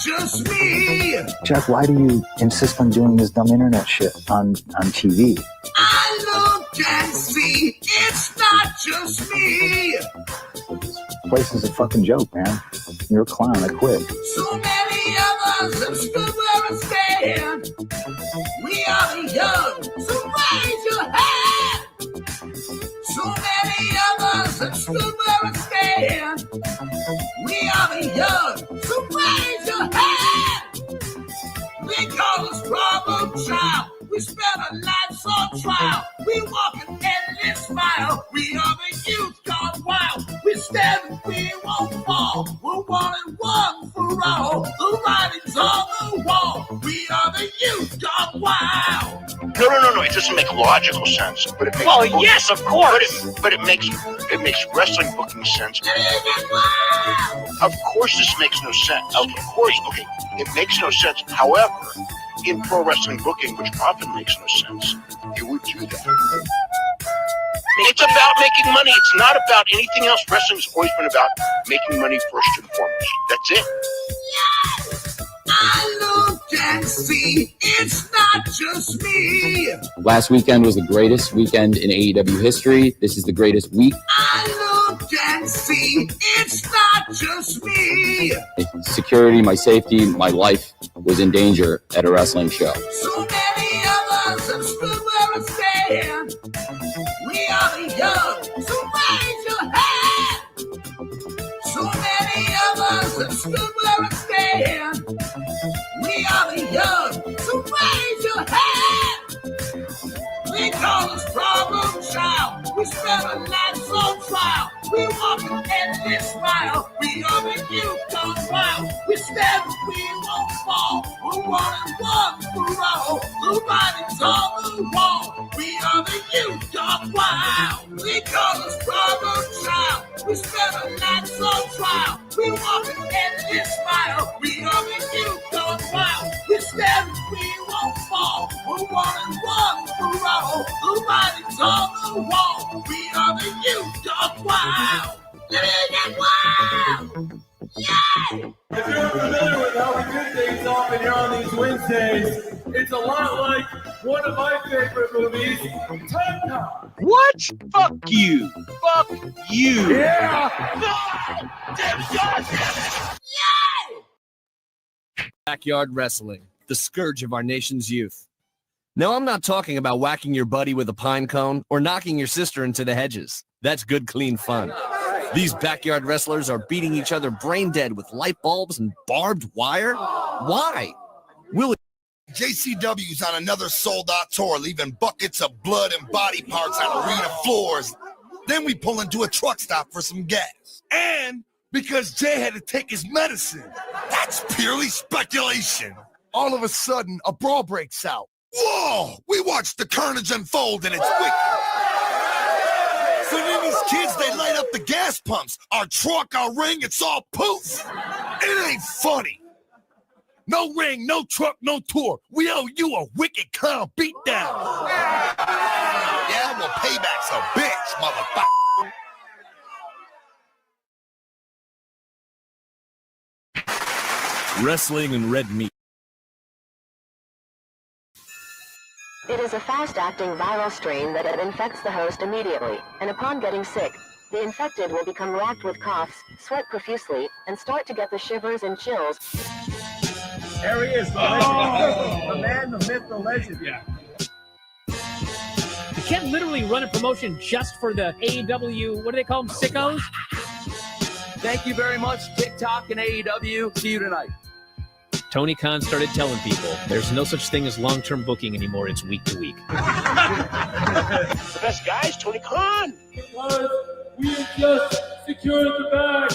just me. Jeff, why do you insist on doing this dumb internet shit on TV? I look and see, it's not just me. This place is a fucking joke, man. You're a clown. I quit. So many of us have stood where I stand. We are the young, so raise your hand. So many of us have stood where I stand. We are the young, so raise your hand. They call us problem child. We spend our lives on trial. We walk an endless mile. We are the youth gone wild. We stand and we won't fall. We're one and one for all. The writing's on the wall. We are the youth gone wild. No. It doesn't make logical sense. But it makes yes, of course. But it makes wrestling booking sense. Of course, this makes no sense. Of course, okay, it makes no sense. However, in pro wrestling booking, which often makes no sense, you would do that. It's about making money. It's not about anything else. Wrestling's always been about making money first and foremost. That's it. Yes, I look and see. It's not just me. Last weekend was the greatest weekend in AEW history. This is the greatest week. I look and see. It's not just me. Security, my safety, my life was in danger at a wrestling show. So many of us have stood where I stand. We are the young, so raise your hand. So many of us have stood where I stand. We are the young, so raise your hand. They call us problem child. We spend our lives on trial. We walk an endless mile. We are the youth gone wild. We stand and we won't fall. We're one and one for all. The writing's on the wall. We are the youth gone wild. They call us problem child. We spend our lives on trial. We walk an endless mile. We are the youth gone wild. We stand and we won't fall. We're one and one for all. The writing's on the wall. We are the youth gone wild. Wild. Yeah! If you're familiar with how we do things often here on these Wednesdays, it's a lot like one of my favorite movies, Time Cop. What? Fuck you. Fuck you. Yeah! Backyard wrestling, the scourge of our nation's youth. No, I'm not talking about whacking your buddy with a pine cone or knocking your sister into the hedges. That's good, clean fun. These backyard wrestlers are beating each other brain dead with light bulbs and barbed wire. Why? JCW's on another sold-out tour, leaving buckets of blood and body parts on arena floors. Then we pull into a truck stop for some gas. And because Jay had to take his medicine. That's purely speculation. All of a sudden, a brawl breaks out. Whoa! We watched the carnage unfold, and it's wicked. So then these kids, they light up the gas pumps. Our truck, our ring, it's all poof. It ain't funny. No ring, no truck, no tour. We owe you a wicked clown beatdown. Yeah, well, payback's a bitch, motherfucker. Wrestling and red meat. It is a fast-acting viral strain that infects the host immediately, and upon getting sick, the infected will become racked with coughs, sweat profusely, and start to get the shivers and chills. There he is, the legend. The man, the myth, the legend. Yeah. You can't literally run a promotion just for the AEW, what do they call them, Sickos? Thank you very much, TikTok and AEW. See you tonight. Tony Khan started telling people there's no such thing as long-term booking anymore. It's week to week. The best guy is Tony Khan. We just secured the bag.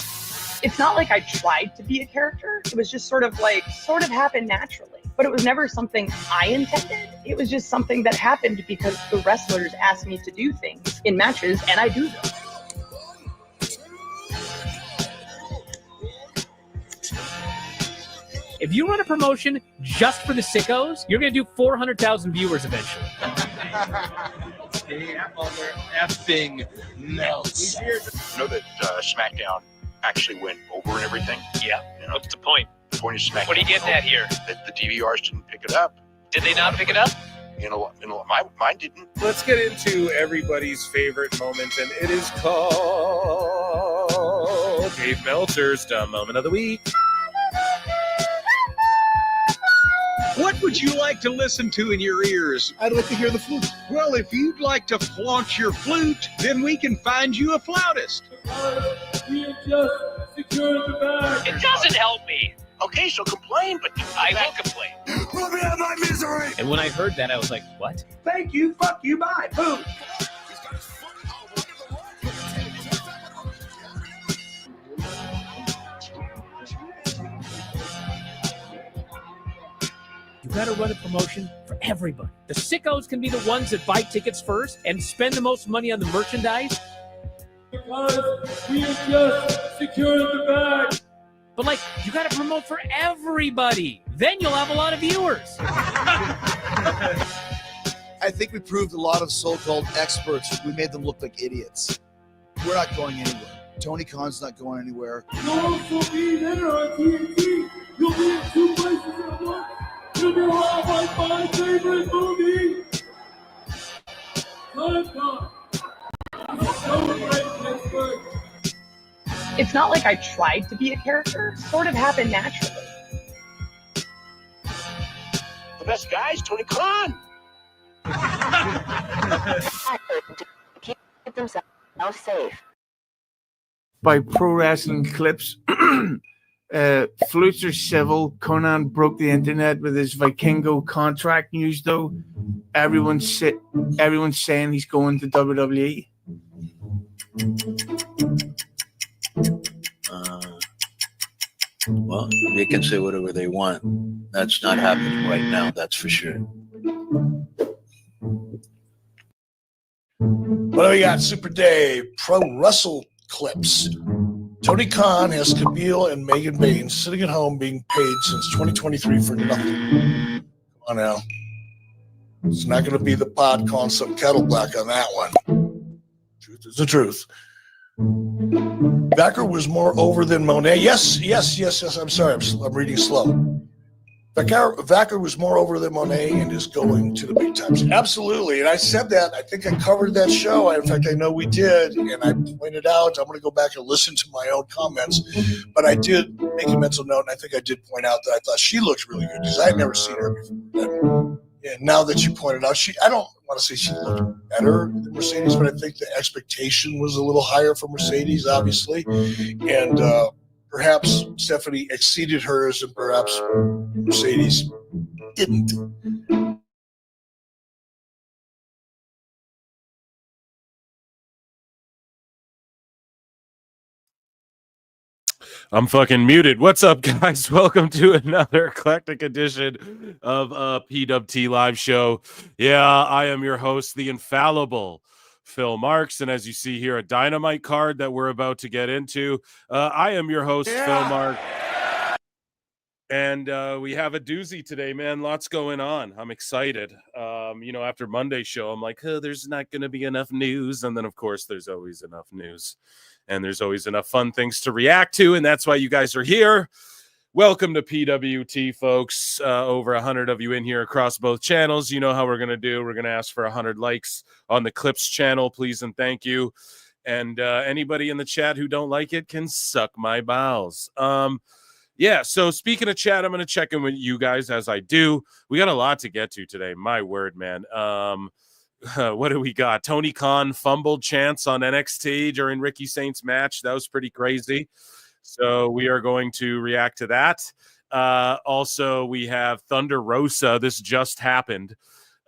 It's not like I tried to be a character. It was just sort of happened naturally. But it was never something I intended. It was just something that happened because the wrestlers asked me to do things in matches, and I do them. If you run a promotion just for the Sickos, you're going to do 400,000 viewers eventually. Effing Meltzer. You know that SmackDown actually went over and everything? Yeah. You know? What's the point? California Smack. What are you getting at here? That the DVRs didn't pick it up. Did they not pick it up? Mine didn't. Let's get into everybody's favorite moment, and it is called Dave Meltzer's Dumb Moment of the Week. What would you like to listen to in your ears? I'd like to hear the flute. Well, if you'd like to flaunt your flute, then we can find you a flautist. We just secured the bag. It doesn't help me. Okay, so complain, but I will complain. Let me have my misery. And when I heard that, I was like, what? Thank you, fuck you, bye, boom. You gotta run a promotion for everybody. The sickos can be the ones that buy tickets first and spend the most money on the merchandise. Because we have just secured the bag. But like, you gotta promote for everybody. Then you'll have a lot of viewers. I think we proved a lot of so-called experts. We made them look like idiots. We're not going anywhere. Tony Khan's not going anywhere. You'll also be there on TNT. You'll be in 2 places at once. You'll be like my favorite movie. Time. Celebrate Pittsburgh. It's not like I tried to be a character. It sort of happened naturally. the best guys, Tony Khan. Keep themselves safe. By Pro Wrestling Clips. Flutes are civil. Conan broke the internet with his Vikingo contract news, though. Everyone's saying he's going to WWE. Well, they can say whatever they want. That's not happening right now, that's for sure. What do we got? Super Dave, Pro Wrestle Clips. Tony Khan has Camille and Megan Baines sitting at home being paid since 2023 for nothing. Come on now. It's not going to be the pod calling some kettle black on that one. Truth is the truth. Vacker was more over than Moné. Yes. I'm sorry. I'm reading slow. Vacker was more over than Moné and is going to the big times. Absolutely. And I said that. I think I covered that show. In fact, I know we did. And I pointed out, I'm going to go back and listen to my own comments. But I did make a mental note, and I think I did point out that I thought she looked really good because I had never seen her before. And now that you pointed out, I don't want to say she looked better than Mercedes, but I think the expectation was a little higher for Mercedes, obviously. And perhaps Stephanie exceeded hers and perhaps Mercedes didn't. I'm fucking muted. What's up, guys? Welcome to another eclectic edition of PWT Live Show. Yeah, I am your host, the infallible Phil Marks, and as you see here, a Dynamite card that we're about to get into. I am your host, Phil Marks, and we have a doozy today, man. Lots going on. I'm excited. After Monday's show, I'm like, there's not going to be enough news, and then, of course, there's always enough news. And there's always enough fun things to react to, and that's why you guys are here. Welcome to PWT, folks. Over 100 of you in here across both channels. You know how we're going to do. We're going to ask for 100 likes on the Clips channel, please and thank you. And anybody in the chat who don't like it can suck my bowels. So speaking of chat, I'm going to check in with you guys as I do. We got a lot to get to today. My word, man. What do we got? Tony Khan fumbled chance on NXT during Ricky Saint's match. That was pretty crazy. So we are going to react to that. Also, we have Thunder Rosa. This just happened,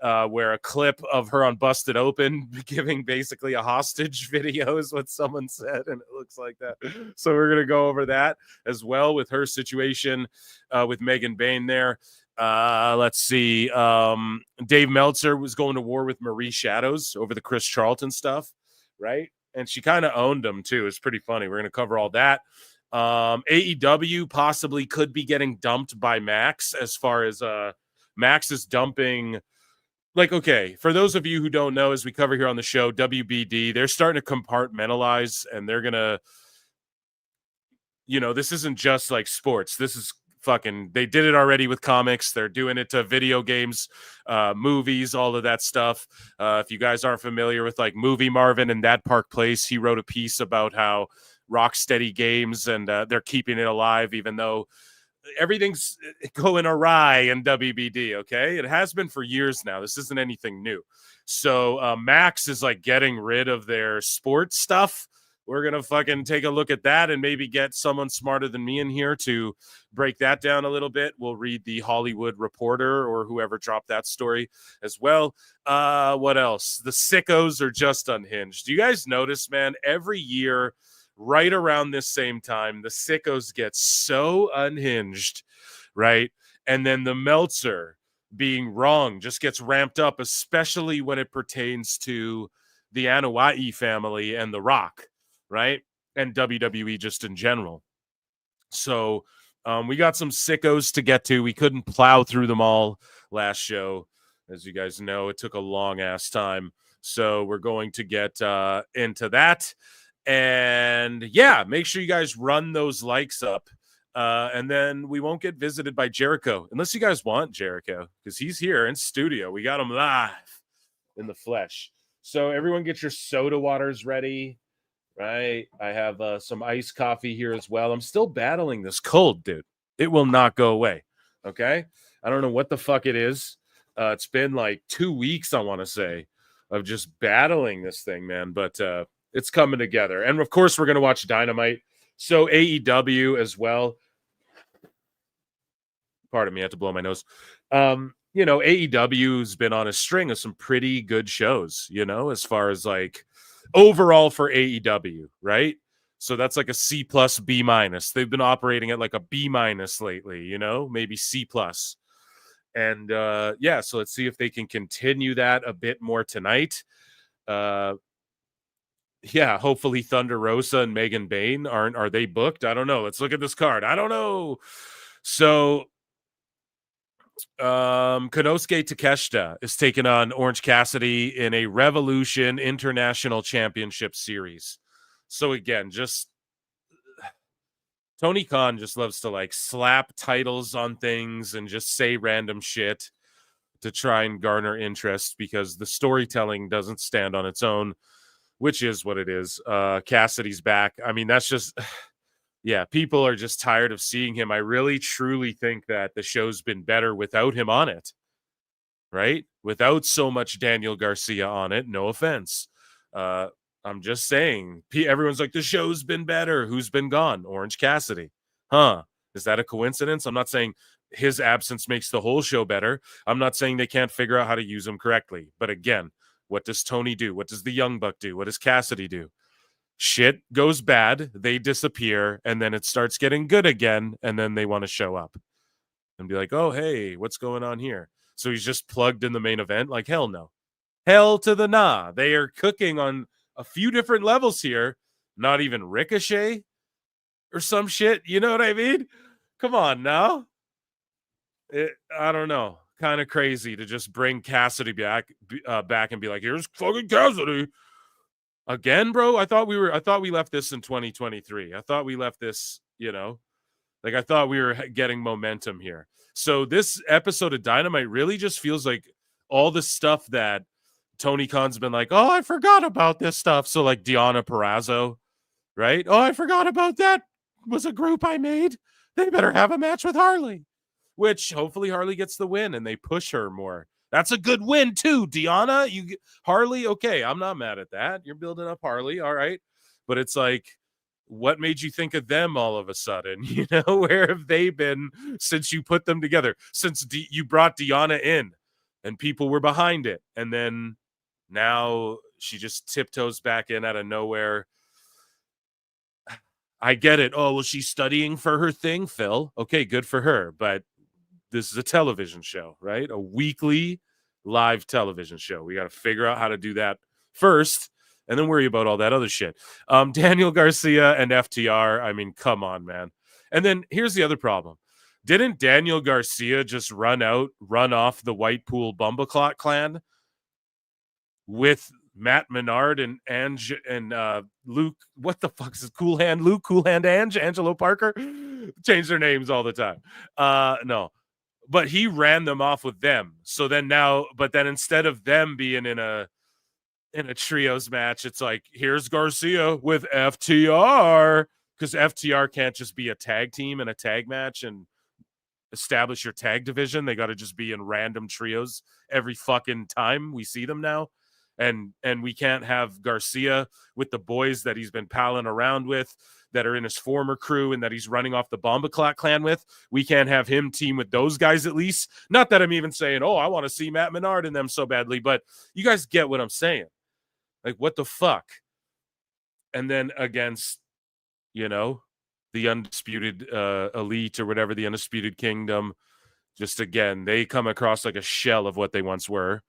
where a clip of her on Busted Open giving basically a hostage video is what someone said, and it looks like that. So we're going to go over that as well with her situation with Megan Bain there. Let's see. Dave Meltzer was going to war with Marie Shadows over the Chris Charlton stuff, right? And she kind of owned him too. It's pretty funny. We're going to cover all that. AEW possibly could be getting dumped by Max, as far as Max is dumping. Like, okay, for those of you who don't know, as we cover here on the show, WBD, they're starting to compartmentalize, and they're going to, this isn't just like sports. This is they did it already with comics. They're doing it to video games, movies, all of that stuff. If you guys aren't familiar with like Movie Marvin and That Park Place, he wrote a piece about how Rocksteady Games and they're keeping it alive, even though everything's going awry in WBD. Okay. It has been for years now. This isn't anything new. So Max is like getting rid of their sports stuff. We're going to fucking take a look at that and maybe get someone smarter than me in here to break that down a little bit. We'll read the Hollywood Reporter or whoever dropped that story as well. What else? The Sickos are just unhinged. Do you guys notice, man, every year right around this same time, the Sickos get so unhinged, right? And then the Meltzer being wrong just gets ramped up, especially when it pertains to the Anoa'i family and The Rock. Right? And WWE just in general. So we got some Sickos to get to. We couldn't plow through them all last show. As you guys know, it took a long ass time. So we're going to get into that. And yeah, make sure you guys run those likes up. And then we won't get visited by Jericho. Unless you guys want Jericho. Because he's here in studio. We got him live in the flesh. So everyone get your soda waters ready. Right. I have some iced coffee here as well. I'm still battling this cold, dude. It will not go away. Okay. I don't know what the fuck it is. It's been like 2 weeks, I want to say, of just battling this thing, man. But it's coming together. And of course, we're going to watch Dynamite. So AEW as well. Pardon me. I have to blow my nose. You know, AEW's been on a string of some pretty good shows, you know, as far as like overall for AEW, right? So that's like a C+, B-. They've been operating at like a B- lately, you know, maybe C+. And yeah, so let's see if they can continue that a bit more tonight. Yeah, hopefully Thunder Rosa and Megan Bayne are they booked? I don't know. Let's look at this card. I don't know. So Konosuke Takeshita is taking on Orange Cassidy in a Revolution International Championship Series. So again, just Tony Khan just loves to like slap titles on things and just say random shit to try and garner interest because the storytelling doesn't stand on its own, which is what it is. Cassidy's back. I mean, that's just... Yeah, people are just tired of seeing him. I really, truly think that the show's been better without him on it, right? Without so much Daniel Garcia on it. No offense. I'm just saying. Everyone's like, the show's been better. Who's been gone? Orange Cassidy. Huh? Is that a coincidence? I'm not saying his absence makes the whole show better. I'm not saying they can't figure out how to use him correctly. But again, what does Tony do? What does the Young Buck do? What does Cassidy do? Shit goes bad, they disappear, and then it starts getting good again, and then they want to show up and be like, oh, hey, what's going on here? So he's just plugged in the main event? Like, hell no. Hell to the nah. They are cooking on a few different levels here. Not even Ricochet or some shit. You know what I mean? Come on now. I don't know. Kind of crazy to just bring Cassidy back and be like, here's fucking Cassidy. Again, bro, I thought we left this in 2023. I thought we left this, you know, like I thought we were getting momentum here. So this episode of Dynamite really just feels like all the stuff that Tony Khan's been like, oh, I forgot about this stuff. So like Deonna Purrazzo, right? Oh, I forgot about that. Was a group I made. They better have a match with Harley, which hopefully Harley gets the win and they push her more. That's a good win too, Deonna. Harley, okay, I'm not mad at that. You're building up Harley, all right. But it's like, what made you think of them all of a sudden? You know, where have they been since you put them together? Since you brought Deonna in and people were behind it. And then now she just tiptoes back in out of nowhere. I get it. Oh, well, she's studying for her thing, Phil. Okay, good for her. But this is a television show, right? A weekly live television show. We got to figure out how to do that first and then worry about all that other shit. Daniel Garcia and FTR. I mean, come on, man. And then here's the other problem. Didn't Daniel Garcia just run off the Whitepool Bumbleclot clan with Matt Menard and Ange and Luke? What the fuck is it? Cool Hand Luke, Cool Hand Ange, Angelo Parker. change their names all the time. No. But he ran them off with them. So then now, but then instead of them being in a trios match, it's like, here's Garcia with FTR, because FTR can't just be a tag team in a tag match and establish your tag division. They got to just be in random trios every fucking time we see them now. And we can't have Garcia with the boys that he's been palling around with, that are in his former crew and that he's running off the Bomba Clot clan with. We can't have him team with those guys at least. Not that I'm even saying, oh, I want to see Matt Menard in them so badly, but you guys get what I'm saying. Like, what the fuck? And then against, the Undisputed Elite or whatever, the Undisputed Kingdom, just again, they come across like a shell of what they once were.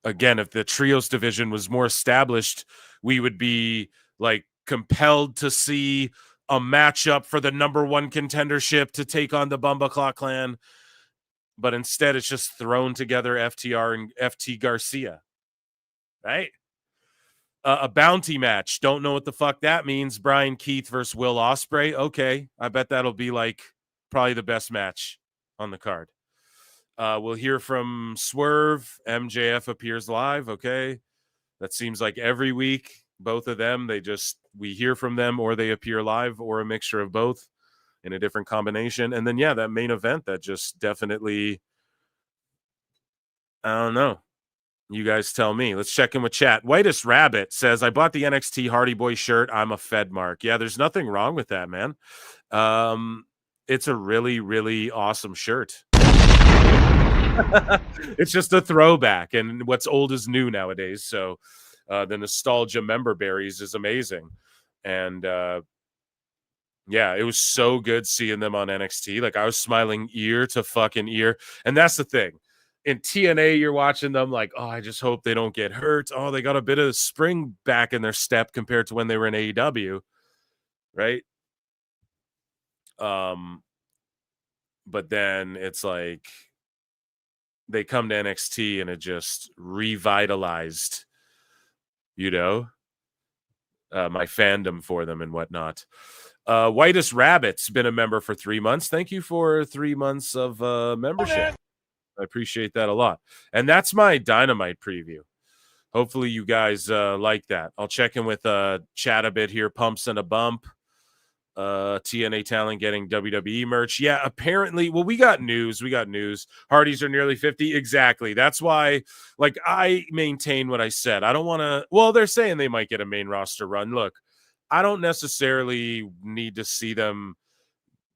Again, if the trios division was more established, we would be like compelled to see a matchup for the number one contendership to take on the Bomba Clot clan. But instead, it's just thrown together FTR and FT Garcia, right? A bounty match. Don't know what the fuck that means. Brian Keith versus Will Ospreay. Okay, I bet that'll be like probably the best match on the card. We'll hear from Swerve. MJF appears live. Okay, that seems like every week. Both of them, we hear from them, or they appear live, or a mixture of both in a different combination. And then, that main event that just definitely, I don't know. You guys tell me. Let's check in with chat. Whitest Rabbit says, I bought the NXT Hardy Boy shirt. I'm a Fed mark. Yeah, there's nothing wrong with that, man. It's a really, really awesome shirt. It's just a throwback, and what's old is new nowadays. So the nostalgia member berries is amazing. And it was so good seeing them on NXT. Like, I was smiling ear to fucking ear. And that's the thing. In TNA, you're watching them like, oh, I just hope they don't get hurt. Oh, they got a bit of spring back in their step compared to when they were in AEW, right? But then it's like they come to NXT and it just revitalized, my fandom for them and whatnot. Whitest Rabbit's been a member for 3 months. Thank you for 3 months of membership. I appreciate that a lot. And that's my Dynamite preview. Hopefully you guys like that. I'll check in with chat a bit here. Pumps and a Bump. TNA talent getting WWE merch. Yeah, apparently. Well, we got news. Hardys are nearly 50. Exactly. That's why, I maintain what I said. I don't want to. Well, they're saying they might get a main roster run. Look, I don't necessarily need to see them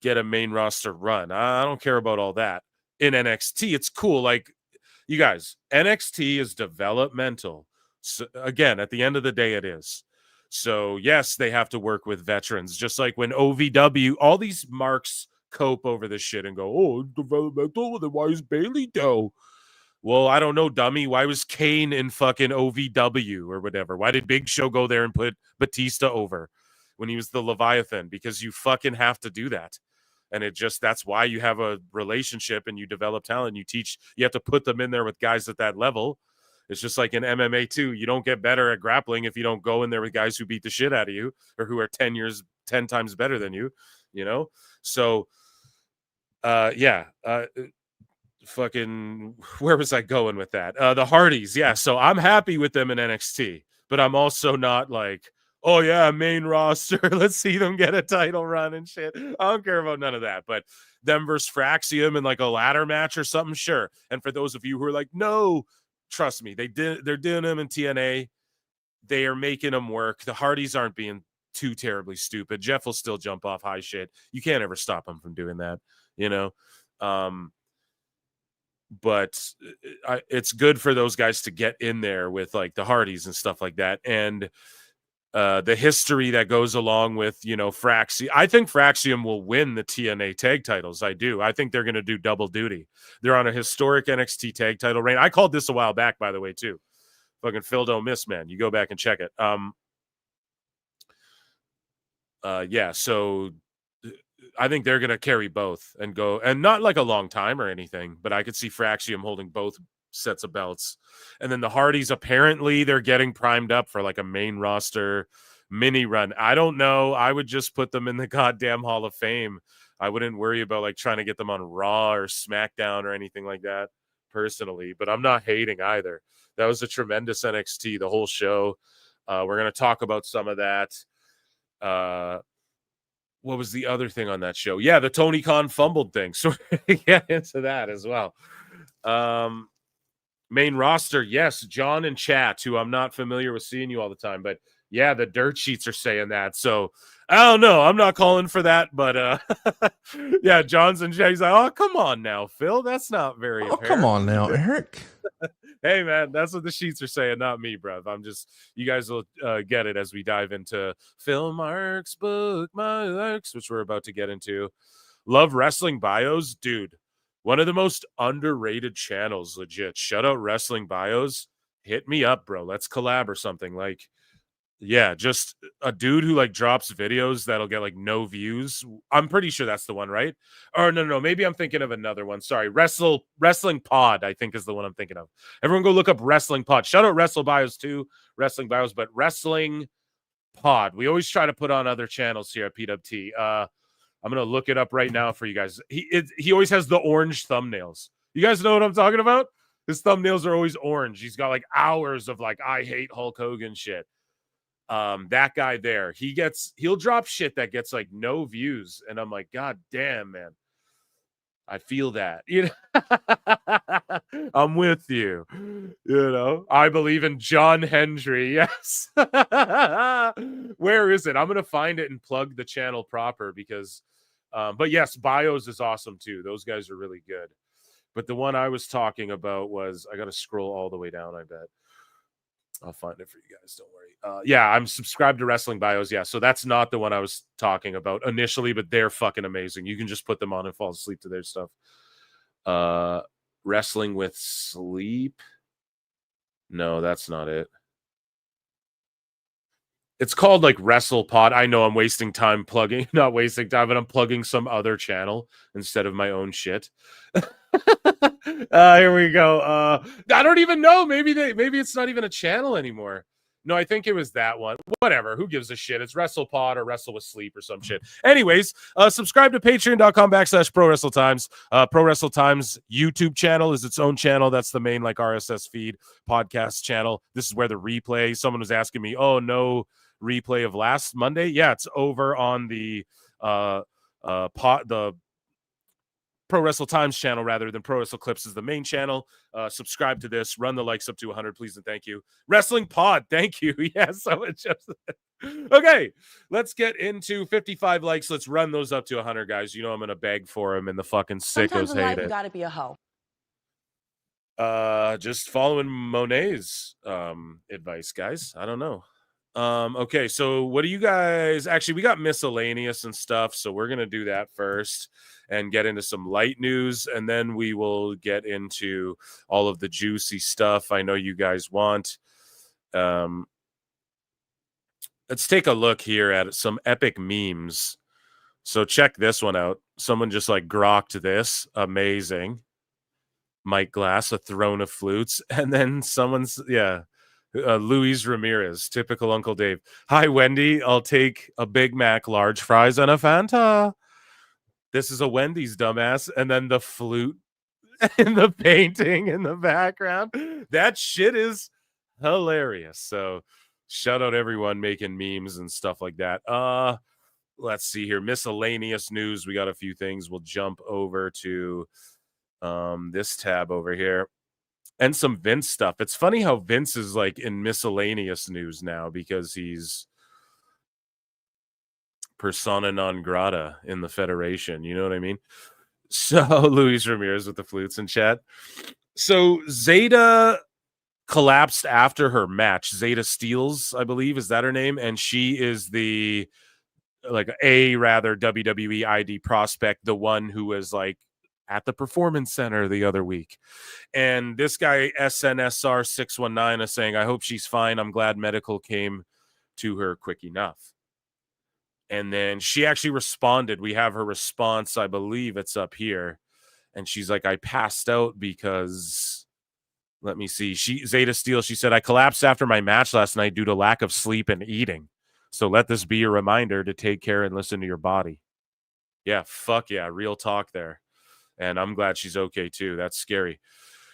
get a main roster run. I don't care about all that. In NXT, it's cool. Like, you guys, NXT is developmental. So, again, at the end of the day, it is. So, yes, they have to work with veterans. Just like when OVW, all these marks cope over this shit and go, oh, developmental, then why is Bailey dough? Well, I don't know, dummy. Why was Kane in fucking OVW or whatever? Why did Big Show go there and put Batista over when he was the Leviathan? Because you fucking have to do that. And that's why you have a relationship and you develop talent. You have to put them in there with guys at that level. It's just like in MMA too. You don't get better at grappling if you don't go in there with guys who beat the shit out of you or who are 10 times better than you, So, fucking, where was I going with that? The Hardys. Yeah. So I'm happy with them in NXT, but I'm also not like, oh, yeah, main roster. Let's see them get a title run and shit. I don't care about none of that. But them versus Fraxium in like a ladder match or something, sure. And for those of you who are like, no, trust me, they're doing them in TNA. They are making them work. The Hardys aren't being too terribly stupid. Jeff will still jump off high shit. You can't ever stop him from doing that, But it's good for those guys to get in there with like the Hardys and stuff like that. And the history that goes along with, Fraxium. I think Fraxium will win the TNA tag titles. I do. I think they're going to do double duty. They're on a historic NXT tag title reign. I called this a while back, by the way, too. Fucking Phil don't miss, man. You go back and check it. So I think they're going to carry both and go, and not like a long time or anything, but I could see Fraxium holding both sets of belts. And then the Hardys, apparently they're getting primed up for like a main roster mini run. I don't know. I would just put them in the goddamn Hall of Fame. I wouldn't worry about like trying to get them on Raw or SmackDown or anything like that personally, but I'm not hating either. That was a tremendous NXT, the whole show. We're going to talk about some of that. What was the other thing on that show? Yeah, the Tony Khan fumbled thing. So we're going to get into that as well. Main roster, yes, John and Chat, who I'm not familiar with seeing you all the time, but yeah, the dirt sheets are saying that. So I don't know. I'm not calling for that, but yeah, John's and Chat. He's like, oh, come on now, Phil. That's not very apparent. Come on now, Eric. Hey, man, that's what the sheets are saying, not me, bruv. I'm just, you guys will get it as we dive into Phil Marks' book, Marks, which we're about to get into. Love wrestling bios, dude. One of the most underrated channels, legit. Shout out Wrestling Bios. Hit me up, bro. Let's collab or something. Like, yeah, just a dude who like drops videos that'll get like no views. I'm pretty sure that's the one, right? Or no, maybe I'm thinking of another one. Sorry, Wrestling Pod, I think is the one I'm thinking of. Everyone go look up Wrestling Pod. Shout out Wrestle Bios too, Wrestling Bios, but Wrestling Pod. We always try to put on other channels here at PWT. I'm gonna look it up right now for you guys. He always has the orange thumbnails. You guys know what I'm talking about? His thumbnails are always orange. He's got like hours of like I hate Hulk Hogan shit. That guy there, he'll drop shit that gets like no views, and I'm like, God damn, man. I feel that. You know, I'm with you. You know, I believe in John Hendry. Yes. Where is it? I'm gonna find it and plug the channel proper because but yes, Bios is awesome too. Those guys are really good. But the one I was talking about was, I gotta scroll all the way down, I bet. I'll find it for you guys. Don't worry. Yeah, I'm subscribed to Wrestling Bios. Yeah, so that's not the one I was talking about initially, but they're fucking amazing. You can just put them on and fall asleep to their stuff. Wrestling with Sleep. No, that's not it. It's called like Wrestle Pod. I know I'm wasting time plugging, not wasting time, but I'm plugging some other channel instead of my own shit. Here we go. I don't even know. Maybe it's not even a channel anymore. No, I think it was that one. Whatever. Who gives a shit? It's Wrestle Pod or Wrestle with Sleep or some shit. Anyways, subscribe to patreon.com/ProWrestleTimes. Pro Wrestle Times YouTube channel is its own channel. That's the main like RSS feed podcast channel. This is where the replay. Someone was asking me, oh, no replay of last Monday. Yeah, it's over on the the Pro Wrestle Times channel rather than Pro Wrestle Clips is the main channel. Subscribe to this. Run the likes up to 100, please and thank you. Wrestling Pod, thank you. Yeah, so it's just okay. Let's get into 55 likes. Let's run those up to 100, guys. You know I'm gonna beg for them, and the fucking sickos hate it. You gotta be a hoe. Just following Moné's advice, guys. I don't know. Okay, so what do you guys actually, we got miscellaneous and stuff, so we're gonna do that first and get into some light news, and then we will get into all of the juicy stuff I know you guys want. Let's take a look here at some epic memes. So check this one out. Someone just like grokked this. Amazing. Mike Glass, a throne of flutes, and then someone's Luis Ramirez, typical Uncle Dave. Hi, Wendy. I'll take a Big Mac, large fries, and a Fanta. This is a Wendy's, dumbass. And then the flute in the painting in the background. That shit is hilarious. So shout out everyone making memes and stuff like that. Let's see here. Miscellaneous news. We got a few things. We'll jump over to this tab over here. And some Vince stuff. It's funny how Vince is like in miscellaneous news now because he's persona non grata in the Federation. You know what I mean? So Luis Ramirez with the flutes in chat. So Zeta collapsed after her match. Zeta Steels, I believe, is that her name? And she is the WWE ID prospect, the one who was like at the Performance Center the other week. And this guy, SNSR 619, is saying, I hope she's fine. I'm glad medical came to her quick enough. And then she actually responded. We have her response. I believe it's up here. And she's like, I passed out because, let me see. Zeta Steel, she said, I collapsed after my match last night due to lack of sleep and eating. So let this be a reminder to take care and listen to your body. Yeah, fuck yeah, real talk there. And I'm glad she's okay too. That's scary.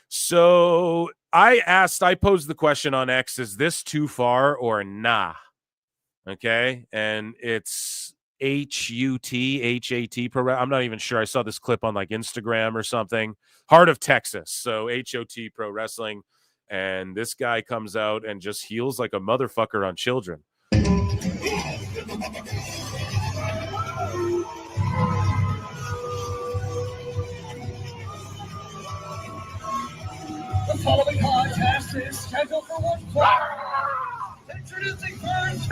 So I posed the question on X, is this too far or nah? Okay. And it's HUT Pro. I'm not even sure. I saw this clip on like Instagram or something. Heart of Texas. So HOT Pro Wrestling. And this guy comes out and just heals like a motherfucker on children. The following podcast is scheduled for one fall. Introducing first.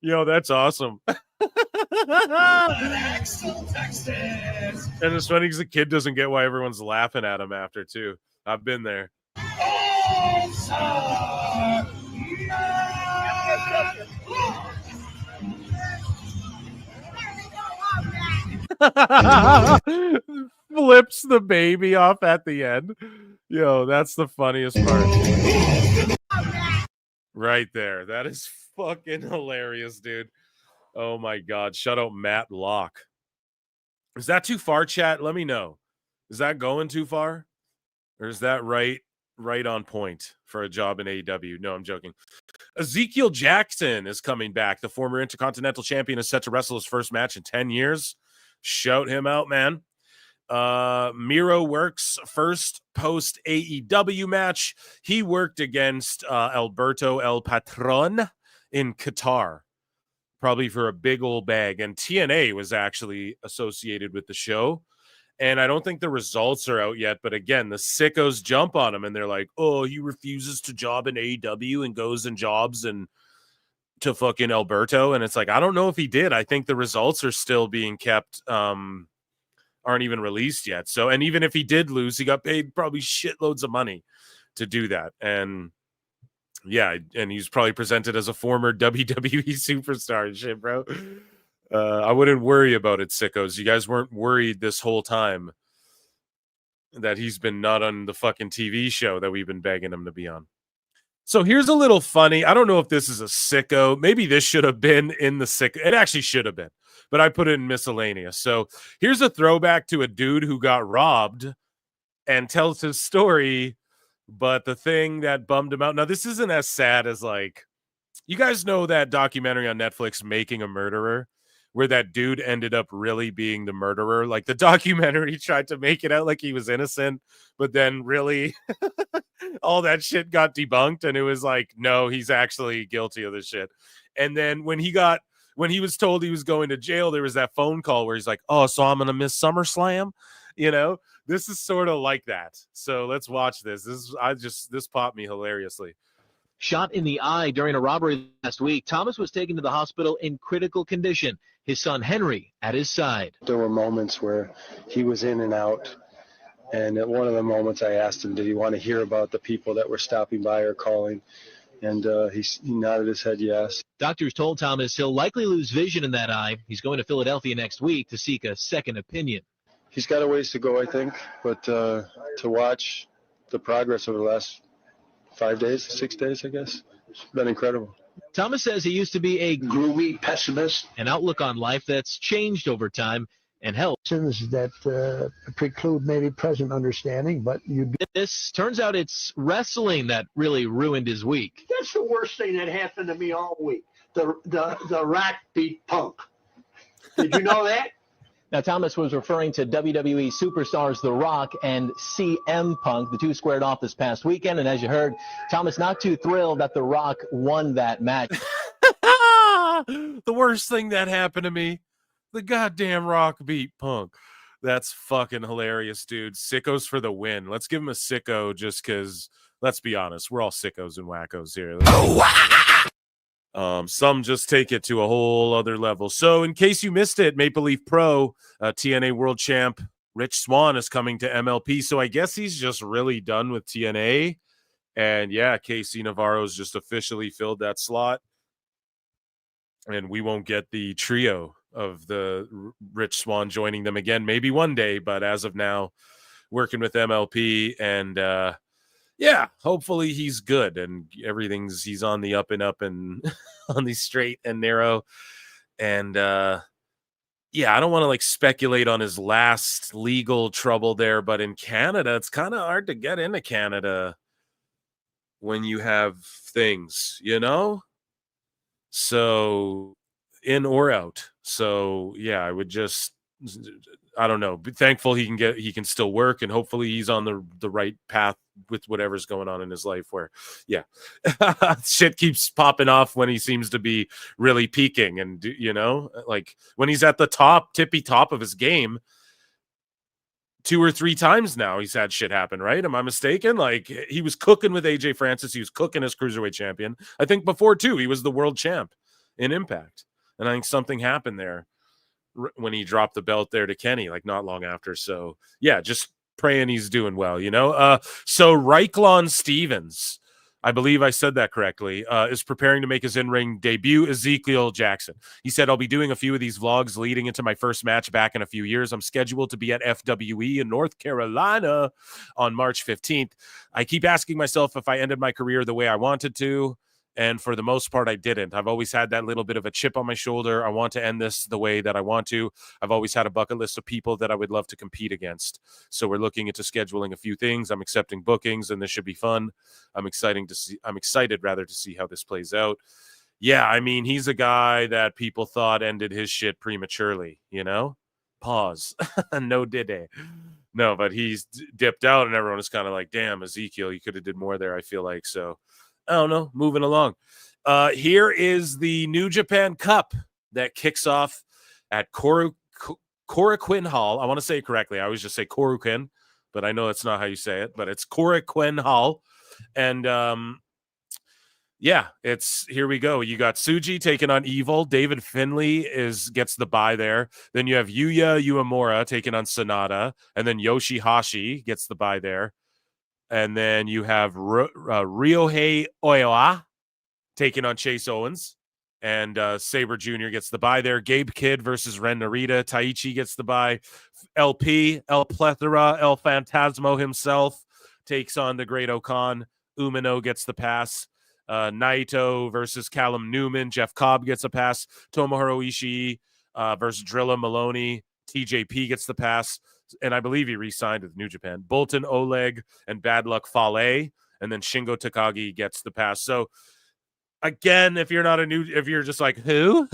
Yo, that's awesome. Axel, Texas. And it's funny because the kid doesn't get why everyone's laughing at him after, too. I've been there. Flips the baby off at the end. Yo, that's the funniest part. Right there. That is fucking hilarious, dude. Oh my God. Shout out Matt Locke. Is that too far, chat? Let me know. Is that going too far? Or is that right on point for a job in AEW? No, I'm joking. Ezekiel Jackson is coming back. The former Intercontinental Champion is set to wrestle his first match in 10 years. Shout him out, man. Miro Works' first post AEW match. He worked against Alberto El Patron in Qatar, probably for a big old bag. And TNA was actually associated with the show. And I don't think the results are out yet. But again, the Sickos jump on him and they're like, oh, he refuses to job in AEW and goes and jobs and to fucking Alberto. And it's like, I don't know if he did. I think the results are still being kept, aren't even released yet. So, and even if he did lose, he got paid probably shitloads of money to do that. And yeah, and he's probably presented as a former WWE superstar and shit, bro. I wouldn't worry about it, Sickos. You guys weren't worried this whole time that he's been not on the fucking TV show that we've been begging him to be on. So here's a little funny. I don't know if this is a Sicko. Maybe this should have been in the Sicko. It actually should have been, but I put it in Miscellaneous. So here's a throwback to a dude who got robbed and tells his story. But the thing that bummed him out. Now, this isn't as sad as like, you guys know that documentary on Netflix, Making a Murderer, where that dude ended up really being the murderer. Like the documentary tried to make it out like he was innocent, but then really all that shit got debunked. And it was like, no, he's actually guilty of this shit. And then when he was told he was going to jail, there was that phone call where he's like, oh, so I'm going to miss SummerSlam. You know, this is sort of like that. So let's watch this. This popped me hilariously. Shot in the eye during a robbery last week, Thomas was taken to the hospital in critical condition. His son, Henry, at his side. There were moments where he was in and out. And at one of the moments I asked him, did he want to hear about the people that were stopping by or calling? And he nodded his head yes. Doctors told Thomas he'll likely lose vision in that eye. He's going to Philadelphia next week to seek a second opinion. He's got a ways to go, I think. But to watch the progress over the last 6 days, I guess. It's been incredible. Thomas says he used to be a groovy pessimist, an outlook on life that's changed over time and helped. That preclude maybe present understanding, but This turns out it's wrestling that really ruined his week. That's the worst thing that happened to me all week. The Rock beat Punk. Did you know that? Now, Thomas was referring to WWE superstars The Rock and CM Punk. The two squared off this past weekend, and as you heard, Thomas not too thrilled that The Rock won that match. The worst thing that happened to me, the goddamn Rock beat Punk. That's fucking hilarious, dude. Sickos for the win. Let's give him a sicko just because, let's be honest, we're all sickos and wackos here. Some just take it to a whole other level. So in case you missed it, Maple Leaf Pro, TNA World Champ Rich Swann is coming to MLP. So I guess he's just really done with TNA. And yeah, KC Navarro's just officially filled that slot. And we won't get the trio of the Rich Swann joining them again, maybe one day. But as of now, working with MLP. And yeah, hopefully he's good and he's on the up and up and on the straight and narrow. And yeah, I don't want to like speculate on his last legal trouble there, but in Canada, it's kind of hard to get into Canada when you have things, you know? So in or out. So yeah, I don't know. Be thankful he can still work, and hopefully he's on the right path with whatever's going on in his life where, yeah, shit keeps popping off when he seems to be really peaking. And, you know, like when he's at the tippy top of his game, 2 or 3 times now he's had shit happen, right? Am I mistaken? Like he was cooking with AJ Francis. He was cooking as cruiserweight champion. I think before too, he was the world champ in Impact. And I think something happened there when he dropped the belt there to Kenny, like not long after. So yeah, just praying he's doing well, you know? So Reiklon Stevens, I believe I said that correctly, is preparing to make his in-ring debut. Ezekiel Jackson. He said, I'll be doing a few of these vlogs leading into my first match back in a few years. I'm scheduled to be at FWE in North Carolina on March 15th. I keep asking myself if I ended my career the way I wanted to. And for the most part, I didn't. I've always had that little bit of a chip on my shoulder. I want to end this the way that I want to. I've always had a bucket list of people that I would love to compete against. So we're looking into scheduling a few things. I'm accepting bookings, and this should be fun. I'm excited to see how this plays out. Yeah, I mean, he's a guy that people thought ended his shit prematurely, you know? Pause. No did. No, but he's dipped out, and everyone is kind of like, damn, Ezekiel, you could have did more there, I feel like. So I don't know, moving along. Here is the New Japan Cup that kicks off at Korakuen Hall. I want to say it correctly. I always just say Korakuen, but I know that's not how you say it, but it's Korakuen Hall. And yeah, here we go. You got Tsuji taking on Evil. David Finlay gets the bye there. Then you have Yuya Uemura taking on Sonata, and then Yoshihashi gets the bye there. And then you have Ryohei Oiwa taking on Chase Owens. And Sabre Jr. gets the bye there. Gabe Kidd versus Ren Narita. Taichi gets the bye. LP, El Plethora, El Phantasmo himself takes on the Great Okan. Umino gets the pass. Naito versus Callum Newman. Jeff Cobb gets a pass. Tomohiro Ishii versus Drilla Maloney. TJP gets the pass. And I believe he re-signed with New Japan. Bolton Oleg and Bad Luck Fale, and then Shingo Takagi gets the pass. So again, if you're just like who,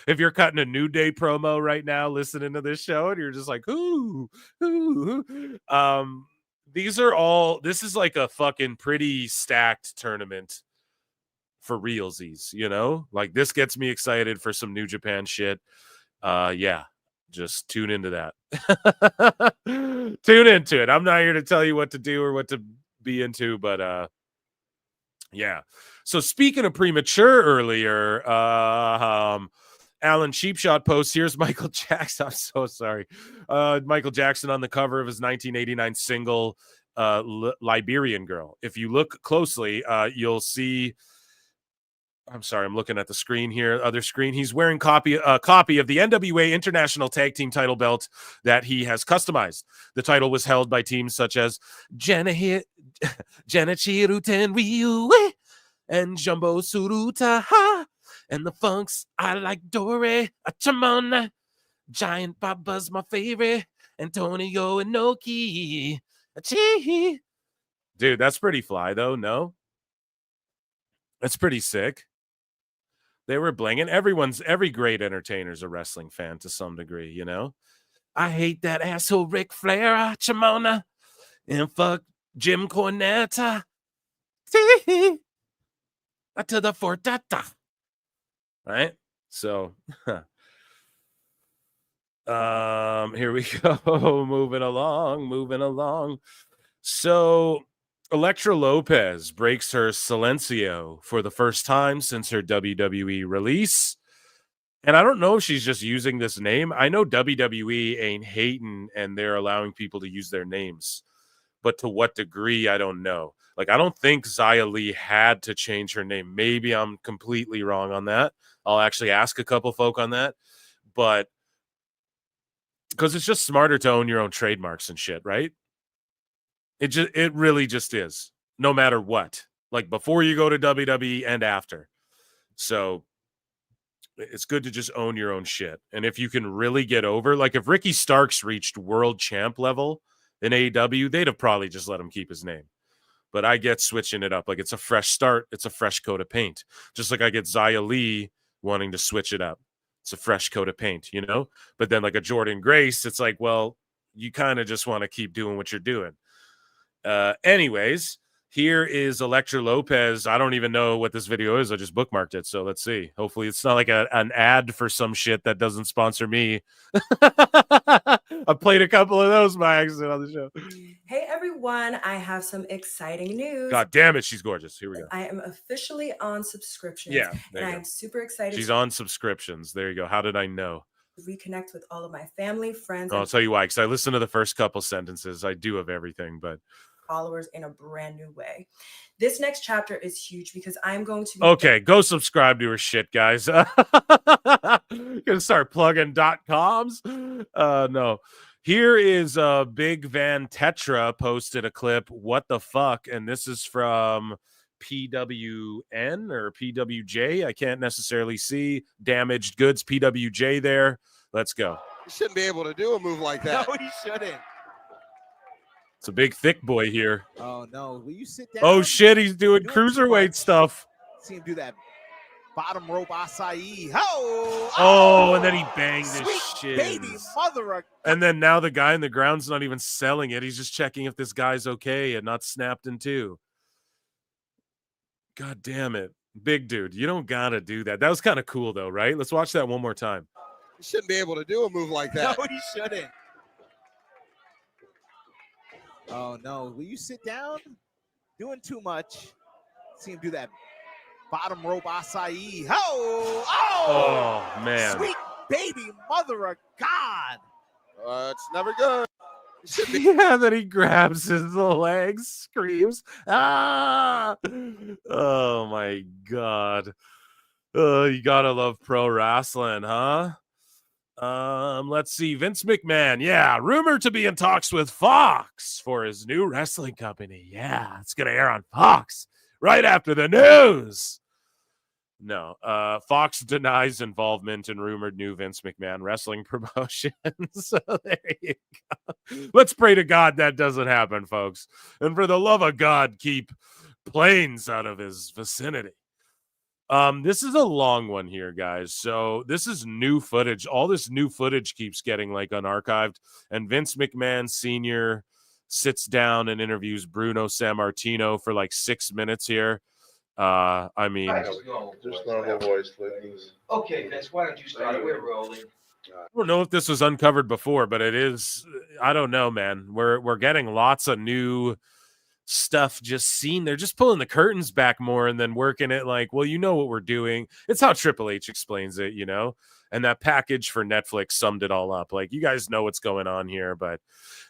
if you're cutting a New Day promo right now, listening to this show, and you're just like who, this is like a fucking pretty stacked tournament for realsies, you know? Like this gets me excited for some New Japan shit. Yeah. Just tune into that. Tune into it. I'm not here to tell you what to do or what to be into, but yeah. So speaking of premature earlier, Alan Cheapshot posts, here's Michael Jackson. I'm so sorry. Michael Jackson on the cover of his 1989 single, Liberian Girl. If you look closely, you'll see, I'm sorry, I'm looking at the screen here, other screen. He's wearing a copy of the NWA International Tag Team title belt that he has customized. The title was held by teams such as Genichiru Tenryu and Jumbo Surutaha and the Funks. I like Dore Achamona. Giant Baba's my favorite. Antonio Inoki. Dude, that's pretty fly, though, no? That's pretty sick. They were blinging. Every great entertainer's a wrestling fan to some degree, you know? I hate that asshole Ric Flair, Chimona, and fuck Jim Cornette. To the Fortata. Right? So, here we go. Moving along. So, Elektra Lopez breaks her silencio for the first time since her WWE release. And I don't know if she's just using this name. I know WWE ain't hating and they're allowing people to use their names. But to what degree, I don't know. Like, I don't think Xia Li had to change her name. Maybe I'm completely wrong on that. I'll actually ask a couple folk on that. But because it's just smarter to own your own trademarks and shit, right? It really just is, no matter what. Like before you go to WWE and after. So it's good to just own your own shit. And if you can really get over, like if Ricky Starks reached world champ level in AEW, they'd have probably just let him keep his name. But I get switching it up. Like it's a fresh start. It's a fresh coat of paint. Just like I get Xia Li wanting to switch it up. It's a fresh coat of paint, you know? But then like a Jordan Grace, it's like, well, you kind of just want to keep doing what you're doing. Anyways, here is Elektra Lopez. I don't even know what this video is. I just bookmarked it. So let's see. Hopefully it's not like an ad for some shit that doesn't sponsor me. I played a couple of those by accident on the show. Hey everyone, I have some exciting news. God damn it, she's gorgeous. Here we go. I am officially on subscriptions. Yeah, and I'm super excited. She's on subscriptions. There you go. How did I know? Reconnect with all of my family, friends. I'll tell you why, because I listened to the first couple sentences. I do of everything, but followers in a brand new way. This next chapter is huge because I'm going to be okay, go subscribe to her shit, guys. Gonna start plugging .coms. No. Here is Big Van Tetra posted a clip. What the fuck? And this is from PWN or PWJ. I can't necessarily see. Damaged Goods, PWJ there. Let's go. You shouldn't be able to do a move like that. No, he shouldn't. It's a big thick boy here. Oh no, will you sit down? Oh shit, he's doing cruiserweight stuff. See him do that bottom rope acai. Oh, and then he banged his shit. Baby mother of... And then now the guy in the ground's not even selling it. He's just checking if this guy's okay and not snapped in two. God damn it. Big dude, you don't gotta do that. That was kind of cool though, right? Let's watch that one more time. You shouldn't be able to do a move like that. No, he shouldn't. Oh no, will you sit down? Doing too much. See him do that bottom rope acai. Oh man. Sweet baby mother of God. It's never good. Yeah, then he grabs his legs, screams. Ah! Oh my God. You gotta love pro wrestling, huh? Let's see. Vince McMahon, yeah, rumored to be in talks with Fox for his new wrestling company. Yeah, it's gonna air on Fox right after the news. No, Fox denies involvement in rumored new Vince McMahon wrestling promotion. So there you go. Let's pray to God that doesn't happen, folks. And for the love of God, keep planes out of his vicinity. This is a long one here, guys. So this is new footage. All this new footage keeps getting like unarchived. And Vince McMahon Sr. sits down and interviews Bruno Sammartino for like 6 minutes here. I mean, just normal voice, please. Okay, Vince, why don't you start? We're rolling. I don't know if this was uncovered before, but it is. I don't know, man. We're getting lots of new stuff just seen. They're just pulling the curtains back more and then working it like, well, you know what we're doing. It's how Triple H explains it, you know, and that package for Netflix summed it all up. Like, you guys know what's going on here. But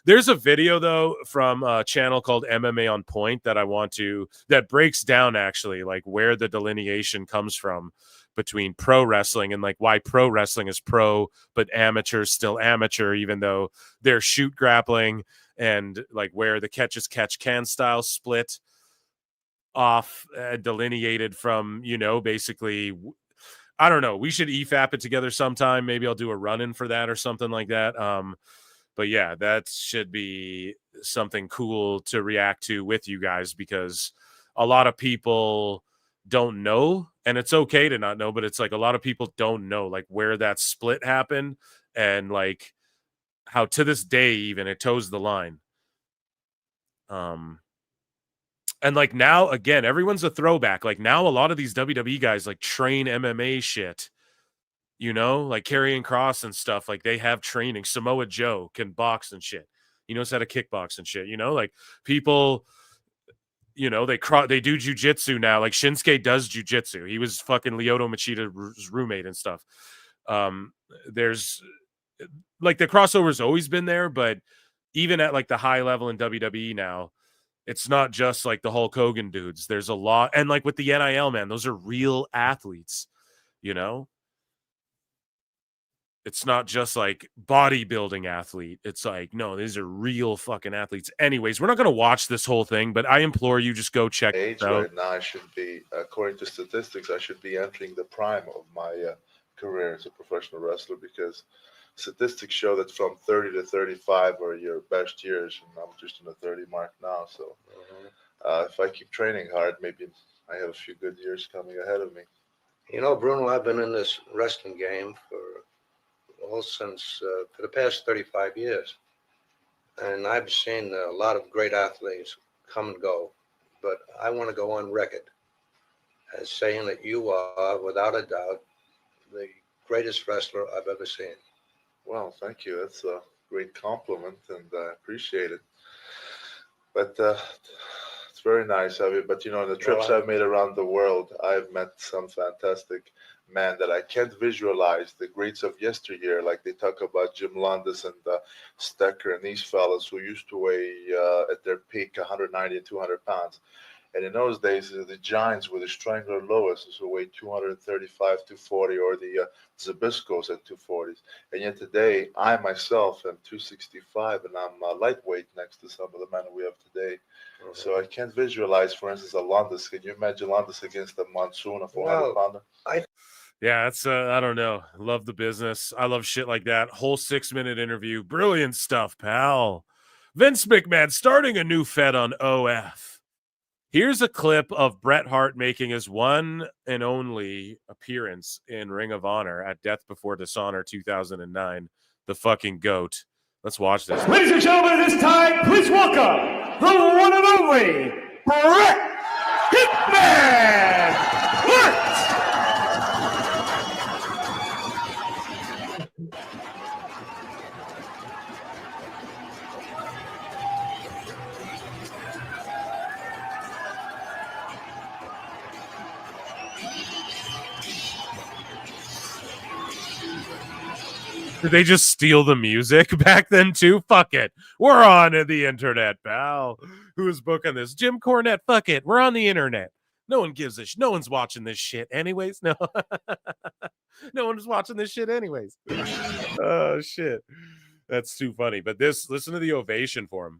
there's a video though from a channel called MMA on Point that breaks down actually like where the delineation comes from between pro wrestling and like why pro wrestling is pro but amateur still amateur, even though they're shoot grappling, and like where the catch as catch can style split off, delineated from, you know, basically, I don't know. We should EFAP it together sometime. Maybe I'll do a run-in for that or something like that. But yeah, that should be something cool to react to with you guys, because a lot of people don't know, and it's okay to not know, but it's like a lot of people don't know like where that split happened, and like how to this day even it toes the line. And like now again, everyone's a throwback. Like now a lot of these WWE guys like train MMA shit, you know, like Karrion Kross and stuff. Like they have training. Samoa Joe can box and shit. He knows how to kickbox and shit, you know, like people, you know, they do jujitsu now. Like Shinsuke does jujitsu. He was fucking Lyoto Machida's roommate and stuff. There's like the crossover's always been there, but even at like the high level in WWE now, it's not just like the Hulk Hogan dudes. There's a lot. And like with the NIL, man, those are real athletes, you know? It's not just like bodybuilding athlete. It's like, no, these are real fucking athletes. Anyways, we're not going to watch this whole thing, but I implore you, just go check Age it out. right now, I should be, according to statistics, I should be entering the prime of my career as a professional wrestler, because statistics show that from 30 to 35 are your best years, and I'm just in the 30 mark now. So if I keep training hard, maybe I have a few good years coming ahead of me. You know, Bruno, I've been in this wrestling game for the past 35 years. And I've seen a lot of great athletes come and go. But I want to go on record as saying that you are, without a doubt, the greatest wrestler I've ever seen. Well, thank you. That's a great compliment, and I appreciate it. But it's very nice of you. But, you know, in the trips I've made around the world, I've met some fantastic men that I can't visualize, the greats of yesteryear. Like they talk about Jim Lundis and Stecker and these fellas who used to weigh at their peak 190 and 200 pounds. And in those days, the giants were the Strangler Lois, who weighed 235, 240, or the Zabiscos at 240s. And yet today, I myself am 265, and I'm lightweight next to some of the men we have today. So I can't visualize, for instance, a Lundis. Can you imagine Lundis against a Monsoon, a 400-pounder? Yeah, it's I don't know. Love the business. I love shit like that. Whole 6-minute interview. Brilliant stuff, pal. Vince McMahon starting a new fed on OF. Here's a clip of Bret Hart making his one and only appearance in Ring of Honor at Death Before Dishonor 2009. The fucking GOAT. Let's watch this. Ladies and gentlemen, at this time, please welcome the one and only Bret Hitman Hart! Did they just steal the music back then too? Fuck it. We're on the internet, pal. Who's booking this? Jim Cornette. Fuck it. We're on the internet. No one gives a shit. No one's watching this shit anyways. No. No one's watching this shit anyways. Oh, shit. That's too funny. But listen to the ovation for him.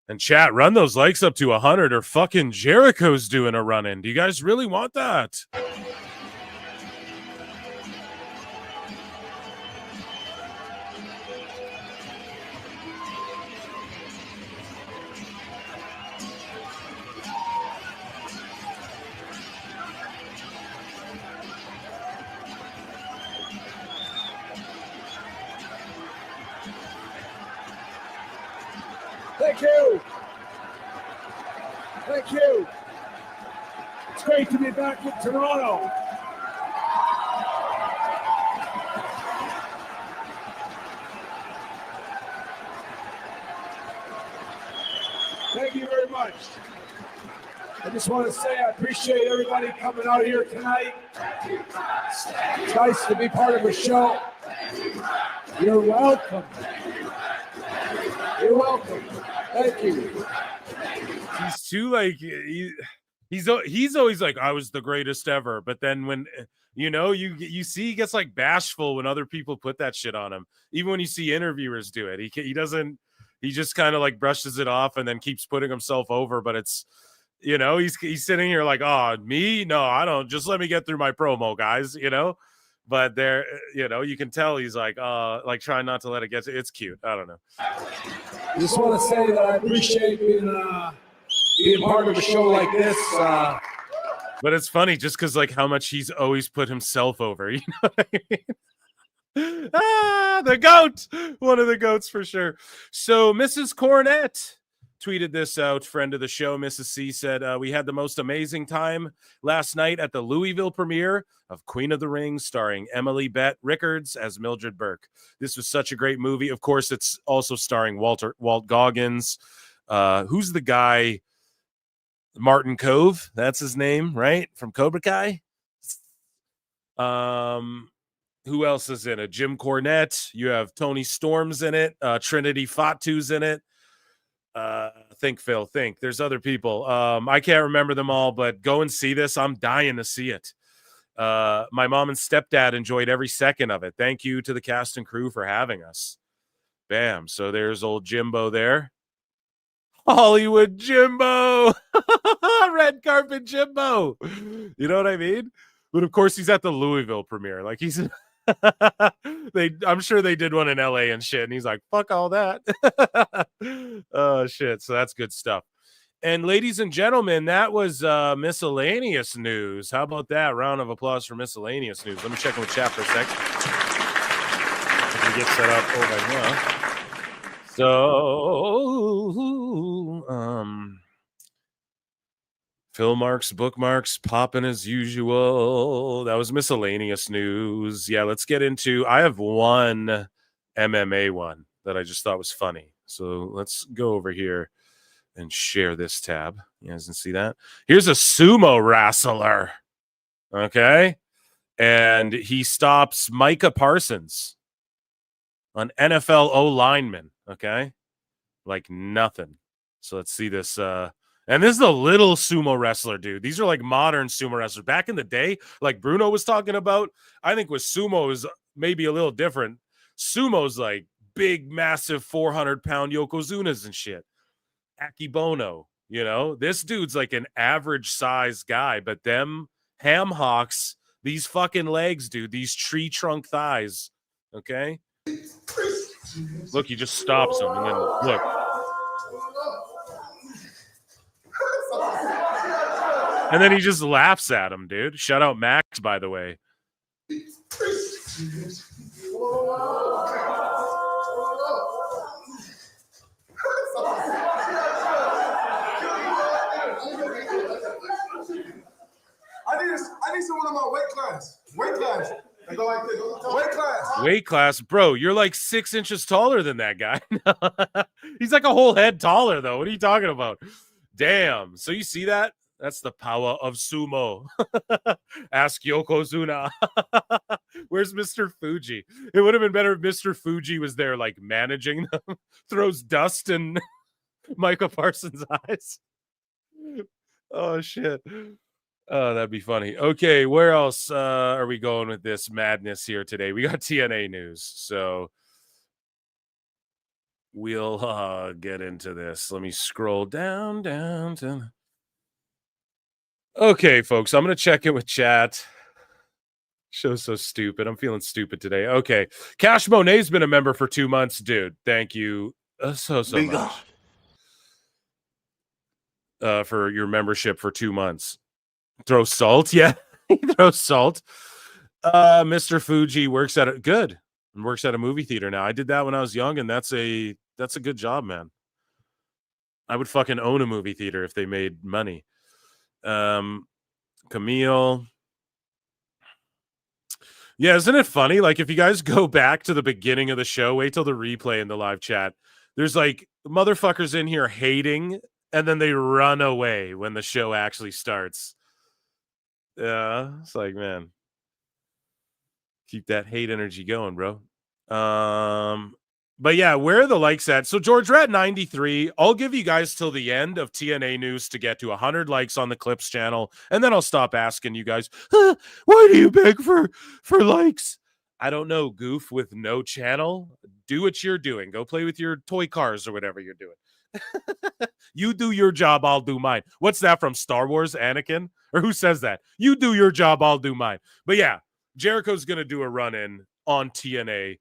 And chat, run those likes up to 100 or fucking Jericho's doing a run-in. Do you guys really want that? Thank you. Thank you. It's great to be back in Toronto. Thank you very much. I just want to say I appreciate everybody coming out here tonight. It's nice to be part of a show. You're welcome. You're welcome. Thank you. He's too like he's always like, I was the greatest ever, but then when you see he gets like bashful when other people put that shit on him. Even when you see interviewers do it, he just kind of like brushes it off and then keeps putting himself over. But it's he's sitting here like, oh, me? No, I don't. Just let me get through my promo, guys. But there, you can tell he's like trying not to let it get to. It's cute. I don't know. I just want to say that I appreciate being part of a show like this. But it's funny just because like how much he's always put himself over. You know what I mean? The GOAT, one of the GOATs for sure. So Mrs. Cornette tweeted this out. Friend of the show, Mrs. C, said, we had the most amazing time last night at the Louisville premiere of Queen of the Ring, starring Emily Bett Rickards as Mildred Burke. This was such a great movie. Of course, it's also starring Walt Goggins. Who's the guy? Martin Cove, that's his name, right? From Cobra Kai. Who else is in it? Jim Cornette. You have Tony Storm's in it. Trinity Fatu's in it. Think, Phil. Think. There's other people. I can't remember them all, but go and see this. I'm dying to see it. My mom and stepdad enjoyed every second of it. Thank you to the cast and crew for having us. Bam. So there's old Jimbo there. Hollywood Jimbo. Red carpet Jimbo. You know what I mean? But of course he's at the Louisville premiere. Like he's I'm sure they did one in LA and shit. And he's like, fuck all that. Oh shit. So that's good stuff. And ladies and gentlemen, that was miscellaneous news. How about that? Round of applause for miscellaneous news. Let me check in with chat for a sec. Let me get set up over here. So, Phil Marks, bookmarks, popping as usual. That was miscellaneous news. Yeah, let's get into, I have one MMA one that I just thought was funny. So let's go over here and share this tab. You guys can see that. Here's a sumo wrestler. Okay. And he stops Micah Parsons, an NFL O lineman. Okay. Like nothing. So let's see this. And this is a little sumo wrestler, dude. These are like modern sumo wrestlers. Back in the day, like Bruno was talking about, I think with sumo is maybe a little different. Sumo's like big, massive 400-pound Yokozunas and shit. Akibono, you know? This dude's like an average size guy, but them ham hocks, these fucking legs, dude, these tree trunk thighs, okay? Look, he just stops him, and then look. And then he just laughs at him, dude. Shout out Max, by the way. I need someone in my weight class. Weight class. I go like this. Weight class. Weight class, bro. You're like 6 inches taller than that guy. He's like a whole head taller, though. What are you talking about? Damn. So you see that? That's the power of sumo. Ask Yokozuna. Where's Mr. Fuji? It would have been better if Mr. Fuji was there, like managing them. Throws dust in Micah Parsons' eyes. Oh, shit. Oh, that'd be funny. Okay, where else are we going with this madness here today? We got TNA news, so we'll get into this. Let me scroll down to... Okay, folks, I'm going to check in with chat. Show's so stupid. I'm feeling stupid today. Okay, Cash Moné's been a member for 2 months, dude. Thank you so much for your membership for 2 months. Throw salt, yeah. He throws salt. Mr. Fuji works at a movie theater now. I did that when I was young, and that's a good job, man. I would fucking own a movie theater if they made money. Camille. Yeah, isn't it funny? Like, if you guys go back to the beginning of the show, wait till the replay in the live chat. There's like motherfuckers in here hating, and then they run away when the show actually starts. Yeah, it's like, man, keep that hate energy going, bro. But yeah, where are the likes at? So George, we're at 93. I'll give you guys till the end of TNA news to get to 100 likes on the Clips channel, and then I'll stop asking you guys, why do you beg for likes? I don't know, goof with no channel. Do what you're doing. Go play with your toy cars or whatever you're doing. You do your job, I'll do mine. What's that from Star Wars, Anakin? Or who says that? You do your job, I'll do mine. But yeah, Jericho's going to do a run-in on TNA.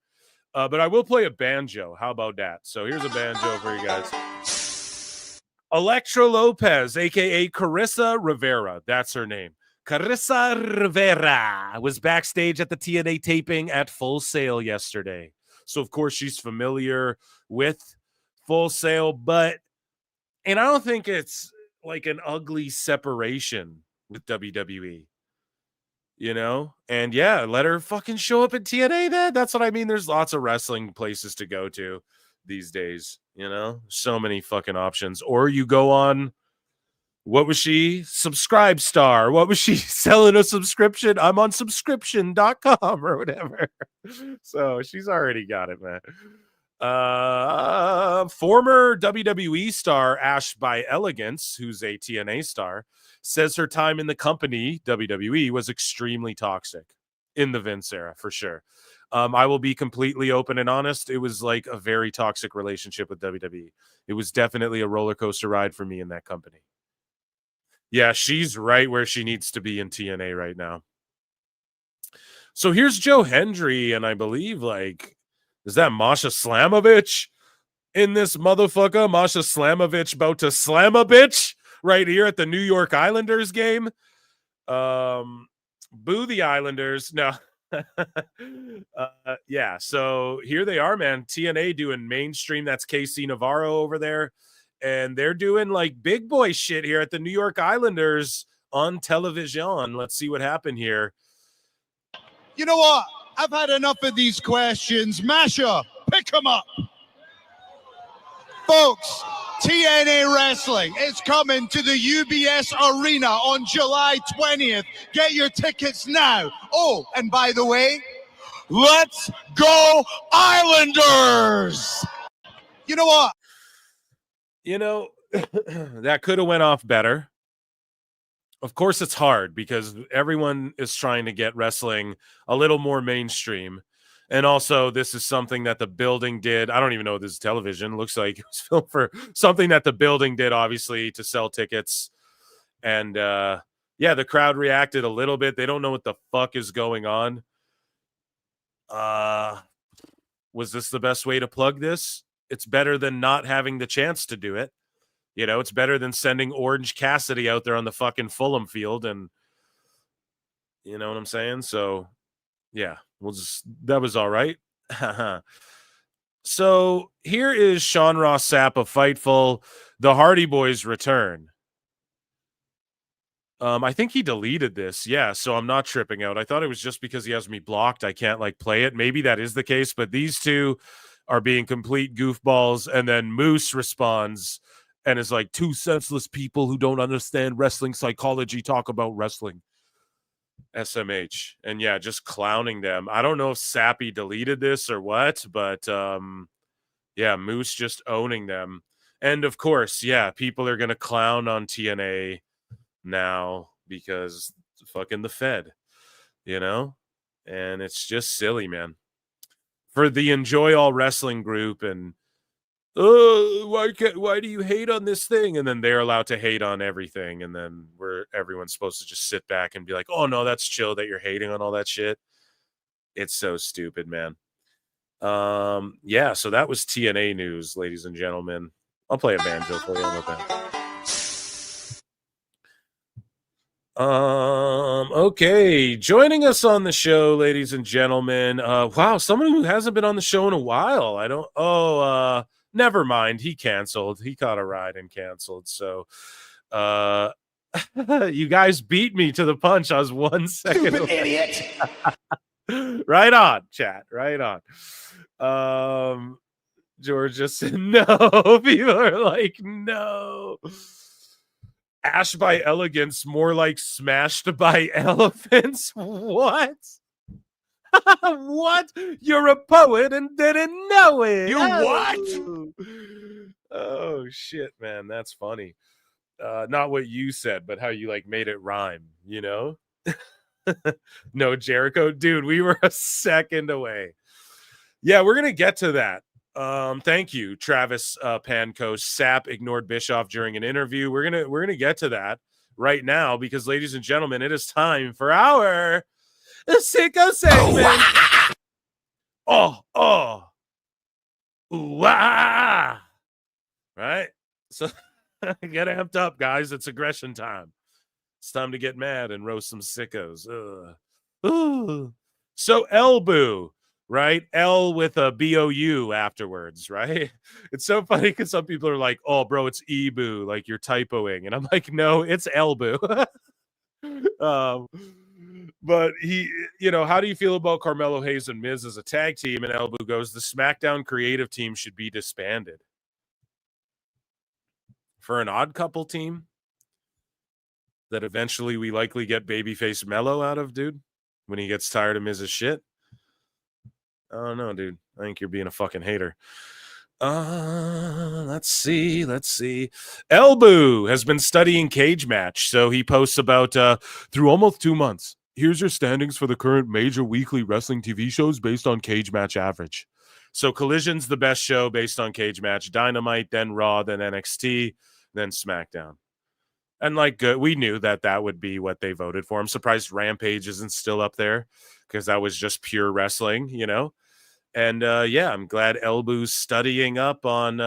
But I will play a banjo. How about that? So here's a banjo for you guys. Elektra Lopez, a.k.a. Carissa Rivera. That's her name. Carissa Rivera was backstage at the TNA taping at Full Sail yesterday. So, of course, she's familiar with Full Sail, and I don't think it's like an ugly separation with WWE, you know? And yeah, let her fucking show up at TNA then. That's what I mean. There's lots of wrestling places to go to these days, you know? So many fucking options. Or you go on What was she? Subscribe Star. What was she selling a subscription? I'm on subscription.com or whatever. So she's already got it, man. Former WWE star Ash by Elegance, who's a TNA star, says her time in the company, WWE, was extremely toxic in the Vince era, for sure. I will be completely open and honest. It was like a very toxic relationship with WWE. It was definitely a roller coaster ride for me in that company. Yeah, she's right where she needs to be in TNA right now. So here's Joe Hendry, and I believe, like, is that Masha Slamovich in this motherfucker? Masha Slamovich about to slam a bitch right here at the New York Islanders game. Boo the Islanders. No. Yeah, so here they are, man. TNA doing mainstream. That's KC Navarro over there. And they're doing like big boy shit here at the New York Islanders on television. Let's see what happened here. You know what? I've had enough of these questions. Masha, pick them up. Folks, TNA Wrestling is coming to the UBS Arena on July 20th. Get your tickets now. Oh, and by the way, let's go Islanders! You know what? You know, that could have went off better. Of course, it's hard because everyone is trying to get wrestling a little more mainstream. And also, this is something that the building did. I don't even know if this is television. It looks like it was filmed for something that the building did, obviously, to sell tickets. And, yeah, the crowd reacted a little bit. They don't know what the fuck is going on. Was this the best way to plug this? It's better than not having the chance to do it. You know, it's better than sending Orange Cassidy out there on the fucking Fulham field. And you know what I'm saying? So, yeah, that was all right. So here is Sean Ross Sapp of Fightful. The Hardy Boys return. I think he deleted this. Yeah, so I'm not tripping out. I thought it was just because he has me blocked. I can't like play it. Maybe that is the case, but these two are being complete goofballs. And then Moose responds and is like, two senseless people who don't understand wrestling psychology talk about wrestling. SMH. And yeah, just clowning them. I don't know if Sappy deleted this or what, but yeah, Moose just owning them. And of course, yeah, people are going to clown on TNA now because fucking the Fed, you know? And it's just silly, man. For the Enjoy All Wrestling group and why do you hate on this thing? And then they're allowed to hate on everything. And then everyone's supposed to just sit back and be like, oh no, that's chill that you're hating on all that shit. It's so stupid, man. Yeah, so that was TNA news, ladies and gentlemen. I'll play a banjo for you. How about that? Okay, joining us on the show, ladies and gentlemen. Wow, someone who hasn't been on the show in a while. Never mind. He canceled. He caught a ride and canceled. So, you guys beat me to the punch. I was 1 second. Stupid idiot. Right on, chat. Right on. George just said no. People are like, no. Ash by Elegance, more like smashed by elephants. What? What? You're a poet and didn't know it. You what? Oh shit, man, that's funny. Not what you said, but how you like made it rhyme, you know? No, Jericho, dude, we were a second away. Yeah, we're gonna get to that. Thank you, Travis Pancoast. Sapp ignored Bischoff during an interview. We're gonna get to that right now because, ladies and gentlemen, it is time for our Sicko segment. Right? So get amped up, guys. It's aggression time. It's time to get mad and roast some sickos. So Elboo. Right? L with a B-O-U afterwards, right? It's so funny because some people are like, oh, bro, it's E-boo, like you're typoing. And I'm like, no, it's Elboo. But he, you know, how do you feel about Carmelo Hayes and Miz as a tag team? And Elboo goes, the SmackDown creative team should be disbanded. For an odd couple team? that eventually we likely get babyface Mello out of, dude, when he gets tired of Miz's shit? I don't know, dude. I think you're being a fucking hater. Let's see. Elbu has been studying cage match, so he posts about through almost 2 months. Here's your standings for the current major weekly wrestling TV shows based on cage match average. So Collision's the best show based on cage match. Dynamite, then Raw, then NXT, then SmackDown. And like we knew that would be what they voted for. I'm surprised Rampage isn't still up there because that was just pure wrestling, you know. And yeah, I'm glad Elbu's studying up on.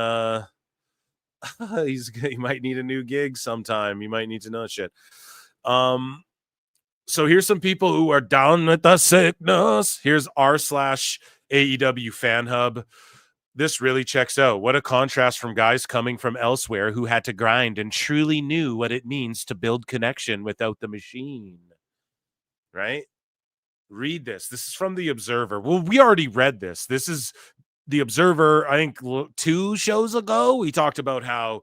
He might need a new gig sometime. You might need to know shit. So here's some people who are down with the sickness. Here's r/AEW Fan Hub. This really checks out. What a contrast from guys coming from elsewhere who had to grind and truly knew what it means to build connection without the machine. Right? Read this. This is from The Observer. Well, we already read this. This is The Observer, I think 2 shows ago. We talked about how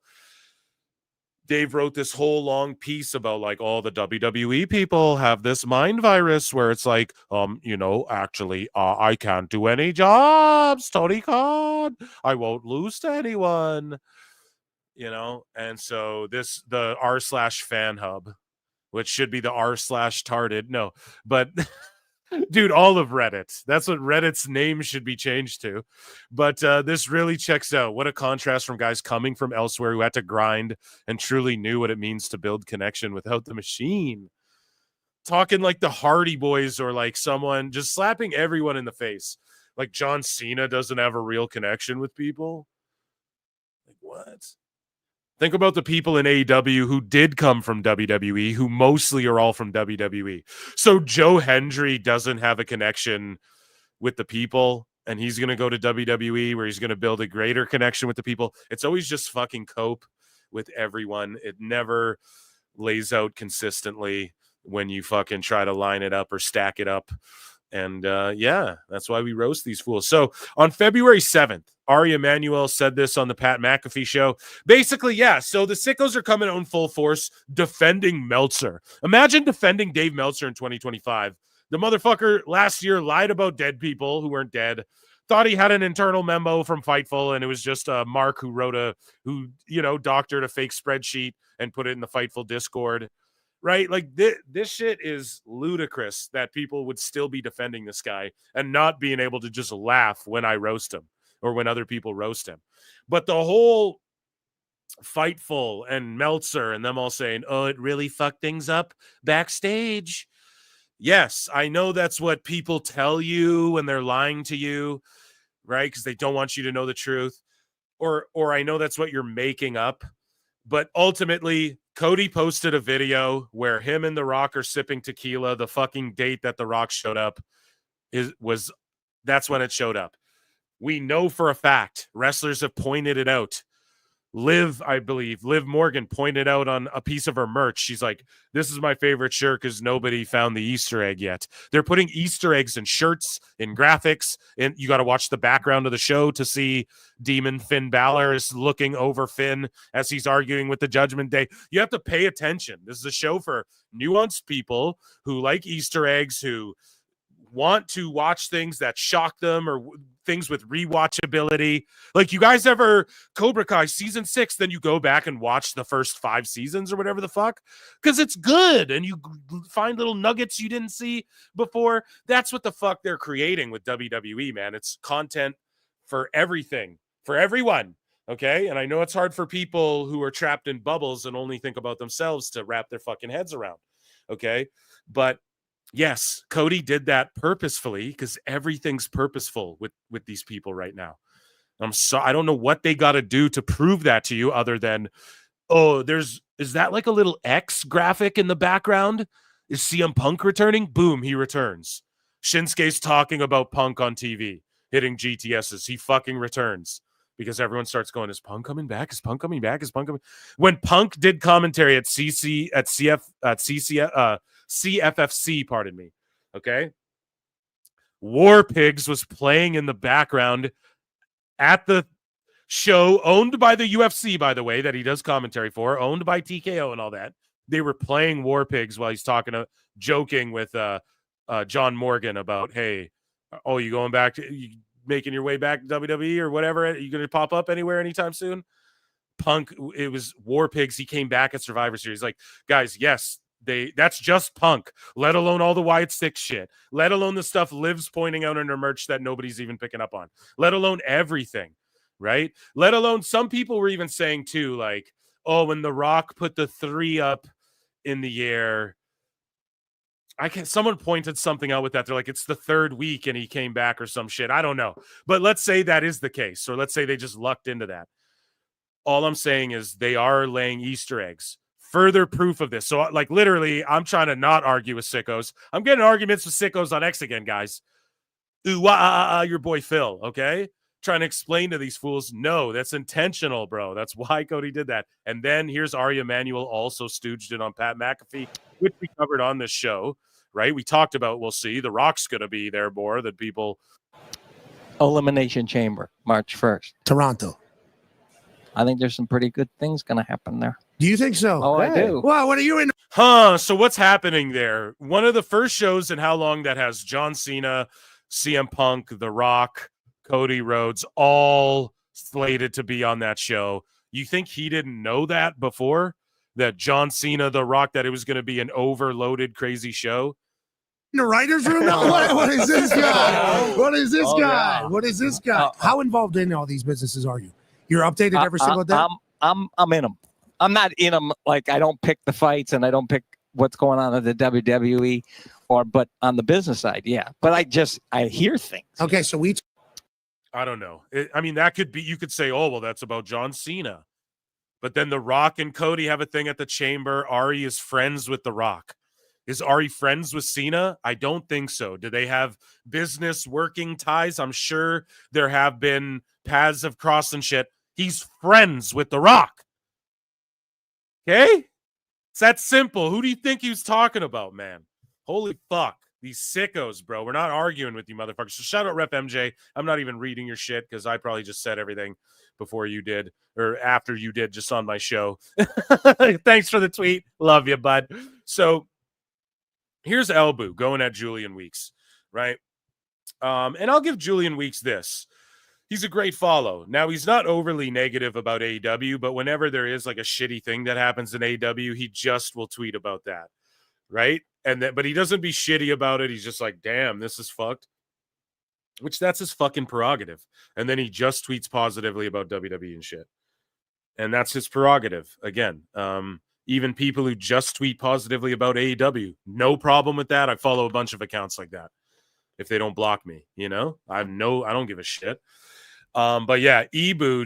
Dave wrote this whole long piece about like all the WWE people have this mind virus where it's like, actually, I can't do any jobs, Tony Khan. I won't lose to anyone, And so the r/Fan Hub, which should be the r/Tarded. No, but dude, all of Reddit. That's what Reddit's name should be changed to. But this really checks out. What a contrast from guys coming from elsewhere who had to grind and truly knew what it means to build connection without the machine. Talking like the Hardy Boys or like someone just slapping everyone in the face. Like John Cena doesn't have a real connection with people. Like what? Think about the people in AEW who did come from WWE, who mostly are all from WWE. So Joe Hendry doesn't have a connection with the people, and he's going to go to WWE where he's going to build a greater connection with the people. It's always just fucking cope with everyone. It never lays out consistently when you fucking try to line it up or stack it up. And yeah, that's why we roast these fools. So on February 7th, Ari Emanuel said this on the Pat McAfee show. Basically, yeah, so the Sickos are coming out in full force defending Meltzer. Imagine defending Dave Meltzer in 2025. The motherfucker last year lied about dead people who weren't dead, thought he had an internal memo from Fightful, and it was just Mark who doctored a fake spreadsheet and put it in the Fightful Discord. Right? Like this shit is ludicrous that people would still be defending this guy and not being able to just laugh when I roast him or when other people roast him. But the whole Fightful and Meltzer and them all saying, oh, it really fucked things up backstage. Yes, I know that's what people tell you when they're lying to you, right? Because they don't want you to know the truth. Or I know that's what you're making up. But ultimately, Cody posted a video where him and The Rock are sipping tequila. The fucking date that The Rock showed up that's when it showed up. We know for a fact, wrestlers have pointed it out. Liv Morgan pointed out on a piece of her merch. She's like, this is my favorite shirt because nobody found the Easter egg yet. They're putting Easter eggs in shirts, in graphics, and you got to watch the background of the show to see Demon Finn Balor is looking over Finn as he's arguing with the Judgment Day. You have to pay attention. This is a show for nuanced people who like Easter eggs, who want to watch things that shock them or things with rewatchability. Like, you guys ever Cobra Kai season 6, then you go back and watch the first 5 seasons or whatever the fuck, because it's good and you find little nuggets you didn't see before. That's what the fuck they're creating with WWE, man. It's content for everything, for everyone. Okay. And I know it's hard for people who are trapped in bubbles and only think about themselves to wrap their fucking heads around. Okay. But yes, Cody did that purposefully because everything's purposeful with these people right now. I don't know what they got to do to prove that to you other than, is that like a little X graphic in the background? Is CM Punk returning? Boom, he returns. Shinsuke's talking about Punk on TV, hitting GTSs. He fucking returns because everyone starts going, is Punk coming back? Is Punk coming back? Is Punk coming? When Punk did commentary at CFFC, pardon me. Okay. War Pigs was playing in the background at the show, owned by the UFC, by the way, that he does commentary for, owned by TKO and all that. they were playing War Pigs while he's joking with John Morgan about, hey, oh, you going back to, you making your way back to WWE or whatever? Are you going to pop up anywhere anytime soon? Punk, it was War Pigs. He came back at Survivor Series. Like, guys, yes, that's just Punk, let alone all the Wyatt Six shit, let alone the stuff Liv's pointing out in her merch that nobody's even picking up on, let alone everything, right? Let alone some people were even saying too, like, oh, when The Rock put the 3 up in the air, someone pointed something out with that. They're like, it's the 3rd week and he came back or some shit. I don't know. But let's say that is the case. Or let's say they just lucked into that. All I'm saying is they are laying Easter eggs. Further proof of this. So, like, literally, I'm trying to not argue with Sickos. I'm getting arguments with Sickos on X again, guys. Ooh, your boy Phil, okay? Trying to explain to these fools, no, that's intentional, bro. That's why Cody did that. And then here's Ari Emanuel also stooged it on Pat McAfee, which we covered on this show, right? We talked about, we'll see, The Rock's going to be there more than people. Elimination Chamber, March 1st. Toronto. I think there's some pretty good things going to happen there. Do you think so? Oh, I do. Well, what are you in? So what's happening there? One of the first shows in how long that has John Cena, CM Punk, The Rock, Cody Rhodes, all slated to be on that show. You think he didn't know that before? That John Cena, The Rock, that it was going to be an overloaded, crazy show? In the writer's room? What is this guy? What is this guy? Yeah. What is this guy? How involved in all these businesses are you? You're updated every single day? I'm in them. I'm not in them. Like, I don't pick the fights and I don't pick what's going on at the WWE, but on the business side, yeah. But I hear things. Okay, so I don't know. I mean, that could be, you could say, oh, well, that's about John Cena. But then The Rock and Cody have a thing at the Chamber. Ari is friends with The Rock. Is Ari friends with Cena? I don't think so. Do they have business working ties? I'm sure there have been paths have crossed and shit. He's friends with The Rock. Okay? It's that simple. Who do you think he was talking about, man? Holy fuck. These sickos, bro. We're not arguing with you, motherfuckers. So shout out Rep MJ. I'm not even reading your shit because I probably just said everything before you did or after you did just on my show. Thanks for the tweet. Love you, bud. So here's Elbu going at Julian Weeks, right? And I'll give Julian Weeks this. He's a great follow. Now, he's not overly negative about AEW, but whenever there is like a shitty thing that happens in AEW, he just will tweet about that, right? But he doesn't be shitty about it. He's just like, damn, this is fucked. Which that's his fucking prerogative. And then he just tweets positively about WWE and shit. And that's his prerogative. Again, even people who just tweet positively about AEW, no problem with that. I follow a bunch of accounts like that. If they don't block me, you know, I don't give a shit. But yeah, Elbu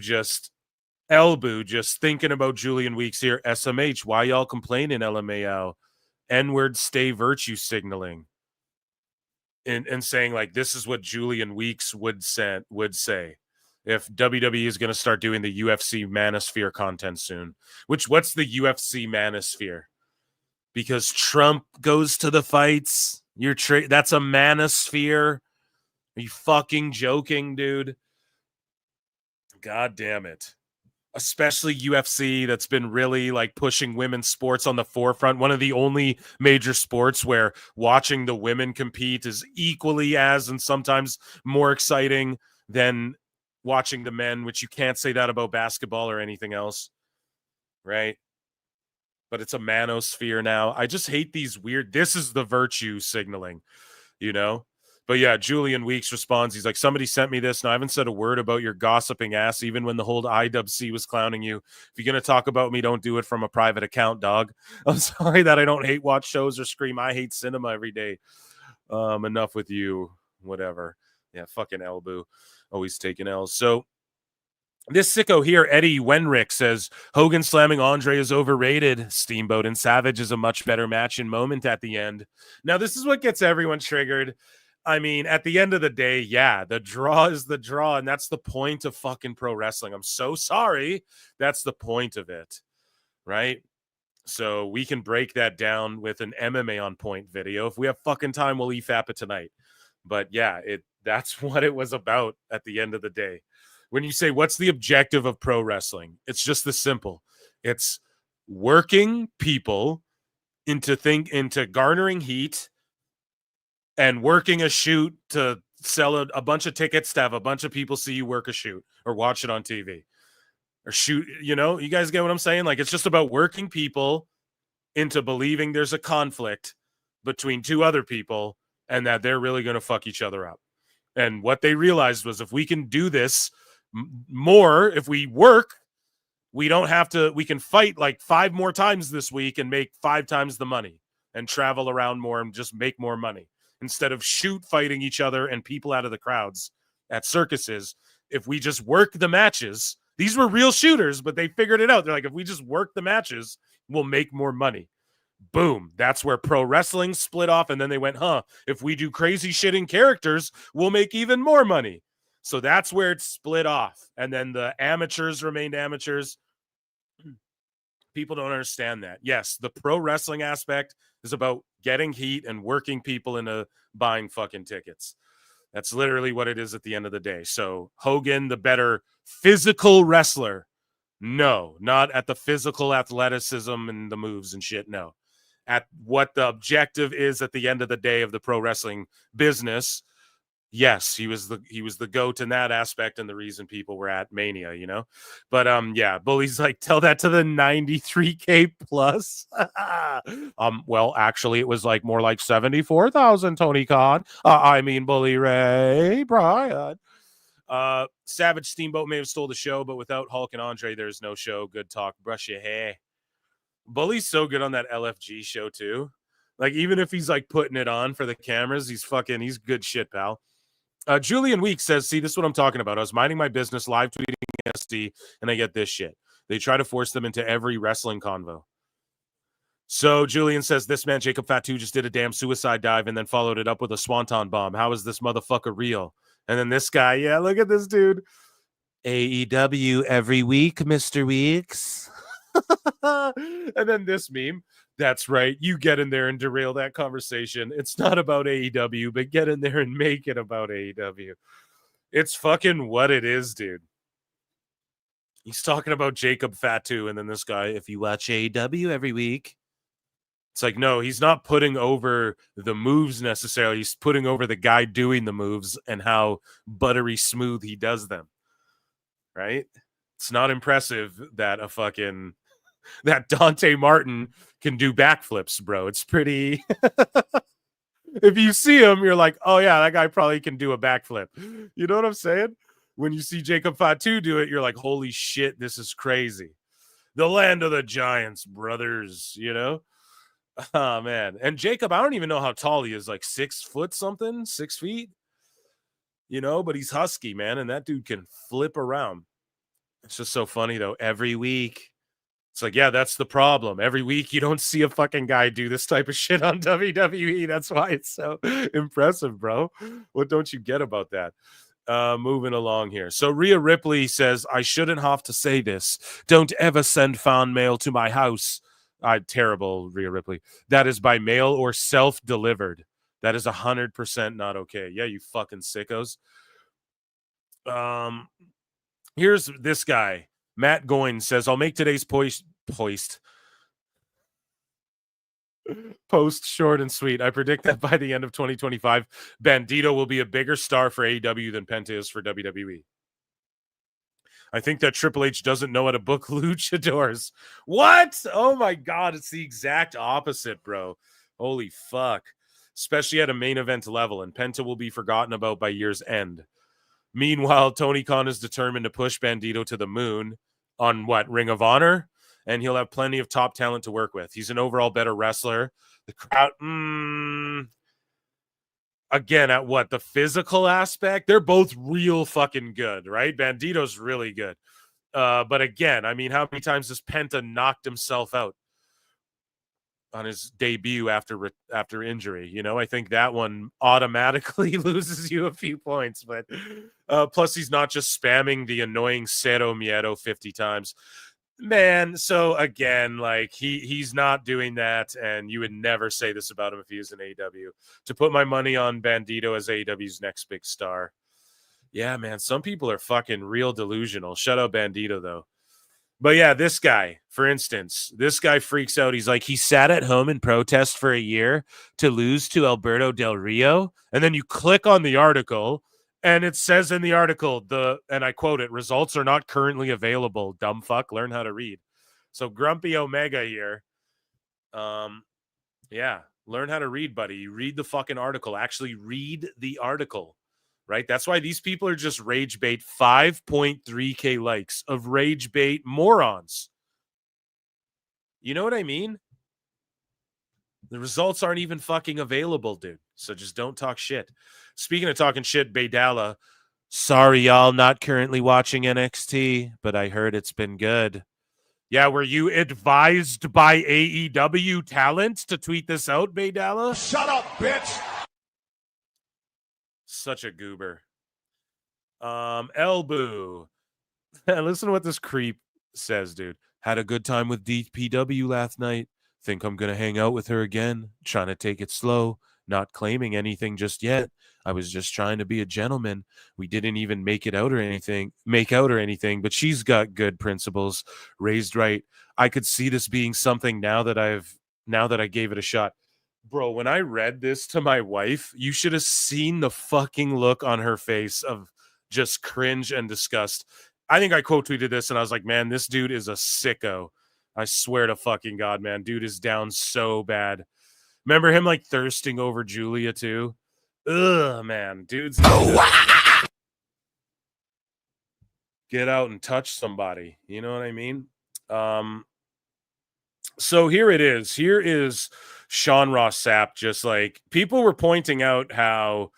just thinking about Julian Weeks here. SMH, why y'all complaining, LMAO? N-word stay virtue signaling. And saying like this is what Julian Weeks would say if WWE is going to start doing the UFC Manosphere content soon. What's the UFC Manosphere? Because Trump goes to the fights. That's a Manosphere. Are you fucking joking, dude? God damn it. Especially UFC that's been really like pushing women's sports on the forefront. One of the only major sports where watching the women compete is equally as and sometimes more exciting than watching the men, which you can't say that about basketball or anything else, right? But it's a manosphere now. I just hate these weird, this is the virtue signaling, you know? But yeah, Julian Weeks responds. He's like, somebody sent me this, and I haven't said a word about your gossiping ass, even when the whole IWC was clowning you. If you're going to talk about me, don't do it from a private account, dog. I'm sorry that I don't hate watch shows or scream, I hate cinema every day. Enough with you. Whatever. Yeah, fucking Elbu. Always taking L's. So this sicko here, Eddie Wenrick, says, Hogan slamming Andre is overrated. Steamboat and Savage is a much better match and moment at the end. Now, this is what gets everyone triggered. I mean, at the end of the day, yeah, the draw is the draw, and that's the point of fucking pro wrestling. I'm so sorry. That's the point of it, right? So we can break that down with an MMA on point video. If we have fucking time, we'll EFAP it tonight. But yeah, that's what it was about at the end of the day. When you say, what's the objective of pro wrestling? It's just this simple. It's working people into garnering heat and working a shoot to sell a bunch of tickets to have a bunch of people see you work a shoot or watch it on TV or shoot. You know, you guys get what I'm saying? Like, it's just about working people into believing there's a conflict between two other people and that they're really going to fuck each other up. And what they realized was, if we can do this more, if we work, we don't have to, we can fight like 5 more times this week and make 5 times the money and travel around more and just make more money instead of shoot fighting each other and people out of the crowds at circuses. If we just work the matches, these were real shooters, but they figured it out. They're like, if we just work the matches, we'll make more money. Boom. That's where pro wrestling split off. And then they went, if we do crazy shit in characters, we'll make even more money. So that's where it split off. And then the amateurs remained amateurs. People don't understand that. Yes, the pro wrestling aspect is about getting heat and working people into buying fucking tickets. That's literally what it is at the end of the day. So Hogan, the better physical wrestler. No, not at the physical athleticism and the moves and shit. No. At what the objective is at the end of the day of the pro wrestling business. Yes, he was the GOAT in that aspect and the reason people were at Mania, you know. But yeah, Bully's like, tell that to the 93K plus. Well, actually, it was like more like 74,000, Tony Khan. Bully Ray Brian. Savage Steamboat may have stole the show, but without Hulk and Andre, there's no show. Good talk. Brush your hair. Bully's so good on that LFG show too. Like, even if he's like putting it on for the cameras, he's good shit, pal. Julian Weeks says, see, this is what I'm talking about. I was minding my business, live tweeting SD, and I get this shit. They try to force them into every wrestling convo. So Julian says, this man, Jacob Fatu, just did a damn suicide dive and then followed it up with a swanton bomb. How is this motherfucker real? And then this guy, yeah, look at this dude. AEW every week, Mr. Weeks. And then this meme. That's right. You get in there and derail that conversation. It's not about AEW, but get in there and make it about AEW. It's fucking what it is, dude. He's talking about Jacob Fatu, and then this guy, if you watch AEW every week. It's like, no, he's not putting over the moves necessarily. He's putting over the guy doing the moves and how buttery smooth he does them. Right? It's not impressive that that Dante Martin can do backflips, bro. It's pretty. If you see him, you're like, oh yeah, that guy probably can do a backflip. You know what I'm saying? When you see Jacob Fatu do it, you're like, holy shit, this is crazy. The land of the giants, brothers, you know? Oh, man. And Jacob, I don't even know how tall he is, like 6 foot something, 6 feet, you know, but he's husky, man. And that dude can flip around. It's just so funny, though. Every week, it's like, yeah, that's the problem. Every week, you don't see a fucking guy do this type of shit on WWE. That's why it's so impressive, bro. What don't you get about that? Moving along here. So Rhea Ripley says, I shouldn't have to say this. Don't ever send fan mail to my house. Terrible, Rhea Ripley. That is by mail or self-delivered. That is 100% not okay. Yeah, you fucking sickos. Here's this guy. Matt Goins says, I'll make today's post short and sweet. I predict that by the end of 2025, Bandito will be a bigger star for AEW than Penta is for WWE. I think that Triple H doesn't know how to book luchadors. What? Oh my God. It's the exact opposite, bro. Holy fuck. Especially at a main event level, and Penta will be forgotten about by year's end. Meanwhile, Tony Khan is determined to push Bandito to the moon on what? Ring of Honor? And he'll have plenty of top talent to work with. He's an overall better wrestler. The crowd, again, at what? The physical aspect? They're both real fucking good, right? Bandito's really good. But again, I mean, how many times has Penta knocked himself out on his debut after injury? You know, I think that one automatically loses you a few points. But plus, he's not just spamming the annoying Cero Miedo 50 times. Man, so again, like he's not doing that, and you would never say this about him if he was in AEW. To put my money on Bandito as AEW's next big star. Yeah, man, some people are fucking real delusional. Shut up, Bandito, though. But yeah, this guy, for instance, this guy freaks out. He's like, he sat at home in protest for a year to lose to Alberto Del Rio. And then you click on the article and it says in the article, and I quote it, results are not currently available. Dumb fuck, learn how to read. So Grumpy Omega here. Yeah, learn how to read, buddy. You read the fucking article. Actually read the article. Right? That's why these people are just rage bait. 5.3K likes of rage bait morons. You know what I mean? The results aren't even fucking available, dude. So just don't talk shit. Speaking of talking shit, Baydala, sorry, y'all, not currently watching NXT, but I heard it's been good. Yeah, were you advised by AEW talent to tweet this out, Baydala? Shut up, bitch. Such a goober. Elboo. Listen to what this creep says, dude. Had a good time with DPW last night. Think I'm going to hang out with her again. Trying to take it slow. Not claiming anything just yet. I was just trying to be a gentleman. We didn't even make out or anything, but she's got good principles. Raised right. I could see this being something now that I gave it a shot. Bro, when I read this to my wife, you should have seen the fucking look on her face of just cringe and disgust. I think I quote tweeted this and I was like, man, this dude is a sicko. I swear to fucking God, man. Dude is down so bad. Remember him like thirsting over Julia too? Ugh, man. Dude's get out and touch somebody. You know what I mean? So here it is. Here is Sean Ross Sapp. Just like people were pointing out how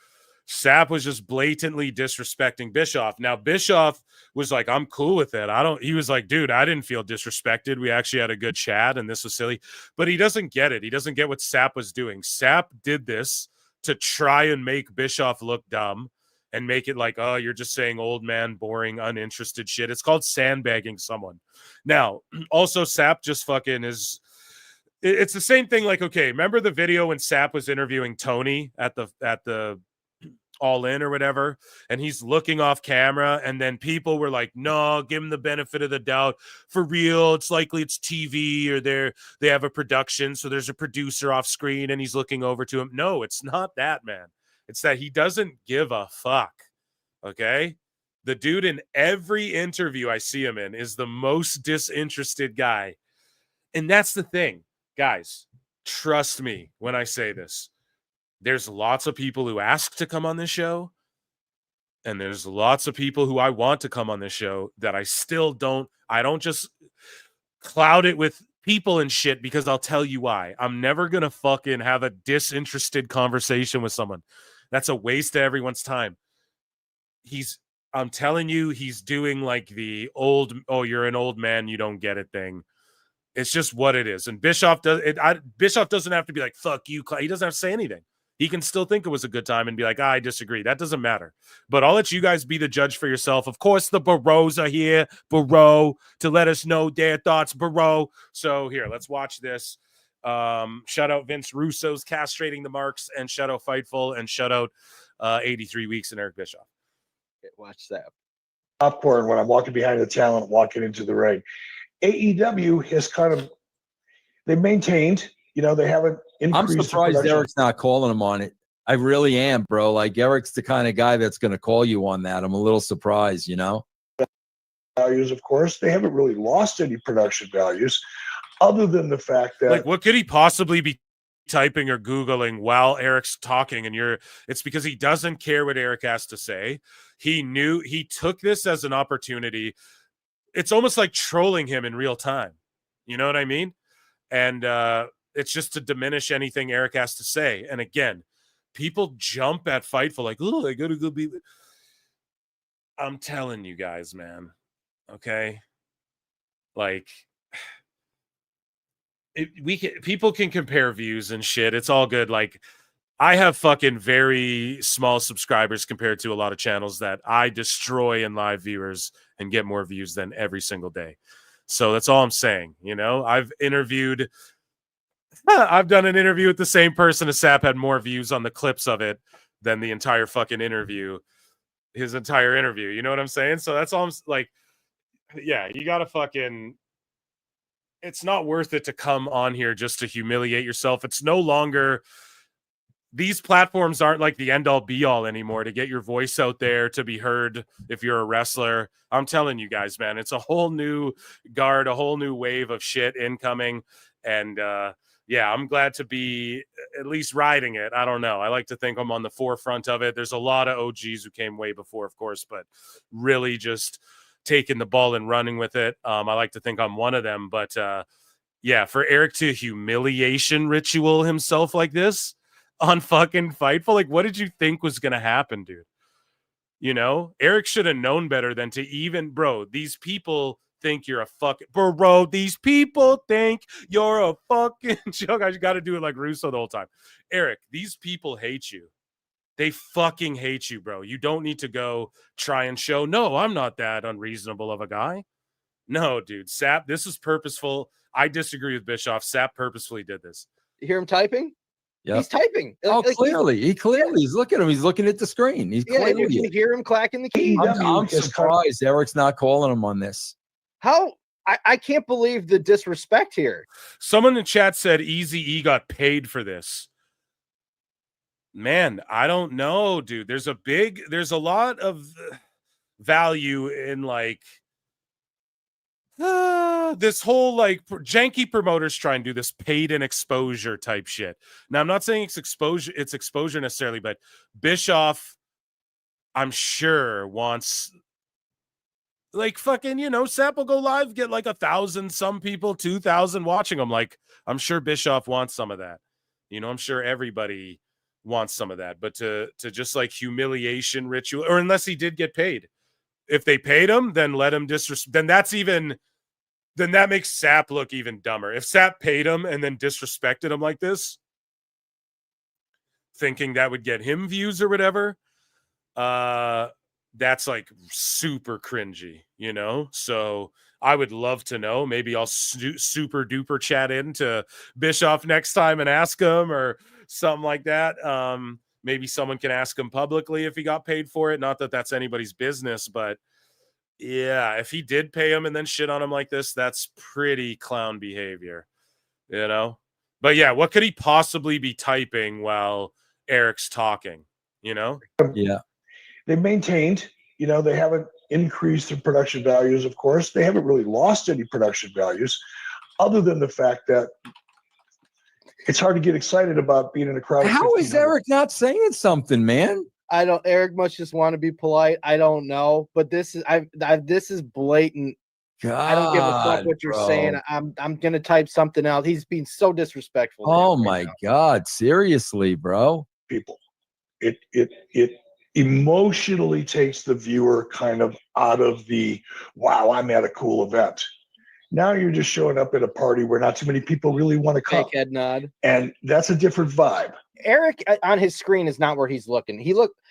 Sapp was just blatantly disrespecting Bischoff. Now, Bischoff was like, I'm cool with it. He was like, dude, I didn't feel disrespected. We actually had a good chat and this was silly. But he doesn't get it. He doesn't get what Sapp was doing. Sapp did this to try and make Bischoff look dumb and make it like, oh, you're just saying old man, boring, uninterested shit. It's called sandbagging someone. Now, also Sapp just fucking is. It's the same thing. Like, okay, remember the video when Sapp was interviewing Tony at the All In or whatever, and he's looking off camera, and then people were like, no, give him the benefit of the doubt. For real, it's likely it's TV or they have a production, so there's a producer off screen and he's looking over to him. No, it's not that, man. It's that he doesn't give a fuck. Okay? The dude in every interview I see him in is the most disinterested guy. And that's the thing. Guys, trust me when I say this. There's lots of people who ask to come on this show, and there's lots of people who I want to come on this show that I still don't. I don't just cloud it with people and shit because I'll tell you why. I'm never going to fucking have a disinterested conversation with someone. That's a waste of everyone's time. I'm telling you, he's doing like the old, oh, you're an old man, you don't get it thing. It's just what it is. And Bischoff doesn't have to be like, fuck you. He doesn't have to say anything. He can still think it was a good time and be like, I disagree. That doesn't matter. But I'll let you guys be the judge for yourself. Of course, the Barrows are here, Barrow, to let us know their thoughts, Barrow. So here, let's watch this. Shout out Vince Russo's castrating the marks, and shout out Fightful, and shout out 83 Weeks and Eric Bischoff. Watch that. Popcorn when I'm walking behind the talent, walking into the ring. AEW has they maintained, they haven't increased. I'm surprised Eric's not calling him on it. I really am, bro. Like, Eric's the kind of guy that's going to call you on that. I'm a little surprised, Values, of course. They haven't really lost any production values other than the fact that. Like, what could he possibly be typing or Googling while Eric's talking? And it's because he doesn't care what Eric has to say. He took this as an opportunity. It's almost like trolling him in real time. You know what I mean? And it's just to diminish anything Eric has to say. And again, people jump at Fightful like, oh, I gotta go be. I'm telling you guys, man. Okay, like people can compare views and shit. It's all good. Like, I have fucking very small subscribers compared to a lot of channels that I destroy in live viewers and get more views than every single day. So that's all I'm saying. I've done an interview with the same person as Sapp, had more views on the clips of it than the entire fucking interview, his entire interview. You know what I'm saying? So that's all I'm like. Yeah, you gotta fucking. It's not worth it to come on here just to humiliate yourself. It's no longer. These platforms aren't like the end all be all anymore to get your voice out there, to be heard if you're a wrestler. I'm telling you guys, man, it's a whole new guard, a whole new wave of shit incoming. And yeah, I'm glad to be at least riding it. I don't know. I like to think I'm on the forefront of it. There's a lot of OGs who came way before, of course, but really just taking the ball and running with it. I like to think I'm one of them. But yeah, for Eric to humiliation ritual himself like this on fucking Fightful, like, what did you think was gonna happen, dude? You know, Eric should have known better than to even, bro. These people think you're a fucking bro. These people think you're a fucking joke. I just got to do it like Russo the whole time. Eric, these people hate you. They fucking hate you, bro. You don't need to go try and show. No, I'm not that unreasonable of a guy. No, dude. Sapp, this is purposeful. I disagree with Bischoff. Sapp purposefully did this. You hear him typing? Yep. He's typing. Oh, clearly. He's looking at him. He's looking at the screen. He's Yeah, clearly. you can hear him clacking the key. I'm surprised Eric's not calling him on this. How? I can't believe the disrespect here. Someone in chat said Eazy-E got paid for this. Man, I don't know, dude. There's a lot of value in like this whole like janky promoters try and do this paid in exposure type shit. Now, I'm not saying it's exposure necessarily, but Bischoff, I'm sure, wants like fucking, you know, Sapp will go live, get like 1,000 some people, 2,000 watching him. Like, I'm sure Bischoff wants some of that. You know, I'm sure everybody wants some of that. But to just like humiliation ritual, or unless he did get paid. If they paid him, then let him then that makes Sapp look even dumber. If Sapp paid him and then disrespected him like this, thinking that would get him views or whatever, that's like super cringy, you know? So I would love to know. Maybe I'll super duper chat into Bischoff next time and ask him or something like that. Maybe someone can ask him publicly if he got paid for it. Not that that's anybody's business, but yeah, if he did pay him and then shit on him like this, that's pretty clown behavior, you know? But yeah, what could he possibly be typing while Eric's talking, you know? Yeah. They maintained, you know, they haven't increased their production values, of course. They haven't really lost any production values other than the fact that it's hard to get excited about being in a crowd. How is Eric not saying something, man? Eric must just want to be polite. I don't know, but this is this is blatant. God, I don't give a fuck what you're saying. I'm gonna type something out. He's being so disrespectful. Oh my God, seriously, bro. People, it emotionally takes the viewer kind of out of the wow, I'm at a cool event. Now you're just showing up at a party where not too many people really want to come. Fake head nod. And that's a different vibe. Eric on his screen is not where he's looking.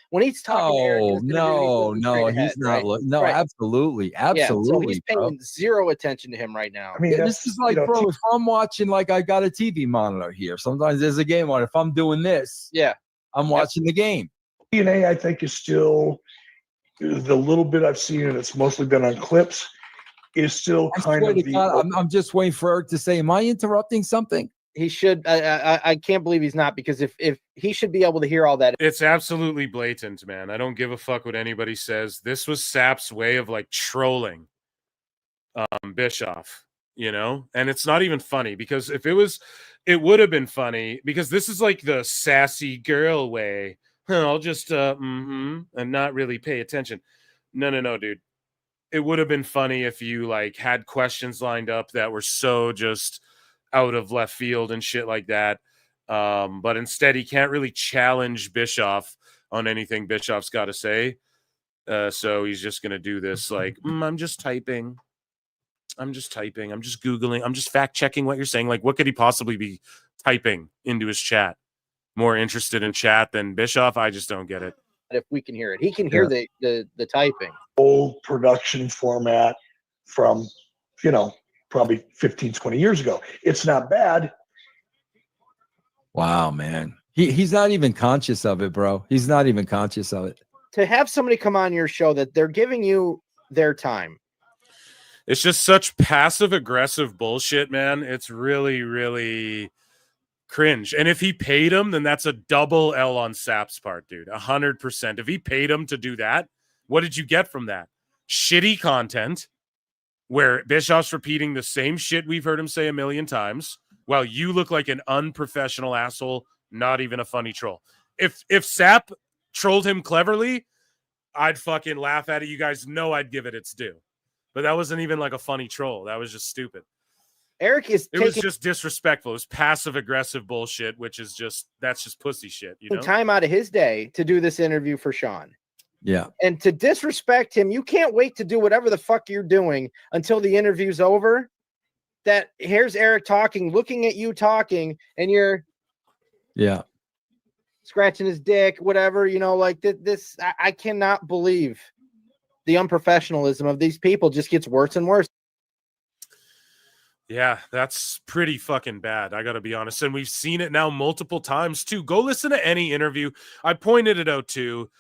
When he's talking to Eric, no, he's not looking. No, right. Absolutely. Yeah, so he's paying zero attention to him right now. I mean, this is like, bro, if I'm watching, like, I got a TV monitor here. Sometimes there's a game on. If I'm doing this, yeah, I'm watching the game. TNA, I think, is still the little bit I've seen, and it's mostly been on clips, is still kind of the. I'm just waiting for Eric to say, am I interrupting something? He should. I can't believe he's not, because if he should be able to hear all that. It's absolutely blatant, man. I don't give a fuck what anybody says. This was Sapp's way of like trolling Bischoff, you know? And it's not even funny, because if it was, it would have been funny, because this is like the sassy girl way. I'll just and not really pay attention. No, dude. It would have been funny if you like had questions lined up that were so just out of left field and shit like that. But instead, he can't really challenge Bischoff on anything Bischoff's got to say. So he's just going to do this like, I'm just typing. I'm just Googling. I'm just fact checking what you're saying. Like, what could he possibly be typing into his chat? More interested in chat than Bischoff? I just don't get it. If we can hear it, he can hear the typing. Old production format from, you know, probably 15, 20 years ago. It's not bad. Wow, man. He's not even conscious of it, bro. He's not even conscious of it. To have somebody come on your show that they're giving you their time. It's just such passive aggressive bullshit, man. It's really, really cringe. And if he paid him, then that's a double L on Sapp's part, dude. 100%. If he paid him to do that, what did you get from that? Shitty content where Bischoff's repeating the same shit we've heard him say a million times, while you look like an unprofessional asshole, not even a funny troll. If Sapp trolled him cleverly, I'd fucking laugh at it. You guys know I'd give it its due. But that wasn't even like a funny troll. That was just stupid. It was just disrespectful. It was passive aggressive bullshit, which is that's just pussy shit. You know, time out of his day to do this interview for Sean. Yeah. And to disrespect him, you can't wait to do whatever the fuck you're doing until the interview's over. That here's Eric talking, looking at you talking, and you're scratching his dick, whatever, like this. I cannot believe the unprofessionalism of these people just gets worse and worse. Yeah, that's pretty fucking bad. I got to be honest. And we've seen it now multiple times too. Go listen to any interview. I pointed it out too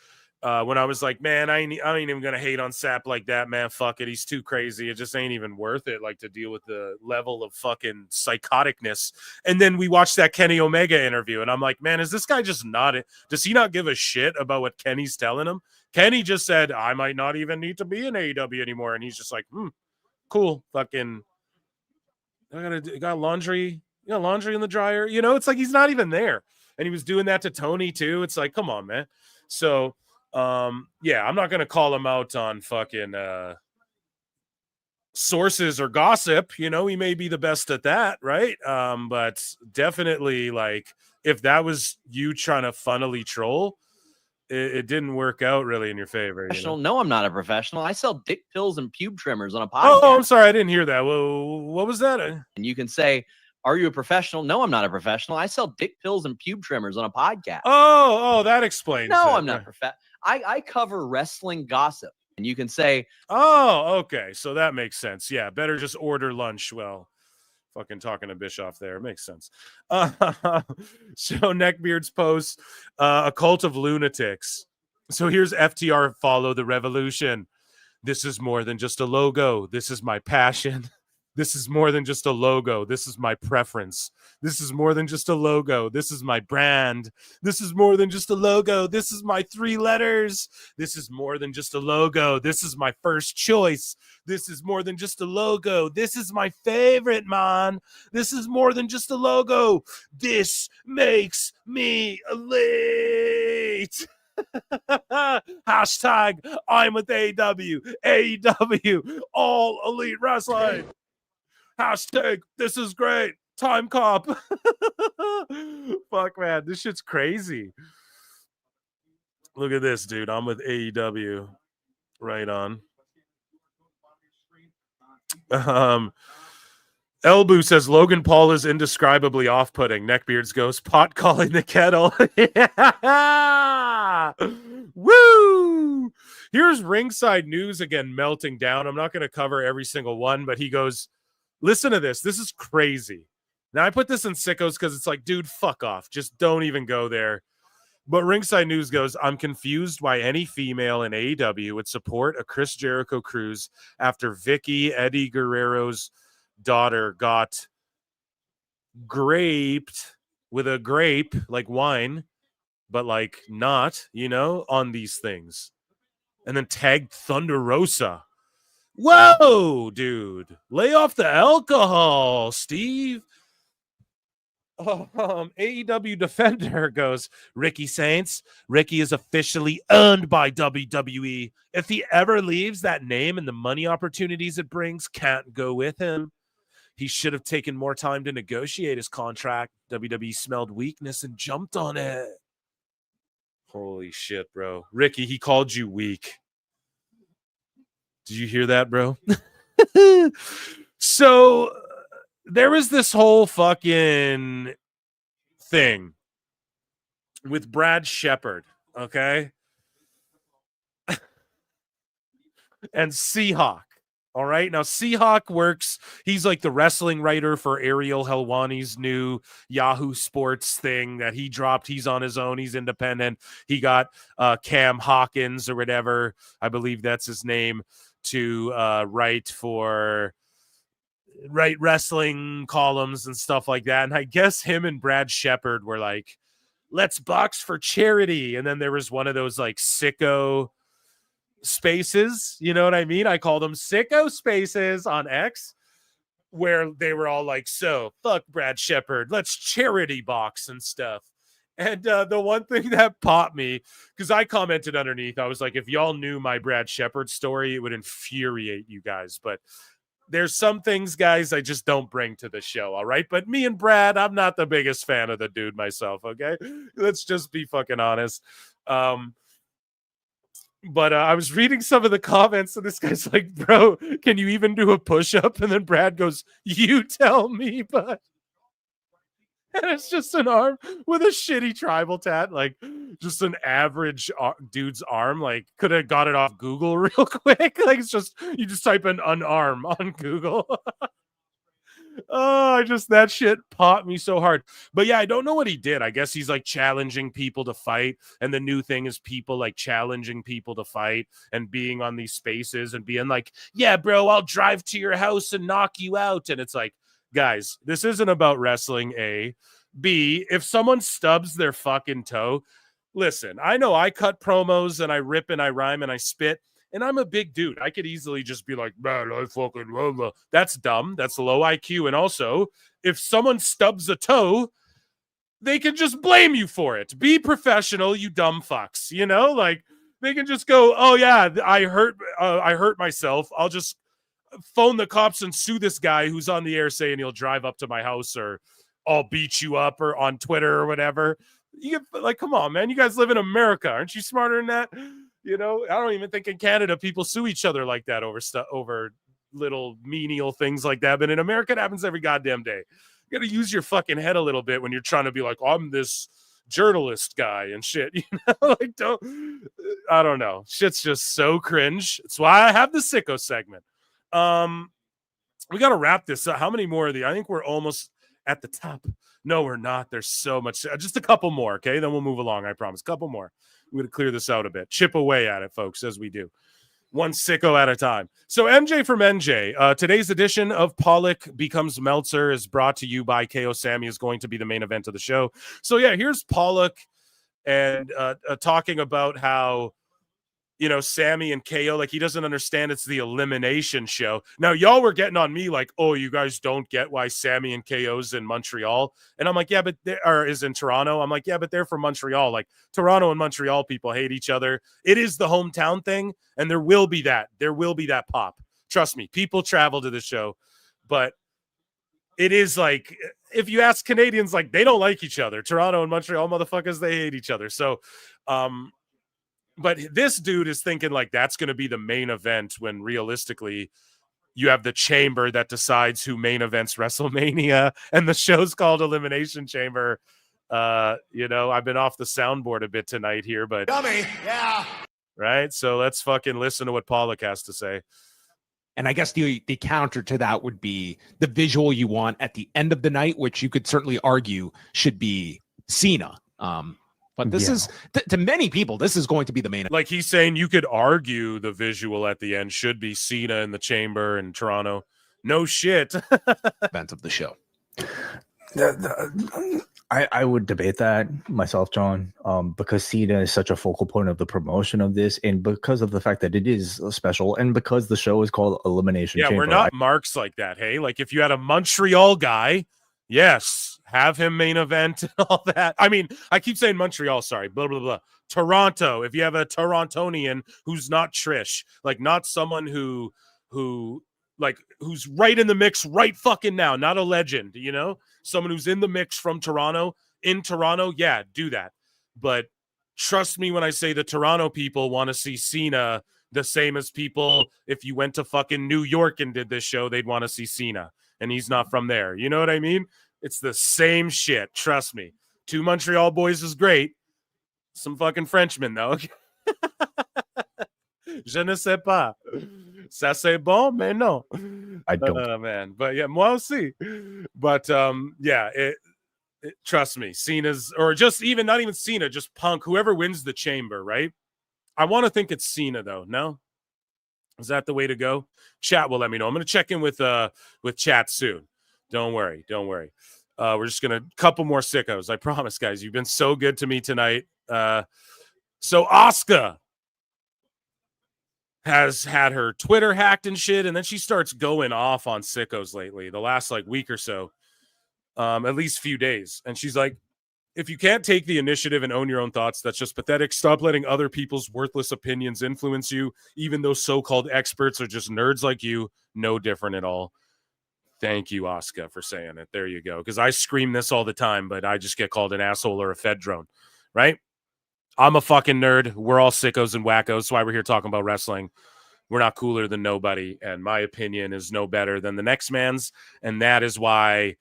when I was like, man, I ain't even going to hate on Sapp like that, man. Fuck it. He's too crazy. It just ain't even worth it, like, to deal with the level of fucking psychoticness. And then we watched that Kenny Omega interview and I'm like, man, is this guy just not it? Does he not give a shit about what Kenny's telling him? Kenny just said, I might not even need to be in AEW anymore. And he's just like, cool. Fucking, I got laundry, laundry in the dryer. It's like he's not even there. And he was doing that to Tony too. It's like, come on, man. So, yeah, I'm not going to call him out on fucking sources or gossip. He may be the best at that, right? But definitely, like, if that was you trying to funnily troll, it didn't work out really in your favor. No, I'm not a professional. I sell dick pills and pube trimmers on a podcast. Oh, I'm sorry. I didn't hear that. Well, what was that? And you can say, are you a professional? No, I'm not a professional. I sell dick pills and pube trimmers on a podcast. Oh, that explains No, it. I'm not I cover wrestling gossip. And you can say, oh, okay. So that makes sense. Yeah, better just order lunch. Well, fucking talking to Bischoff there. It makes sense. So Neckbeard's post, a cult of lunatics. So here's FTR follow the revolution. This is more than just a logo. This is my passion. This is more than just a logo. This is my preference. This is more than just a logo. This is my brand. This is more than just a logo. This is my 3 letters. This is more than just a logo. This is my first choice. This is more than just a logo. This is my favorite, man. This is more than just a logo. This makes me elite. Hashtag I'm with AEW. AEW, all elite wrestling. Hashtag this is great. Time cop. Fuck, man. This shit's crazy. Look at this, dude. I'm with AEW. Right on. Elbu says Logan Paul is indescribably off-putting. Neckbeards goes pot calling the kettle. Yeah! Woo! Here's ringside news again melting down. I'm not going to cover every single one, but he goes, listen to this. This is crazy. Now, I put this in Sickos because it's like, dude, fuck off. Just don't even go there. But ringside news goes, I'm confused why any female in AEW would support a Chris Jericho cruise after Eddie Guerrero's daughter got graped with a grape, like wine, but like not, on these things. And then tagged Thunder Rosa. Whoa, dude. Lay off the alcohol, Steve. AEW Defender goes, Ricky Saints. Ricky is officially owned by WWE. If he ever leaves, that name and the money opportunities it brings can't go with him. He should have taken more time to negotiate his contract. WWE smelled weakness and jumped on it. Holy shit, bro. Ricky, he called you weak. Did you hear that, bro? So there was this whole fucking thing with Brad Shepard, okay? And Seahawk. All right. Now, Seahawk works. He's like the wrestling writer for Ariel Helwani's new Yahoo Sports thing that he dropped. He's on his own. He's independent. He got Cam Hawkins or whatever, I believe that's his name, to write wrestling columns and stuff like that. And I guess him and Brad Shepard were like, let's box for charity. And then there was one of those like Sicko spaces, you know what I mean? I call them Sicko spaces on X, where they were all like, so fuck Brad Shepard, let's charity box and stuff. And the one thing that popped me, because I commented underneath, I was like, if y'all knew my Brad Shepard story, it would infuriate you guys. But there's some things, guys, I just don't bring to the show, all right? But me and Brad, I'm not the biggest fan of the dude myself, okay? Let's just be fucking honest. But I was reading some of the comments, and this guy's like, bro, can you even do a push-up? And then Brad goes, you tell me, but... And it's just an arm with a shitty tribal tat, like just an average dude's arm. Like, could have got it off Google real quick. Like, it's just, you just type in unarm on Google. Oh, that shit popped me so hard. But yeah, I don't know what he did. I guess he's like challenging people to fight. And the new thing is people like challenging people to fight and being on these spaces and being like, yeah, bro, I'll drive to your house and knock you out. And it's like, guys, this isn't about wrestling, A. B, if someone stubs their fucking toe, listen, I know I cut promos and I rip and I rhyme and I spit. And I'm a big dude. I could easily just be like, man, I fucking love that. That's dumb. That's low IQ. And also, if someone stubs a toe, they can just blame you for it. Be professional, you dumb fucks. You know, like they can just go, oh yeah, I hurt myself. I'll just phone the cops and sue this guy who's on the air saying he'll drive up to my house or I'll beat you up or on Twitter or whatever. You get, like, come on, man. You guys live in America. Aren't you smarter than that? You know, I don't even think in Canada people sue each other like that over little menial things like that. But in America, it happens every goddamn day. You got to use your fucking head a little bit when you're trying to be like, I'm this journalist guy and shit. You know, like, I don't know. Shit's just so cringe. That's why I have the Sicko segment. We got to wrap this up. How many more are I think we're almost at the top. No, we're not. There's so much. Just a couple more, okay? Then we'll move along, I promise. Couple more. We're going to clear this out a bit. Chip away at it, folks, as we do. One sicko at a time. So MJ from NJ. Today's edition of Pollock Becomes Meltzer is brought to you by KO Sammy, is going to be the main event of the show. So, yeah, here's Pollock and talking about how, you know, Sammy and KO, like, he doesn't understand it's the elimination show. Now, y'all were getting on me like, oh, you guys don't get why Sammy and KO's in Montreal. And I'm like, yeah, but is in Toronto. I'm like, yeah, but they're from Montreal. Like, Toronto and Montreal people hate each other. It is the hometown thing, and there will be that. There will be that pop. Trust me, people travel to the show. But it is like, if you ask Canadians, like, they don't like each other. Toronto and Montreal motherfuckers, they hate each other. So, but this dude is thinking like that's going to be the main event when realistically you have the chamber that decides who main events WrestleMania, and the show's called Elimination Chamber. You know, I've been off the soundboard a bit tonight here, but Dummy, yeah. Right. So let's fucking listen to what Pollock has to say. And I guess the counter to that would be the visual you want at the end of the night, which you could certainly argue should be Cena. But this is, to many people, this is going to be the main. Like he's saying, you could argue the visual at the end should be Cena in the chamber in Toronto. No shit. Event of the show. I would debate that myself, John, because Cena is such a focal point of the promotion of this, and because of the fact that it is special, and because the show is called Elimination Chamber. We're not marks like that. Hey, like if you had a Montreal guy, yes, have him main event and all that. I mean, I keep saying Montreal, sorry, blah, blah, blah. Toronto, if you have a Torontonian who's not Trish, like not someone who's right in the mix right fucking now, not a legend, you know? Someone who's in the mix from Toronto, in Toronto, yeah, do that. But trust me when I say the Toronto people want to see Cena the same as people, if you went to fucking New York and did this show, they'd want to see Cena. And he's not from there. You know what I mean? It's the same shit. Trust me. 2 Montreal boys is great. Some fucking Frenchmen, though. Je ne sais pas. Ça c'est bon, mais non. I don't. Oh man, but yeah, moi aussi. But yeah, trust me, Cena's, or just even not even Cena, just Punk, whoever wins the Chamber, right? I want to think it's Cena though. No, is that the way to go? Chat will let me know. I'm going to check in with chat soon. Don't worry. We're just going to couple more sickos. I promise, guys. You've been so good to me tonight. So Asuka has had her Twitter hacked and shit, and then she starts going off on sickos lately, the last like week or so, at least few days. And she's like, if you can't take the initiative and own your own thoughts, that's just pathetic. Stop letting other people's worthless opinions influence you, even though so-called experts are just nerds like you. No different at all. Thank you, Asuka, for saying it. There you go. Because I scream this all the time, but I just get called an asshole or a Fed drone, right? I'm a fucking nerd. We're all sickos and wackos. That's why we're here talking about wrestling. We're not cooler than nobody, and my opinion is no better than the next man's, and that is why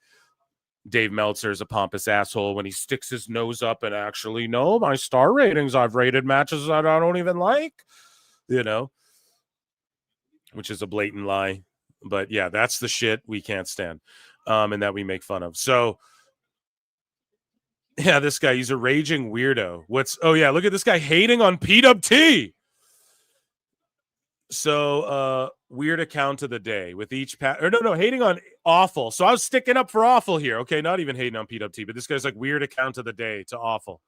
Dave Meltzer is a pompous asshole when he sticks his nose up and actually, no, my star ratings, I've rated matches that I don't even like, you know, which is a blatant lie. But yeah, that's the shit we can't stand, and that we make fun of. So yeah, this guy, he's a raging weirdo. Oh yeah, look at this guy hating on PWT. So weird account of the day with each hating on Awful. So I was sticking up for Awful here. Okay, not even hating on PWT, but this guy's like weird account of the day to Awful.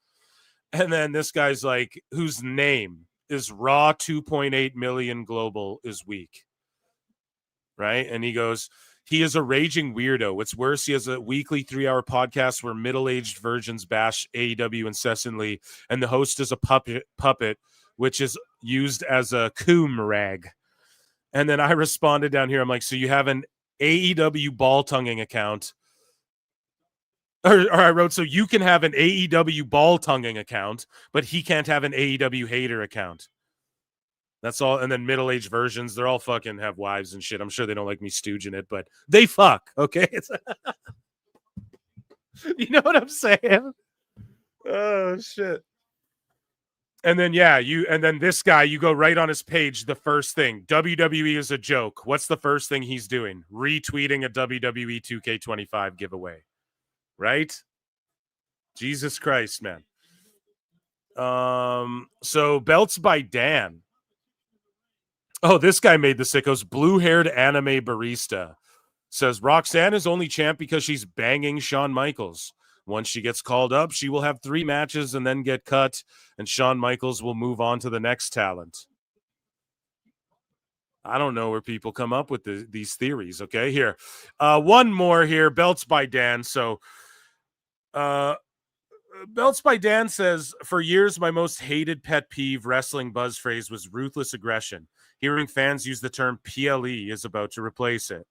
And then this guy's like, whose name is Raw 2.8 million global is weak. Right? And he goes, he is a raging weirdo. What's worse, he has a weekly 3-hour podcast where middle-aged virgins bash AEW incessantly, and the host is a puppet, which is used as a coom rag. And then I responded down here. I'm like, so you have an AEW ball-tonguing account. Or I wrote, so you can have an AEW ball-tonguing account, but he can't have an AEW hater account. That's all. And then middle-aged versions, they're all fucking have wives and shit. I'm sure they don't like me stooging it, but they fuck, okay? You know what I'm saying? Oh, shit. And then, yeah, and then this guy, you go right on his page, the first thing, WWE is a joke. What's the first thing he's doing? Retweeting a WWE 2K25 giveaway, right? Jesus Christ, man. So belts by Dan. Oh, this guy made the sickos. Blue-haired anime barista says Roxanne is only champ because she's banging Shawn Michaels. Once she gets called up, she will have 3 matches and then get cut, and Shawn Michaels will move on to the next talent. I don't know where people come up with these theories, okay? Here. One more here. Belts by Dan. So, Belts by Dan says, for years, my most hated pet peeve wrestling buzz phrase was ruthless aggression. Hearing fans use the term PLE is about to replace it.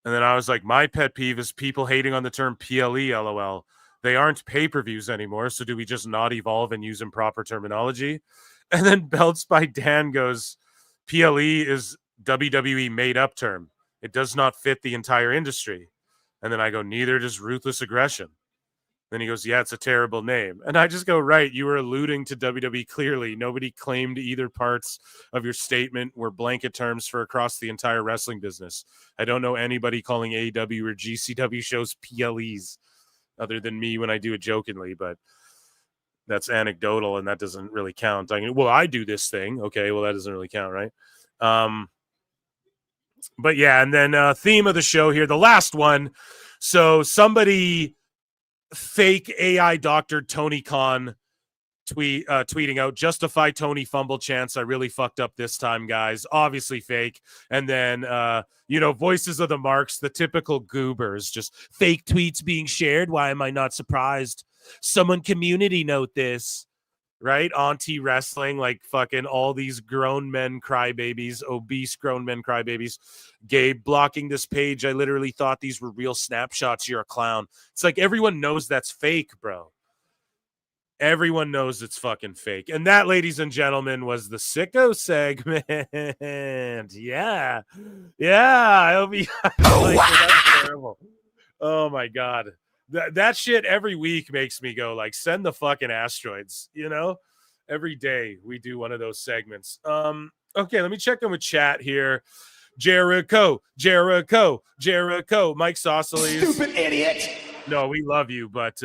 And then I was like, my pet peeve is people hating on the term PLE, LOL. They aren't pay-per-views anymore, so do we just not evolve and use improper terminology? And then Belts by Dan goes, PLE is WWE made-up term. It does not fit the entire industry. And then I go, neither does ruthless aggression. Then he goes, yeah, it's a terrible name. And I just go, right, you were alluding to WWE clearly. Nobody claimed either parts of your statement were blanket terms for across the entire wrestling business. I don't know anybody calling AEW or GCW shows PLEs other than me when I do it jokingly, but that's anecdotal and that doesn't really count. I do this thing. Okay, well, that doesn't really count, right? But yeah, and then theme of the show here, the last one. So somebody fake AI doctor Tony Khan tweeting out, justify Tony fumble chance. I really fucked up this time, guys. Obviously fake. And then, voices of the marks, the typical goobers, just fake tweets being shared. Why am I not surprised? Someone community note this. Right? Auntie wrestling, like fucking all these grown men crybabies, obese grown men crybabies. Gabe blocking this page. I literally thought these were real snapshots. You're a clown. It's like everyone knows that's fake, bro. Everyone knows it's fucking fake. And that, ladies and gentlemen, was the Sicko segment. Yeah. I hope you like that's terrible. Oh my God. That shit every week makes me go like, send the fucking asteroids, Every day we do one of those segments. Okay, let me check in with chat here. Jericho. Mike Saucely. Stupid idiot. No, we love you, but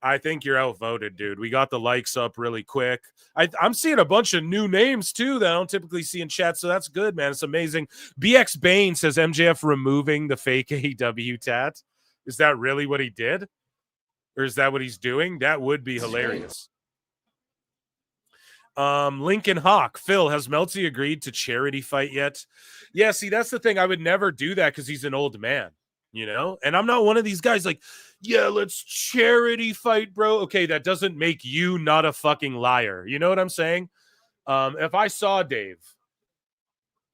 I think you're outvoted, dude. We got the likes up really quick. I'm seeing a bunch of new names, too, that I don't typically see in chat, so that's good, man. It's amazing. BX Bane says MJF removing the fake AEW tat. Is that really what he did? Or is that what he's doing? That would be hilarious. Lincoln Hawk. Phil, has Meltzer agreed to charity fight yet? Yeah, see, that's the thing. I would never do that because he's an old man, you know? And I'm not one of these guys like, yeah, let's charity fight, bro. Okay, that doesn't make you not a fucking liar. You know what I'm saying? If I saw Dave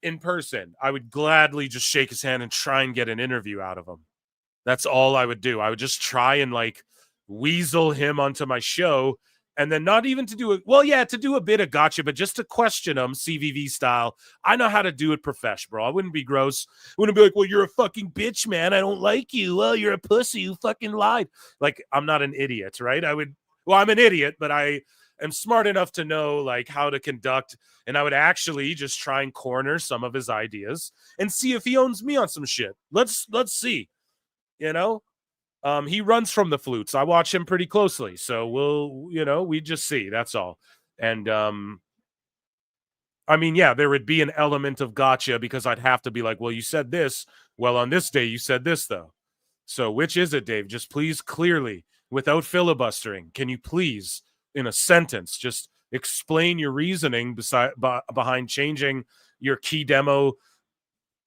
in person, I would gladly just shake his hand and try and get an interview out of him. That's all I would do. I would just try and like weasel him onto my show, and then not even to do it. Well, yeah, to do a bit of gotcha, but just to question him CVV style. I know how to do it profesh, bro. I wouldn't be gross. I wouldn't be like, well, you're a fucking bitch, man. I don't like you. Well, you're a pussy. You fucking lied. Like, I'm not an idiot, right? I'm an idiot, but I am smart enough to know like how to conduct, and I would actually just try and corner some of his ideas and see if he owns me on some shit. Let's see, you know? He runs from the flutes. I watch him pretty closely. So we just see. That's all. And I mean, yeah, there would be an element of gotcha because I'd have to be like, well, you said this. Well, on this day, you said this, though. So which is it, Dave? Just please clearly, without filibustering, can you please, in a sentence, just explain your reasoning behind changing your key demo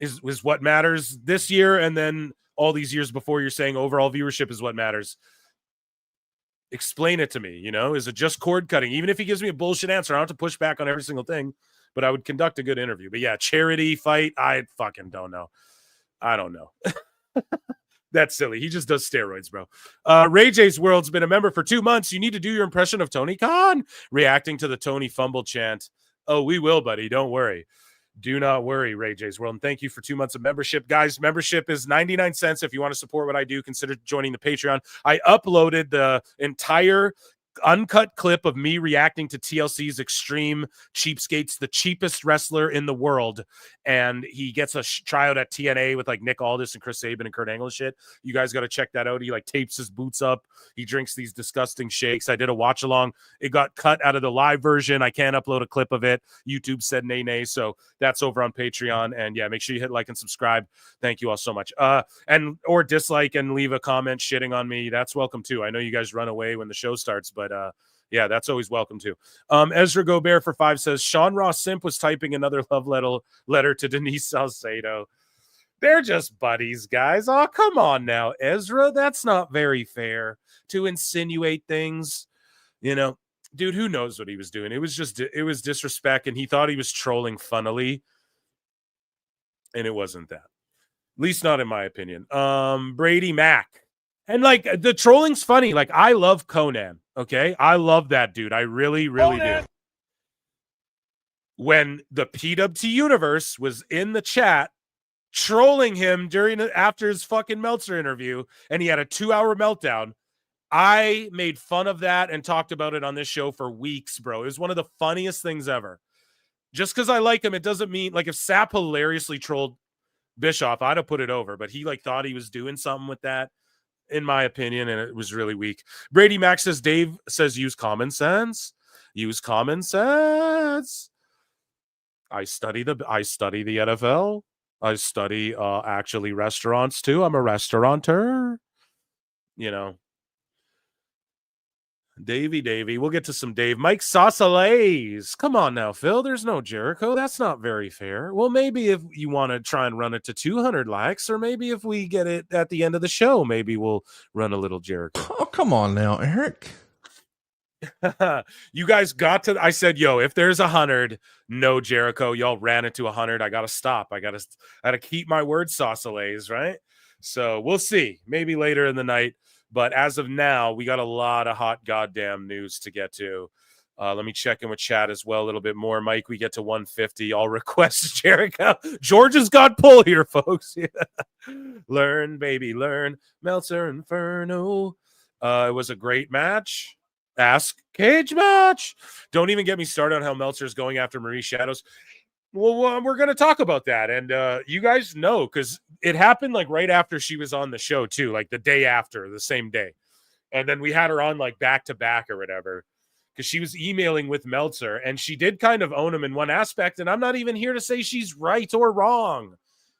is what matters this year, and then all these years before you're saying overall viewership is what matters. Explain it to me, you know? Is it just cord cutting? Even if he gives me a bullshit answer, I don't have to push back on every single thing, but I would conduct a good interview. But yeah, charity fight, I fucking don't know. I don't know. That's silly. He just does steroids, bro. Ray J's World's been a member for 2 months. You need to do your impression of Tony Khan reacting to the Tony Fumble chant. Oh, we will, buddy. Don't worry. Do not worry, Ray J's World. And thank you for 2 months of membership. Guys, membership is 99 cents. If you want to support what I do, consider joining the Patreon. I uploaded the entire uncut clip of me reacting to TLC's Extreme Cheapskates, the cheapest wrestler in the world, and he gets a tryout at TNA with like Nick Aldis and Chris Sabin and Kurt Angle and shit. You guys got to check that out. He like tapes his boots up. He drinks these disgusting shakes. I did a watch along. It got cut out of the live version. I can't upload a clip of it. YouTube said nay, so that's over on Patreon. And yeah, make sure you hit like and subscribe. Thank you all so much. And or dislike and leave a comment shitting on me. That's welcome too. I know you guys run away when the show starts, but yeah, that's always welcome too. Ezra Gobert for 5 says Sean Ross Simp was typing another love letter to Denise Salcedo. They're just buddies, guys. Oh, come on now, Ezra. That's not very fair to insinuate things. You know, dude, who knows what he was doing? It was disrespect, and he thought he was trolling funnily, and it wasn't that. At least not in my opinion. Brady Mack. And like the trolling's funny. Like I love Conan. Okay. I love that dude. I really, really do. When the PWT universe was in the chat trolling him after his fucking Meltzer interview, and he had a 2-hour meltdown, I made fun of that and talked about it on this show for weeks, bro. It was one of the funniest things ever. Just because I like him, it doesn't mean like if Sapp hilariously trolled Bischoff, I'd have put it over, but he like thought he was doing something with that, in my opinion, and it was really weak. Brady Max says, Dave says, use common sense. Use common sense. I study the NFL. I study actually restaurants too. I'm a restaurateur. You know. Davey. We'll get to some Dave. Mike Saucely. Come on now, Phil. There's no Jericho. That's not very fair. Well, maybe if you want to try and run it to 200 likes, or maybe if we get it at the end of the show, maybe we'll run a little Jericho. Oh, come on now, Eric. You guys got to. I said, yo, if there's 100, no Jericho. Y'all ran it to 100. I got to stop. I got to keep my word, Saucely, right? So we'll see. Maybe later in the night. But as of now, we got a lot of hot goddamn news to get to. Let me check in with chat as well a little bit more. Mike, we get to 150. I'll request Jericho. Georgia's got pull here, folks. Learn, baby, learn. Meltzer Inferno. It was a great match. Ask Cage match. Don't even get me started on how Meltzer's going after Marie Shadows. Well, we're going to talk about that. And you guys know, because it happened like right after she was on the show too, like the day after, the same day. And then we had her on like back to back or whatever, because she was emailing with Meltzer, and she did kind of own him in one aspect. And I'm not even here to say she's right or wrong,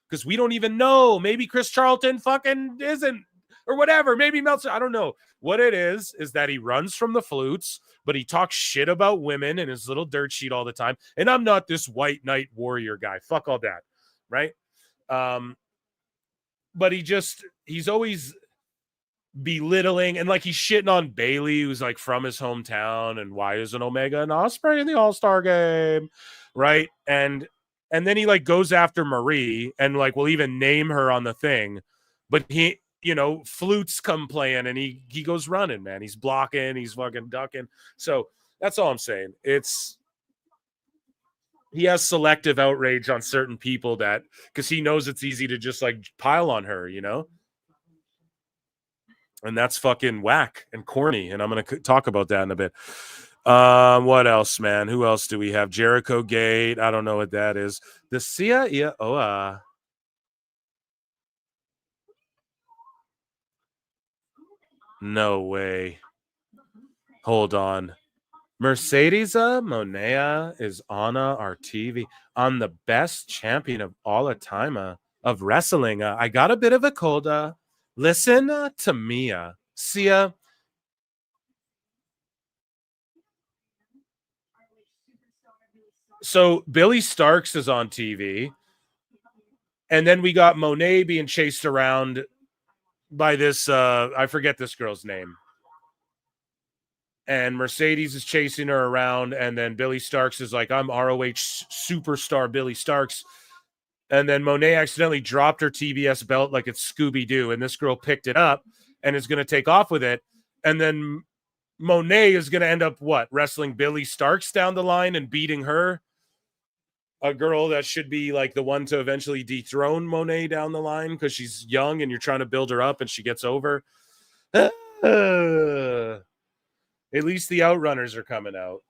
because we don't even know. Maybe Chris Charlton fucking isn't, or whatever. Maybe Meltzer, I don't know. What it is that he runs from the flutes, but he talks shit about women in his little dirt sheet all the time. And I'm not this white knight warrior guy. Fuck all that. Right? But he's always belittling, and like he's shitting on Bailey, who's like from his hometown, and why isn't Omega and Ospreay in the All-Star game? Right? And then he like goes after Marie and like will even name her on the thing, but he, flutes come playing and he goes running, man. He's blocking, he's fucking ducking. So that's all I'm saying. He has selective outrage on certain people because he knows it's easy to just like pile on her, and that's fucking whack and corny. And I'm going to talk about that in a bit. What else, man? Who else do we have? Jericho Gate. I don't know what that is. The Sia. Yeah. Oh, no way. Hold on. Mercedes Moné is on our TV on the best champion of all time of wrestling. I got a bit of a cold. Listen to Mia. Sia. So Billy Starks is on TV. And then we got Moné being chased around by this, I forget this girl's name. And Mercedes is chasing her around. And then Billy Starks is like, I'm ROH superstar Billy Starks. And then Moné accidentally dropped her TBS belt like it's Scooby-Doo. And this girl picked it up and is going to take off with it. And then Moné is going to end up wrestling Billy Starks down the line and beating her. A girl that should be like the one to eventually dethrone Moné down the line because she's young and you're trying to build her up and she gets over. At least the Outrunners are coming out.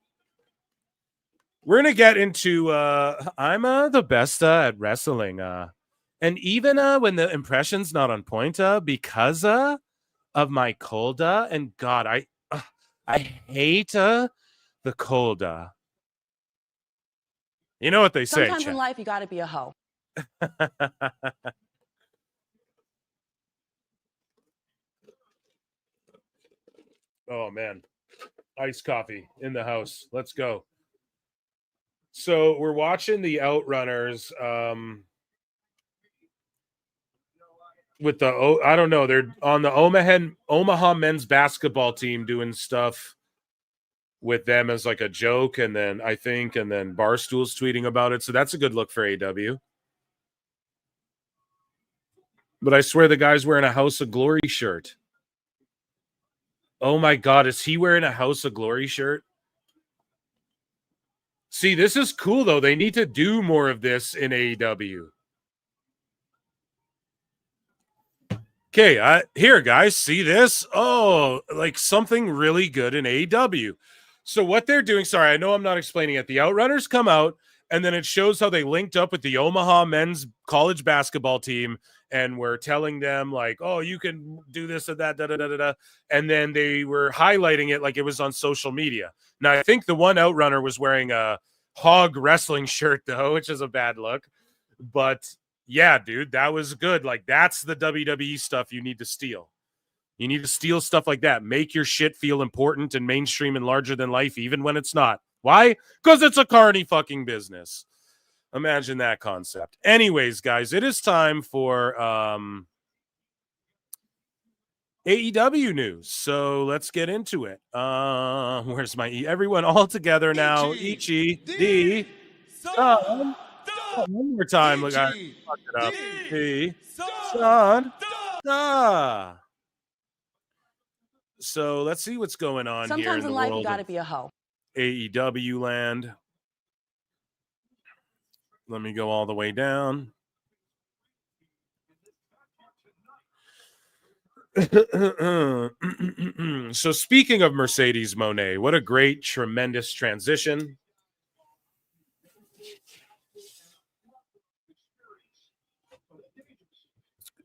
We're going to get into I'm the best at wrestling. And even when the impression's not on point because of my cold. And God, I hate the cold. You know what they say. Sometimes in life, you got to be a hoe. Oh, man. Iced coffee in the house. Let's go. So we're watching the Outrunners with the, I don't know, they're on the Omaha men's basketball team doing stuff with them as like a joke, and then Barstool's tweeting about it. So that's a good look for AEW. But I swear the guy's wearing a House of Glory shirt. Oh my God, is he wearing a House of Glory shirt? See, this is cool though. They need to do more of this in AEW. Okay, here guys, see this? Oh, like something really good in AEW. So what they're doing, sorry, I know I'm not explaining it. The Outrunners come out, and then it shows how they linked up with the Omaha men's college basketball team, and we're telling them like, oh, you can do this and that, da-da-da-da-da. And then they were highlighting it like it was on social media. Now, I think the one Outrunner was wearing a Hog Wrestling shirt, though, which is a bad look. But, yeah, dude, that was good. Like, that's the WWE stuff you need to steal. You need to steal stuff like that. Make your shit feel important and mainstream and larger than life, even when it's not. Why? Because it's a carny fucking business. Imagine that concept. Anyways, guys, it is time for AEW news. So let's get into it. Where's my everyone all together now? Ichi Son. One more time. Look, I fucked it up. Son. So let's see what's going on here Sometimes in the in life, you world got to of be a hoe. AEW land. Let me go all the way down. So speaking of Mercedes Moné, what a great, tremendous transition.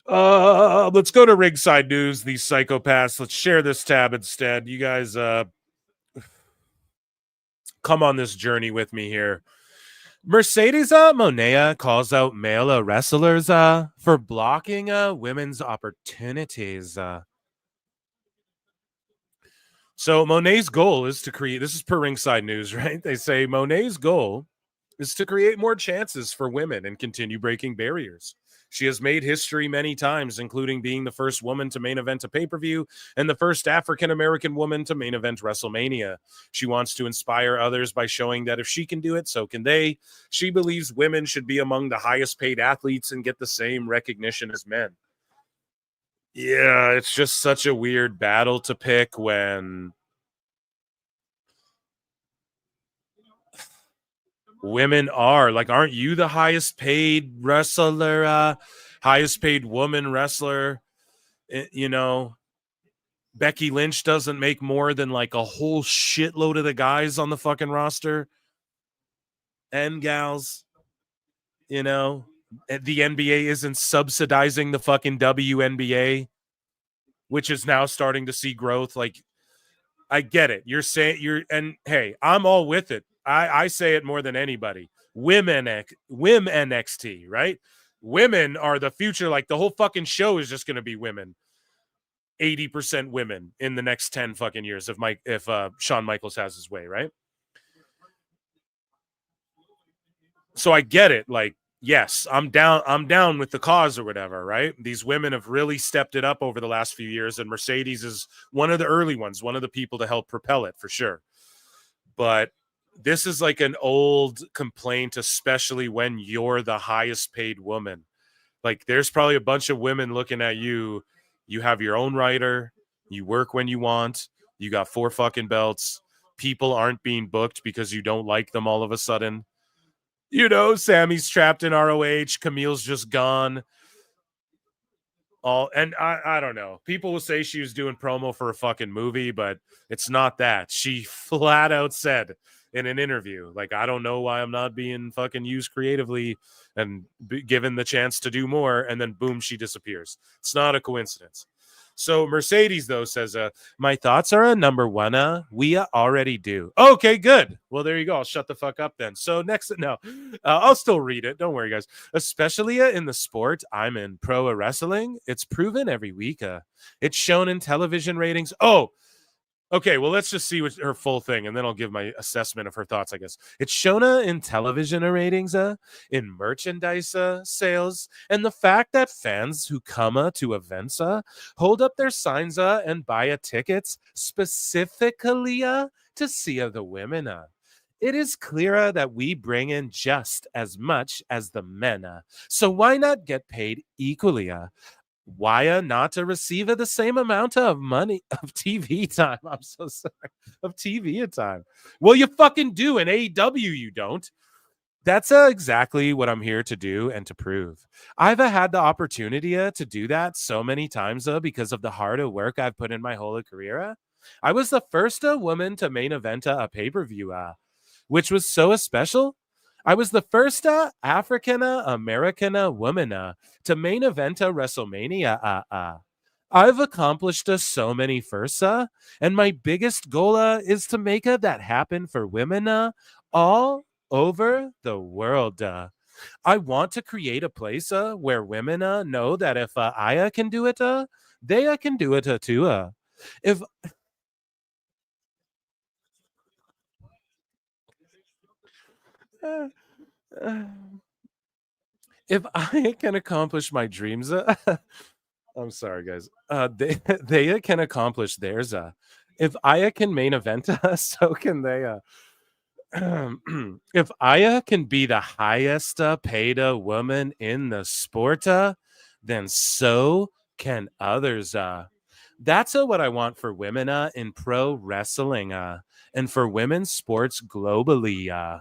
Let's go to Ringside News, these psychopaths. Let's share this tab instead. You guys come on this journey with me here. Mercedes Moné calls out male wrestlers for blocking women's opportunities. So Moné's goal is to create, this is per Ringside News, right? They say Moné's goal is to create more chances for women and continue breaking barriers. She has made history many times, including being the first woman to main event a pay-per-view and the first African-American woman to main event WrestleMania. She wants to inspire others by showing that if she can do it, so can they. She believes women should be among the highest paid athletes and get the same recognition as men. Yeah, it's just such a weird battle to pick when women are like, aren't you the highest paid wrestler, highest paid woman wrestler? You know, Becky Lynch doesn't make more than like a whole shitload of the guys on the fucking roster and gals. You know, the NBA isn't subsidizing the fucking WNBA, which is now starting to see growth. Like, I get it. You're saying and hey, I'm all with it. I say it more than anybody. Women NXT, right? Women are the future. Like, the whole fucking show is just going to be women. 80% women in the next 10 fucking years if Shawn Michaels has his way, right? So I get it. Like, yes, I'm down with the cause or whatever, right? These women have really stepped it up over the last few years, and Mercedes is one of the early ones, one of the people to help propel it for sure. But this is like an old complaint, especially when you're the highest paid woman. Like, there's probably a bunch of women looking at you. You have your own writer. You work when you want. You got 4 fucking belts. People aren't being booked because you don't like them all of a sudden. You know, Sammy's trapped in ROH. Camille's just gone. And I don't know. People will say she was doing promo for a fucking movie, but it's not that. She flat out said in an interview, like, I don't know why I'm not being fucking used creatively and given the chance to do more. And then boom, she disappears. It's not a coincidence. So Mercedes, though, says, my thoughts are a number one. We already do. Okay, good. Well, there you go. I'll shut the fuck up then. So next, no, I'll still read it. Don't worry, guys. Especially in the sport I'm in, pro wrestling. It's proven every week. It's shown in television ratings. Oh, okay, well, let's just see what her full thing, and then I'll give my assessment of her thoughts, I guess. It's shown in television ratings, in merchandise sales, and the fact that fans who come to events hold up their signs and buy tickets specifically to see the women. It is clear that we bring in just as much as the men. So why not get paid equally? Why not to receive the same amount of money of TV time? I'm so sorry. Of TV time. Well, you fucking do. In AEW, you don't. That's exactly what I'm here to do and to prove. I've had the opportunity to do that so many times because of the hard work I've put in my whole career. I was the first woman to main event a pay-per-view, which was so special. I was the first African-American woman to main event WrestleMania. I've accomplished so many firsts, and my biggest goal is to make that happen for women all over the world. I want to create a place where women know that if I can do it, they can do it too. If I can accomplish my dreams, I'm sorry, guys. They can accomplish theirs. If I can main event, so can they. If I can be the highest paid woman in the sport, then so can others. That's what I want for women in pro wrestling and for women's sports globally.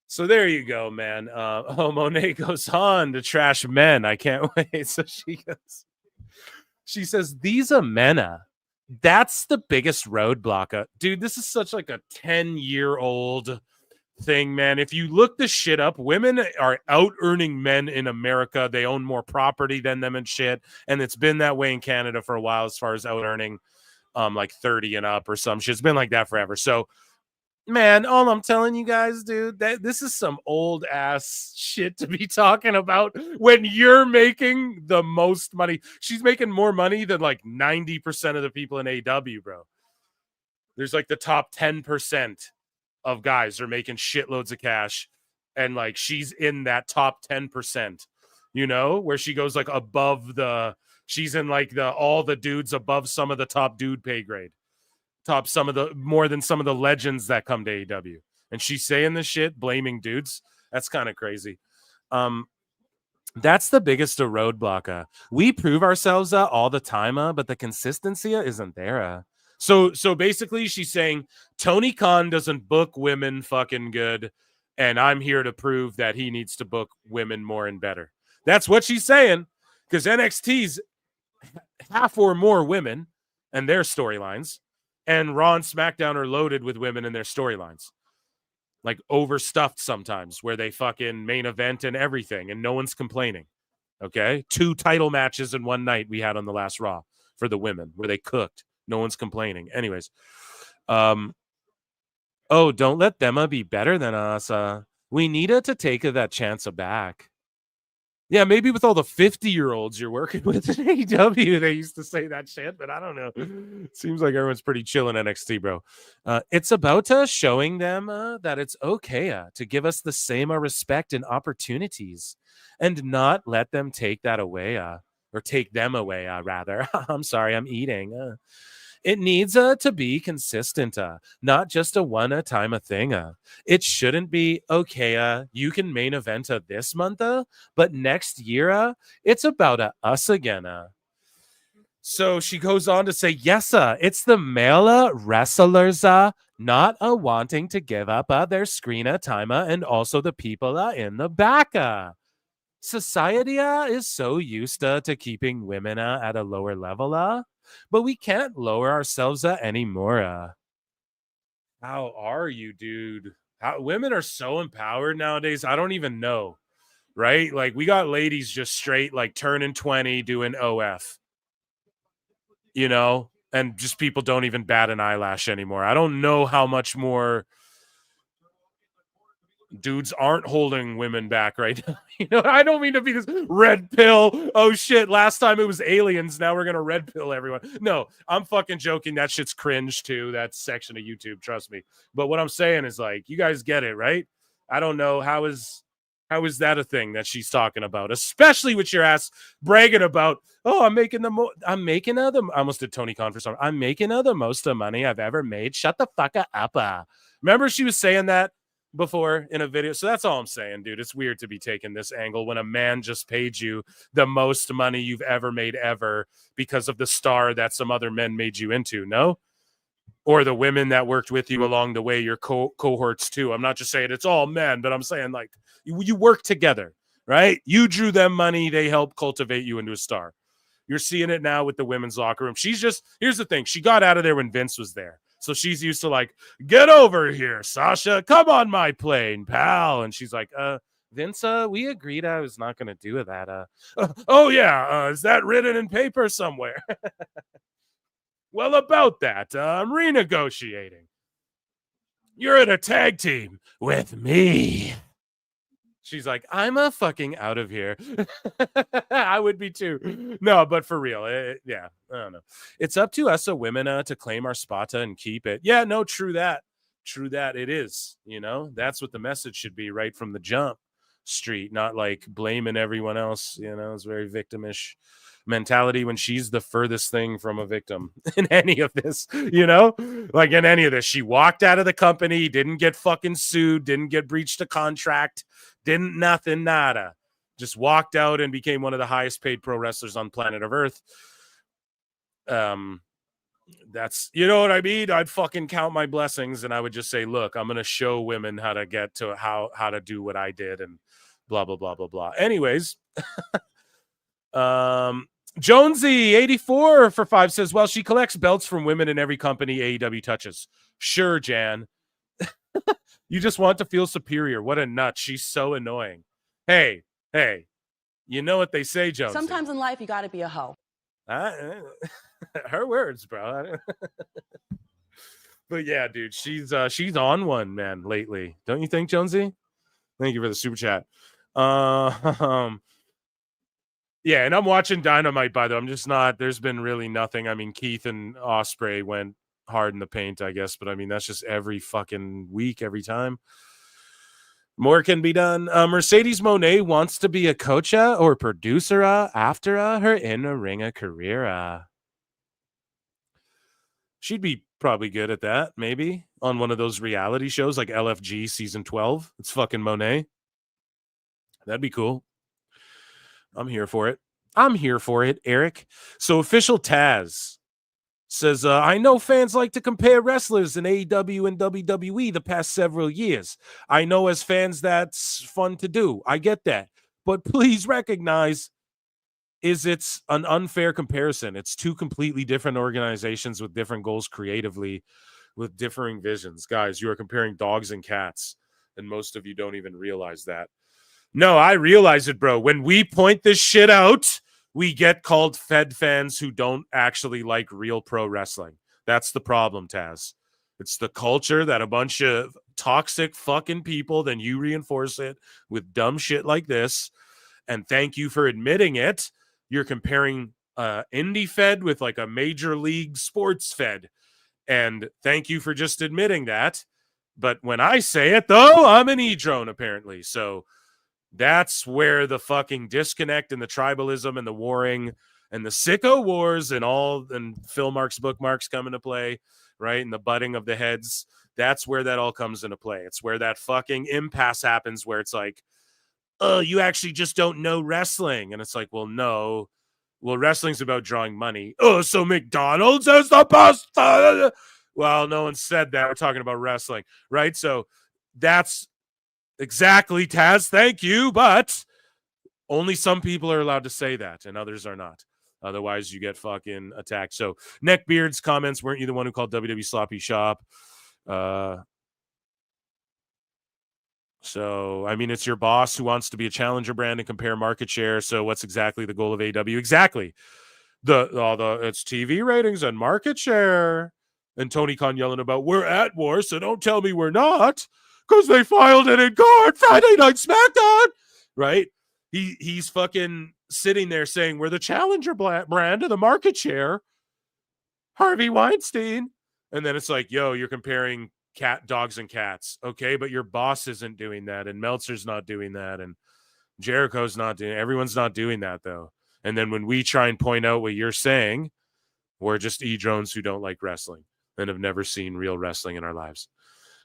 So there you go, man. Moné goes on to trash men. I can't wait. So she says, these are men. That's the biggest roadblock. Dude, this is such like a 10-year-old thing, man. If you look the shit up, women are out earning men in America. They own more property than them and shit. And it's been that way in Canada for a while as far as out earning like 30 and up or some shit. It's been like that forever. So, man, all I'm telling you guys, dude, that this is some old ass shit to be talking about when you're making the most money. She's making more money than like 90% of the people in AEW, bro. There's like the top 10% of guys are making shitloads of cash, and like she's in that top 10%, you know, where she goes like above she's in like all the dudes above some of the top dude pay grade, top some of the more than some of the legends that come to AEW. And she's saying this shit, blaming dudes. That's kind of crazy. That's the biggest roadblock. We prove ourselves all the time, but the consistency isn't there. So basically she's saying Tony Khan doesn't book women fucking good, and I'm here to prove that he needs to book women more and better. That's what she's saying, because NXT's half or more women and their storylines, and Raw and SmackDown are loaded with women in their storylines. Like overstuffed sometimes, where they fucking main event and everything, and no one's complaining. Okay? 2 title matches in one night we had on the last Raw for the women, where they cooked. No one's complaining. Anyways, don't let them be better than us. We need to take that chance back. Yeah, maybe with all the 50-year-olds you're working with in AEW, they used to say that shit, but I don't know. Seems like everyone's pretty chill in NXT, bro. It's about showing them that it's okay to give us the same respect and opportunities, and not let them take that away, or take them away, rather. I'm sorry, I'm eating. It needs to be consistent, not just a one-time thing. It shouldn't be, okay, you can main event this month, but next year, it's about us again. So she goes on to say, yes, it's the male wrestlers not wanting to give up their screen time, and also the people in the back. Society is so used to keeping women at a lower level, but we can't lower ourselves anymore. How are you, dude? Women are so empowered nowadays. I don't even know, right? Like, we got ladies just straight like turning 20 doing OF, you know, and just people don't even bat an eyelash anymore. I don't know how much more dudes aren't holding women back right now. You know, I don't mean to be this red pill. Oh shit, last time it was aliens, now we're gonna red pill everyone. No, I'm fucking joking. That shit's cringe too, that section of YouTube, trust me. But what I'm saying is, like, you guys get it, right? I don't know, how is that a thing that she's talking about, especially with your ass bragging about, oh, I'm making the I almost did Tony Khan for something. I'm making the most of money I've ever made. Shut the fuck up. Remember she was saying that before in a video? So that's all I'm saying, dude. It's weird to be taking this angle when a man just paid you the most money you've ever made ever because of the star that some other men made you into, no? Or the women that worked with you along the way, your cohorts too. I'm not just saying it's all men, but I'm saying, like, you work together, right? You drew them money. They helped cultivate you into a star. You're seeing it now with the women's locker room. Here's the thing. She got out of there when Vince was there. So she's used to, like, get over here, Sasha. Come on my plane, pal. And she's like, Vince, we agreed I was not going to do that. Oh, yeah. Is that written in paper somewhere? Well, about that, I'm renegotiating. You're in a tag team with me. She's like, I'm fucking out of here. I would be too. No, but for real, yeah, I don't know. It's up to us, women, to claim our spot and keep it. Yeah, no, true that. True that, it is. You know, that's what the message should be right from the jump street, not like blaming everyone else. You know, it's very victimish mentality when she's the furthest thing from a victim in any of this, you know, like in any of this. She walked out of the company, didn't get fucking sued, didn't get breached a contract, didn't nothing, nada. Just walked out and became one of the highest paid pro wrestlers on planet of Earth. That's, you know what I mean? I'd fucking count my blessings and I would just say, look, I'm going to show women how to get to how to do what I did and blah, blah, blah, blah, blah. Anyways, Jonesy 84 for 5 says, well, she collects belts from women in every company AEW touches. Sure, Jan. You just want to feel superior. What a nut. She's so annoying. Hey, you know what they say, Jones. Sometimes in life, you got to be a hoe. Her words, bro. But yeah, dude, she's on one, man, lately. Don't you think, Jonesy? Thank you for the super chat. Yeah, and I'm watching Dynamite, by the way. I'm just not, there's been really nothing. I mean, Keith and Ospreay went hard in the paint, I guess, but I mean, that's just every fucking week, every time. More can be done. Mercedes Moné wants to be a coach or producer after her in-a-ring career. She'd be probably good at that, maybe, on one of those reality shows like LFG season 12. It's fucking Moné. That'd be cool. I'm here for it, Eric. So official Taz says, I know fans like to compare wrestlers in AEW and WWE the past several years. I know as fans that's fun to do. I get that. But please recognize it's an unfair comparison. It's two completely different organizations with different goals creatively, with differing visions. Guys, you are comparing dogs and cats, and most of you don't even realize that. No, I realize it, bro. When we point this shit out, we get called Fed fans who don't actually like real pro wrestling. That's the problem, Taz. It's the culture that a bunch of toxic fucking people, then you reinforce it with dumb shit like this. And thank you for admitting it. You're comparing indie Fed with like a major league sports Fed. And thank you for just admitting that. But when I say it, though, I'm an e-drone, apparently. So that's where the fucking disconnect and the tribalism and the warring and the sicko wars and Phil Mark's bookmarks come into play, right? And the butting of the heads. That's where that all comes into play. It's where that fucking impasse happens where it's like, oh, you actually just don't know wrestling. And it's like, well, no. Well, wrestling's about drawing money. Oh, so McDonald's is the best. Well, no one said that. We're talking about wrestling, right? So that's exactly, Taz. Thank you. But only some people are allowed to say that and others are not. Otherwise, you get fucking attacked. So Neckbeard's comments, weren't you the one who called WWE sloppy shop? So, I mean, it's your boss who wants to be a challenger brand and compare market share. So what's exactly the goal of AEW? Exactly. It's TV ratings and market share. And Tony Khan yelling about, we're at war, so don't tell me we're not. Because they filed it in court Friday Night SmackDown. Right? He's fucking sitting there saying, we're the challenger brand of the market share. Harvey Weinstein. And then it's like, yo, you're comparing dogs and cats. Okay, but your boss isn't doing that. And Meltzer's not doing that. And Jericho's not doing it. Everyone's not doing that, though. And then when we try and point out what you're saying, we're just e-drones who don't like wrestling and have never seen real wrestling in our lives.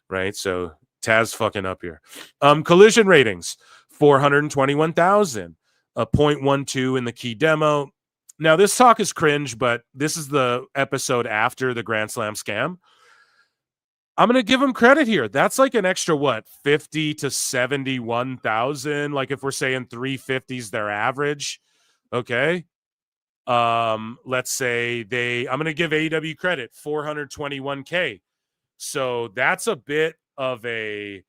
Right? So Taz fucking up here. Collision ratings, 421,000. A 0.12 in the key demo. Now, this talk is cringe, but this is the episode after the Grand Slam scam. I'm going to give them credit here. That's like an extra, 50 to 71,000. Like if we're saying 350s, their average. Okay. Let's say I'm going to give AEW credit, 421K. So that's a bit of a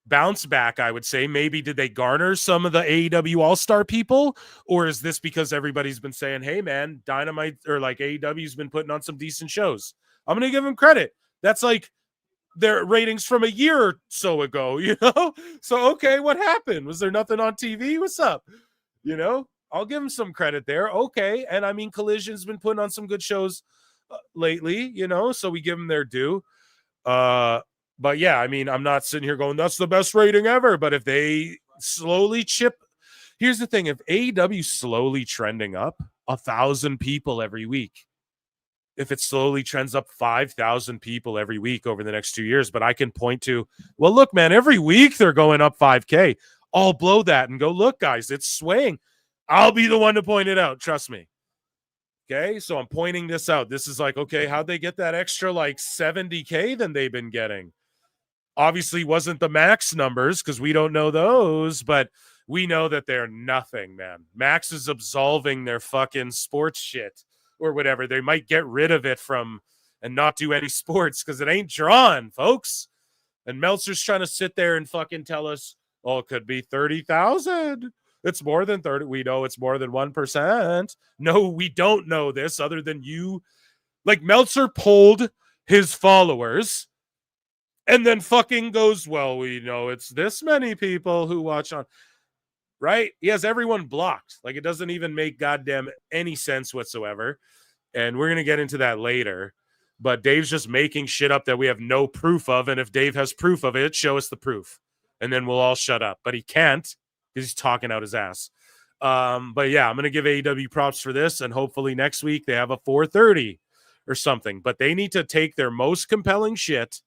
bounce back, I would say. Maybe did they garner some of the AEW All-Star people? Or is this because everybody's been saying, hey, man, Dynamite or like AEW's been putting on some decent shows? I'm going to give them credit. That's like their ratings from a year or so ago, you know? So, okay, what happened? Was there nothing on TV? What's up? You know? I'll give them some credit there. Okay. And I mean, Collision's been putting on some good shows lately, you know? So we give them their due. But yeah, I mean, I'm not sitting here going, that's the best rating ever. But if they slowly here's the thing. If AEW slowly trending up 1,000 people every week, if it slowly trends up 5,000 people every week over the next 2 years, but I can point to, well, look, man, every week they're going up 5K. I'll blow that and go, look, guys, it's swaying. I'll be the one to point it out. Trust me. Okay, so I'm pointing this out. This is like, okay, how'd they get that extra like 70K than they've been getting? Obviously wasn't the Max numbers because we don't know those, but we know that they're nothing, man. Max is absolving their fucking sports shit or whatever. They might get rid of it from and not do any sports because it ain't drawn, folks. And Meltzer's trying to sit there and fucking tell us, oh, it could be 30,000. It's more than 30. We know it's more than 1%. No, we don't know this other than you. Like, Meltzer polled his followers and then fucking goes, well, we know it's this many people who watch on, right? He has everyone blocked. Like, it doesn't even make goddamn any sense whatsoever. And we're going to get into that later. But Dave's just making shit up that we have no proof of. And if Dave has proof of it, show us the proof. And then we'll all shut up. But he can't because he's talking out his ass. But yeah, I'm going to give AEW props for this. And hopefully next week they have a 4:30 or something. But they need to take their most compelling shit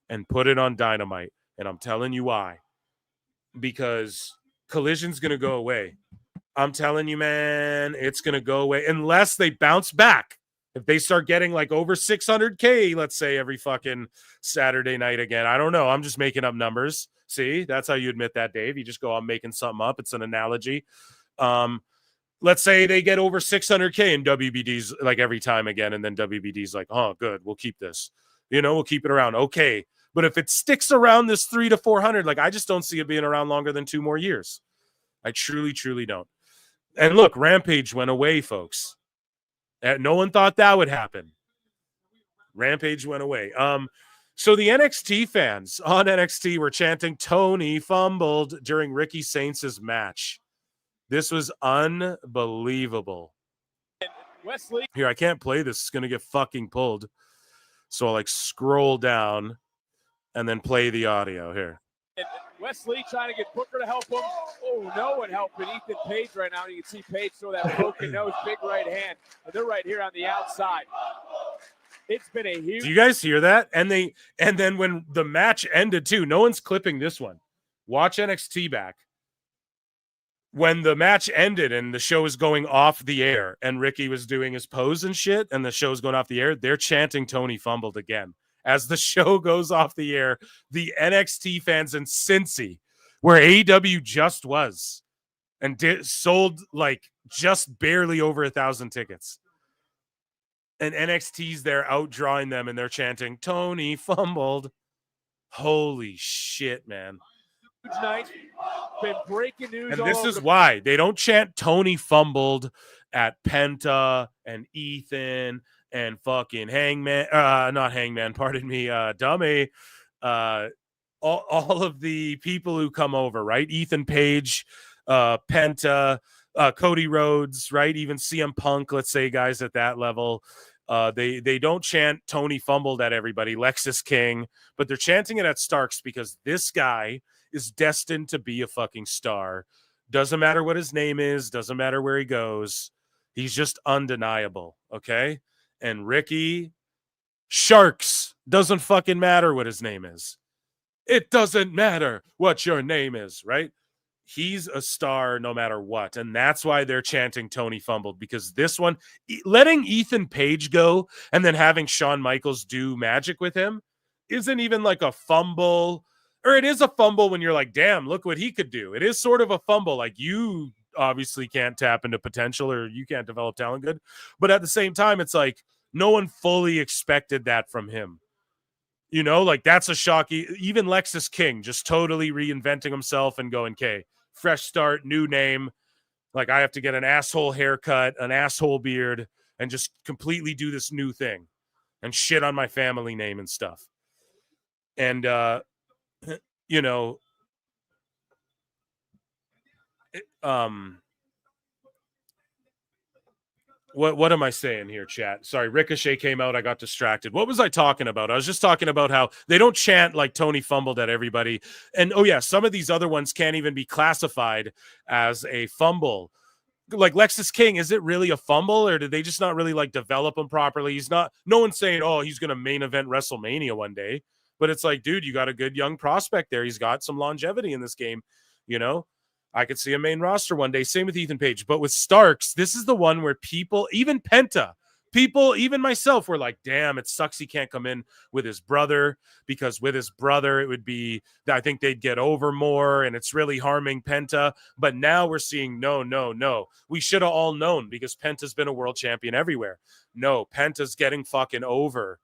and put it on Dynamite. And I'm telling you why. Because Collision's going to go away. I'm telling you, man, it's going to go away unless they bounce back. If they start getting like over 600K, let's say, every fucking Saturday night again. I don't know. I'm just making up numbers. See, that's how you admit that, Dave. You just go, I'm making something up. It's an analogy. Let's say they get over 600K and WBD's like every time again. And then WBD's like, oh, good. We'll keep this. We'll keep it around. Okay. But if it sticks around this 300 to 400, like I just don't see it being around longer than 2 more years. I truly, truly don't. And look, Rampage went away, folks. No one thought that would happen. Rampage went away. So the NXT fans on NXT were chanting Tony fumbled during Ricky Saints' match. This was unbelievable. Wesley. Here, I can't play this. It's going to get fucking pulled. So I'll like scroll down and then play the audio here. And Wesley trying to get Booker to help him. Oh, no one helping Ethan Page right now. You can see Page throw that broken nose, big right hand. And they're right here on the outside. It's been a huge. Do you guys hear that? And then when the match ended too, no one's clipping this one. Watch NXT back. When the match ended and the show was going off the air and Ricky was doing his pose and shit and the show's going off the air, they're chanting Tony fumbled again. As the show goes off the air, the NXT fans in Cincy, where AEW just was, and sold like just barely over 1,000 tickets. And NXT's there outdrawing them, and they're chanting, Tony fumbled. Holy shit, man. Night. Been breaking news. And this is why they don't chant Tony fumbled at Penta and Ethan and fucking Hangman, not Hangman, pardon me, Dummy, all of the people who come over, right? Ethan Page, Penta, Cody Rhodes, right? Even CM Punk, let's say guys at that level. They don't chant Tony fumbled at everybody, Lexus King, but they're chanting it at Starks because this guy is destined to be a fucking star. Doesn't matter what his name is, doesn't matter where he goes. He's just undeniable, okay? And Ricky Sharks, doesn't fucking matter what his name is. It doesn't matter what your name is, right? He's a star no matter what. And that's why they're chanting Tony fumbled, because this one, letting Ethan Page go and then having Shawn Michaels do magic with him isn't even like a fumble, or it is a fumble when you're like, damn, look what he could do. It is sort of a fumble. Like, you obviously can't tap into potential or you can't develop talent good. But at the same time, it's like no one fully expected that from him. Like that's a shock. Even Lexus King just totally reinventing himself and going, okay, fresh start, new name. Like I have to get an asshole haircut, an asshole beard, and just completely do this new thing and shit on my family name and stuff. And, What am I saying here, chat? Sorry, Ricochet came out. I got distracted. What was I talking about? I was just talking about how they don't chant like Tony fumbled at everybody. And, oh, yeah, some of these other ones can't even be classified as a fumble. Like Lexus King, is it really a fumble, or did they just not really like develop him properly? No one's saying, oh, he's going to main event WrestleMania one day. But it's like, dude, you got a good young prospect there. He's got some longevity in this game, I could see a main roster one day. Same with Ethan Page. But with Starks, this is the one where people, even Penta, even myself, were like, damn, it sucks he can't come in with his brother, because with his brother, it would be, I think they'd get over more, and it's really harming Penta. But now we're seeing, no. We should have all known, because Penta's been a world champion everywhere. No, Penta's getting fucking over.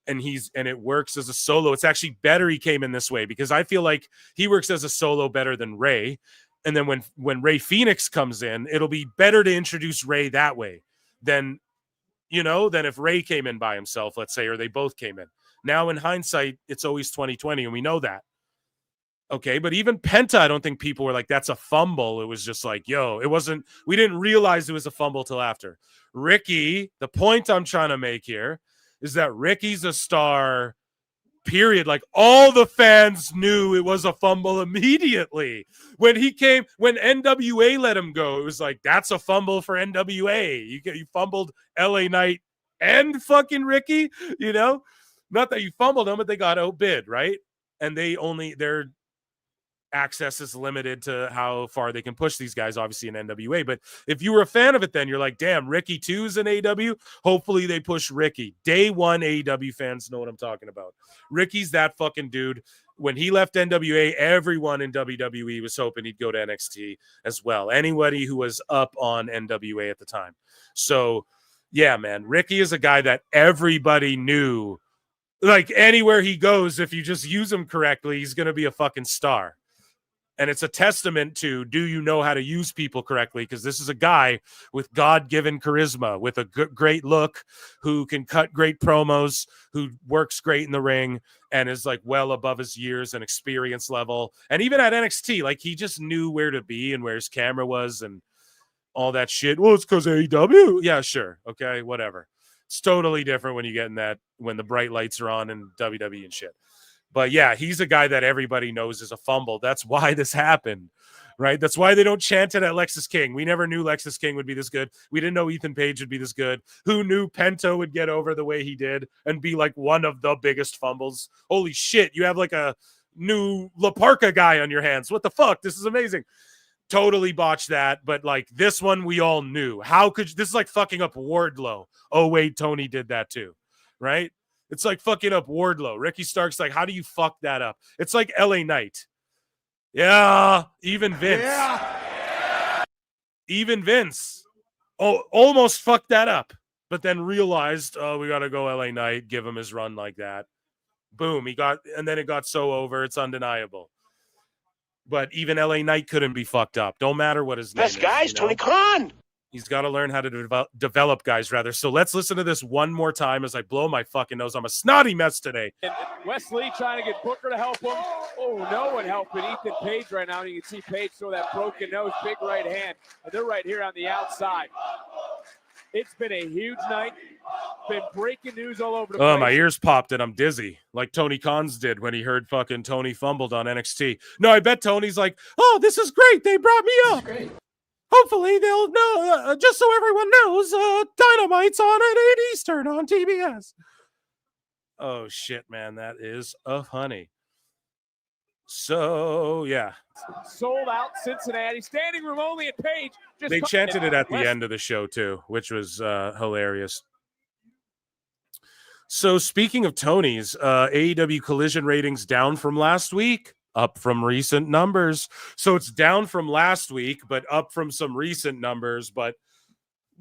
and it works as a solo. It's actually better he came in this way, because I feel like he works as a solo better than Ray. And then when Ray Phoenix comes in, it'll be better to introduce Ray that way than if Ray came in by himself, let's say, or they both came in. Now, in hindsight, it's always 2020, and we know that. Okay, but even Penta, I don't think people were like, that's a fumble. It was just like, yo, it wasn't, we didn't realize it was a fumble till after. Ricky, the point I'm trying to make here is that Ricky's a star, period. Like, all the fans knew it was a fumble immediately. When NWA let him go, it was like, that's a fumble for NWA. You fumbled LA Knight and fucking Ricky, Not that you fumbled them, but they got outbid, right? And their access is limited to how far they can push these guys, obviously, in NWA. But if you were a fan of it, then you're like, damn, Ricky 2's in AEW. Hopefully they push Ricky. Day one AEW fans know what I'm talking about. Ricky's that fucking dude. When he left NWA, everyone in WWE was hoping he'd go to NXT as well. Anybody who was up on NWA at the time. So, yeah, man, Ricky is a guy that everybody knew. Like, anywhere he goes, if you just use him correctly, he's going to be a fucking star. And it's a testament to, do you know how to use people correctly? Because this is a guy with God-given charisma, with a great look, who can cut great promos, who works great in the ring, and is like well above his years and experience level. And even at NXT, like, he just knew where to be and where his camera was and all that shit. Well, it's because AEW. Yeah, sure. Okay, whatever. It's totally different when you get in that, when the bright lights are on in WWE and shit. But yeah, he's a guy that everybody knows is a fumble. That's why this happened, right? That's why they don't chant it at Lexus King. We never knew Lexus King would be this good. We didn't know Ethan Page would be this good. Who knew Penta would get over the way he did and be like one of the biggest fumbles? Holy shit, you have like a new La Parka guy on your hands. What the fuck? This is amazing. Totally botched that, but like this one we all knew. How could this is like fucking up Wardlow? Oh wait, Tony did that too, right? It's like fucking up Wardlow. Ricky Stark's like, how do you fuck that up? It's like LA Knight. Yeah, even Vince. Yeah. Even Vince. Oh, almost fucked that up, but then realized, oh, we got to go LA Knight, give him his run like that. Boom, and then it got so over, it's undeniable. But even LA Knight couldn't be fucked up. Don't matter what his name is. Best guys, Tony Khan. He's got to learn how to develop guys, rather. So let's listen to this one more time as I blow my fucking nose. I'm a snotty mess today. And Wesley trying to get Booker to help him. Oh, no one helping Ethan Page right now. And you can see Page throw that broken nose, big right hand. And they're right here on the outside. It's been a huge night. Been breaking news all over the place. Oh, my ears popped and I'm dizzy, like Tony Khan's did when he heard fucking Tony fumbled on NXT. No, I bet Tony's like, oh, this is great. They brought me up. Great. Hopefully they'll know, just so everyone knows, Dynamite's on at 8 Eastern on TBS. Oh, shit, man. That is a honey. So, yeah. Sold out Cincinnati. Standing room only at Page. They chanted it at the end of the show, too, which was hilarious. So, speaking of Tony's, AEW Collision ratings down from last week. Up from recent numbers. So it's down from last week, but up from some recent numbers. But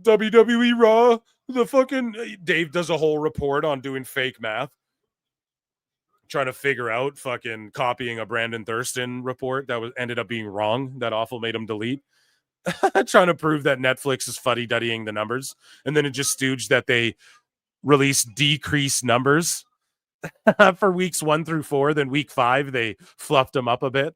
WWE Raw, the fucking Dave does a whole report on doing fake math, trying to figure out fucking copying a Brandon Thurston report that ended up being wrong. That awful made him delete. Trying to prove that Netflix is fuddy-duddying the numbers. And then it just stooged that they released decreased numbers for weeks 1 through 4. Then week 5 they fluffed them up a bit.